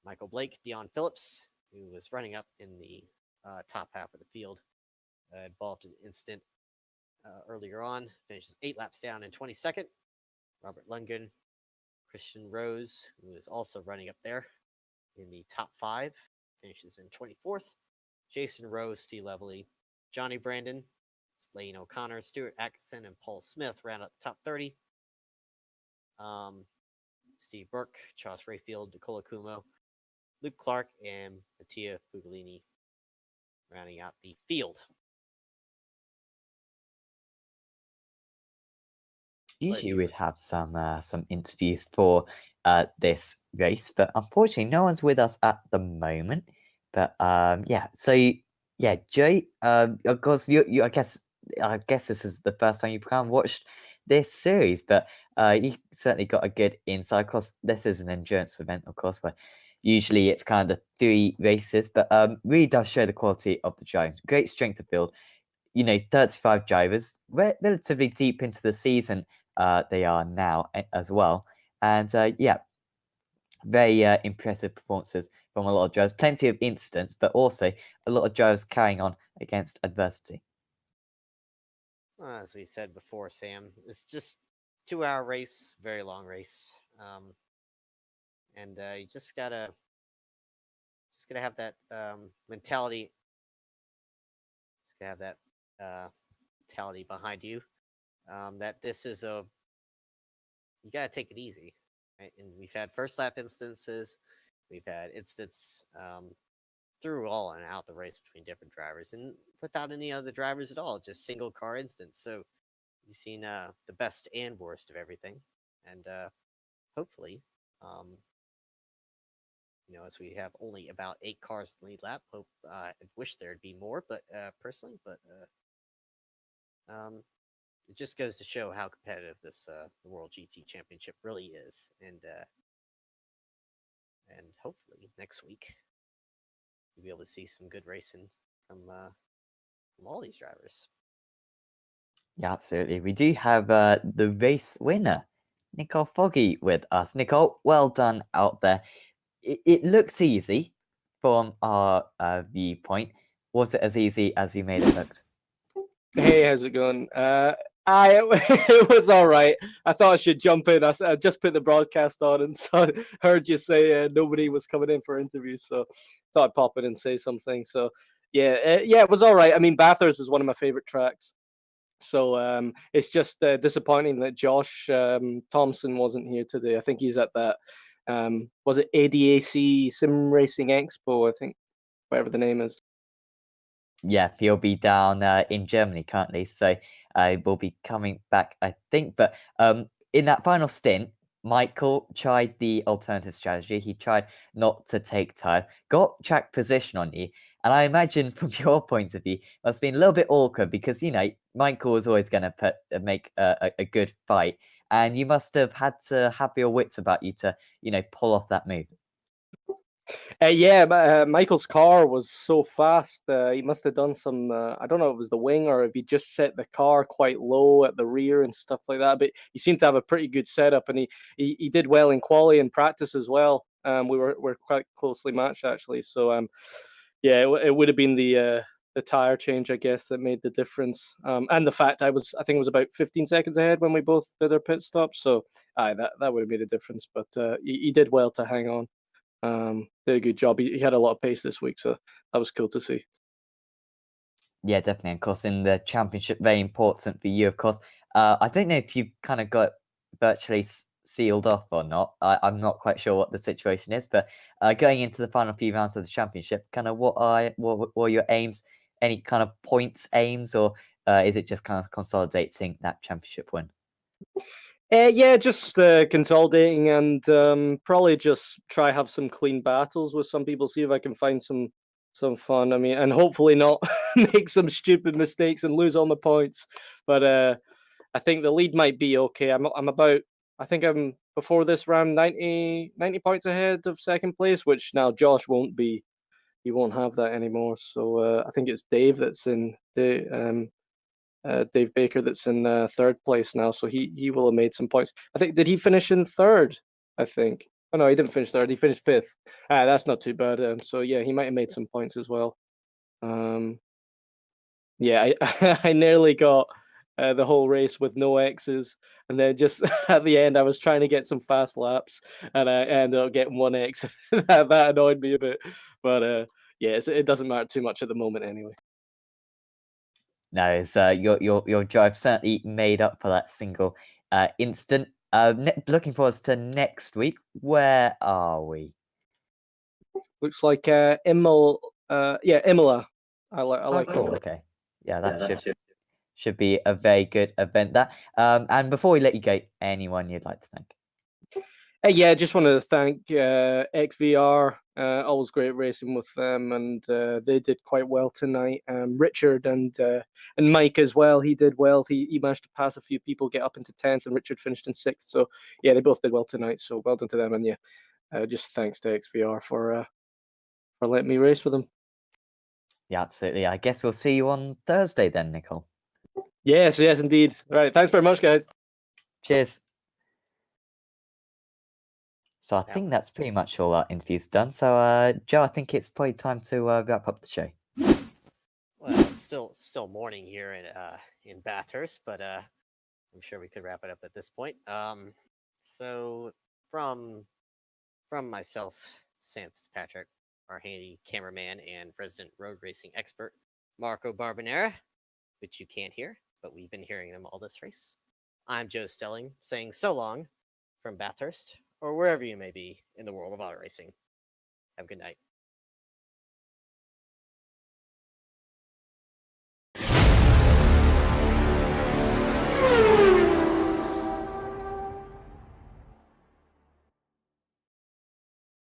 Michael Blake, Dion Phillips, who was running up in the top half of the field, involved in an incident earlier on, finishes 8 laps down in 22nd. Robert Lundgren, Christian Rose, who is also running up there in the top 5, finishes in 24th. Jason Rose, Steve Levely, Johnny Brandon, Lane O'Connor, Stuart Atkinson, and Paul Smith round out the top 30. Steve Burke, Charles Rayfield, Nicola Kumo, Luke Clark and Mattia Fugolini rounding out the field. Usually we'd have some interviews for this race, but unfortunately no one's with us at the moment. But yeah, so yeah, Jay, of course you I guess this is the first time you've kind of watched this series, but you certainly got a good insight. Of course, this is an endurance event, of course, where usually it's kind of the 3 races, but really does show the quality of the drivers. Great strength of build. 35 drivers, relatively deep into the season. They are now as well, and yeah, very impressive performances from a lot of drivers. Plenty of incidents, but also a lot of drivers carrying on against adversity. As we said before, Sam, it's just 2-hour race, very long race, and you just gotta have that mentality. Just gotta have that mentality behind you. That this is you gotta take it easy, right? And we've had first lap instances, we've had instances through all and out the race between different drivers, and without any other drivers at all, just single car instance. So you've seen the best and worst of everything, and hopefully, as we have only about 8 cars in the lead lap, I wish there'd be more, but personally, but it just goes to show how competitive this the World GT Championship really is, and hopefully next week you'll be able to see some good racing from all these drivers. Yeah, absolutely. We do have the race winner, Nicole Foggy, with us. Nicole, well done out there. It looks easy from our viewpoint. Was it as easy as you made it look? Hey, how's it going? It was all right. I thought I should jump in. I just put the broadcast on and heard you say nobody was coming in for interviews, so thought I'd pop in and say something. So yeah, it was all right. I mean, Bathurst is one of my favorite tracks, so it's just disappointing that Josh Thompson wasn't here today. I think he's at that was it ADAC Sim Racing Expo? I think whatever the name is. Yeah, he'll be down in Germany currently, so we'll be coming back, I think. But in that final stint, Michael tried the alternative strategy. He tried not to take tires, got track position on you, and I imagine from your point of view, it must have been a little bit awkward because Michael was always going to make a good fight, and you must have had to have your wits about you to pull off that move. Yeah, but Michael's car was so fast. He must have done some. I don't know if it was the wing or if he just set the car quite low at the rear and stuff like that. But he seemed to have a pretty good setup, and he did well in quali and practice as well. We're quite closely matched actually. So yeah, it would have been the tire change, I guess, that made the difference. And the fact I think it was about 15 seconds ahead when we both did our pit stop. So that would have made a difference. But he did well to hang on. Did a good job. He had a lot of pace this week, so that was cool to see. Yeah, definitely. Of course, in the championship, very important for you, of course. I don't know if you've kind of got virtually sealed off or not. I'm not quite sure what the situation is, but going into the final few rounds of the championship, kind of what are your aims? Any kind of points aims, or is it just kind of consolidating that championship win? Yeah, just consolidating and probably just try have some clean battles with some people. See if I can find some fun. I mean, and hopefully not make some stupid mistakes and lose all my points. But I think the lead might be okay. I'm about. I think I'm before this round 90 points ahead of second place, which now Josh won't be. He won't have that anymore. So I think it's Dave that's in the Dave Baker that's in third place now, so he will have made some points. I think did he finish in third? I think. Oh no, he didn't finish third. He finished fifth. That's not too bad. So yeah, he might have made some points as well. Yeah, I nearly got the whole race with no X's, and then just at the end, I was trying to get some fast laps, and I ended up getting 1X. that annoyed me a bit, but yeah, it doesn't matter too much at the moment anyway. No, it's your drive certainly made up for that single instant. Looking forward to next week. Where are we? Looks like Imola. I like Oh, cool. Imola. Okay. Yeah, that should be a very good event. That. And before we let you go, anyone you'd like to thank? Yeah, just wanted to thank XVR. Always great racing with them, and they did quite well tonight. Richard and Mike as well. He did well. He managed to pass a few people, get up into 10th, and Richard finished in 6th. So yeah, they both did well tonight. So well done to them. And yeah, just thanks to XVR for letting me race with them. Yeah, absolutely. I guess we'll see you on Thursday then, Nicole. Yes, indeed. Right. Thanks very much, guys. Cheers. So I That think was- that's pretty much all our interviews done. So, Joe, I think it's probably time to wrap up the show. Well, it's still morning here in Bathurst, but I'm sure we could wrap it up at this point. So from myself, Sam Fitzpatrick, our handy cameraman and resident road racing expert, Marco Barbonera, which you can't hear, but we've been hearing them all this race. I'm Joe Stelling, saying so long from Bathurst, or wherever you may be in the world of auto racing. Have a good night.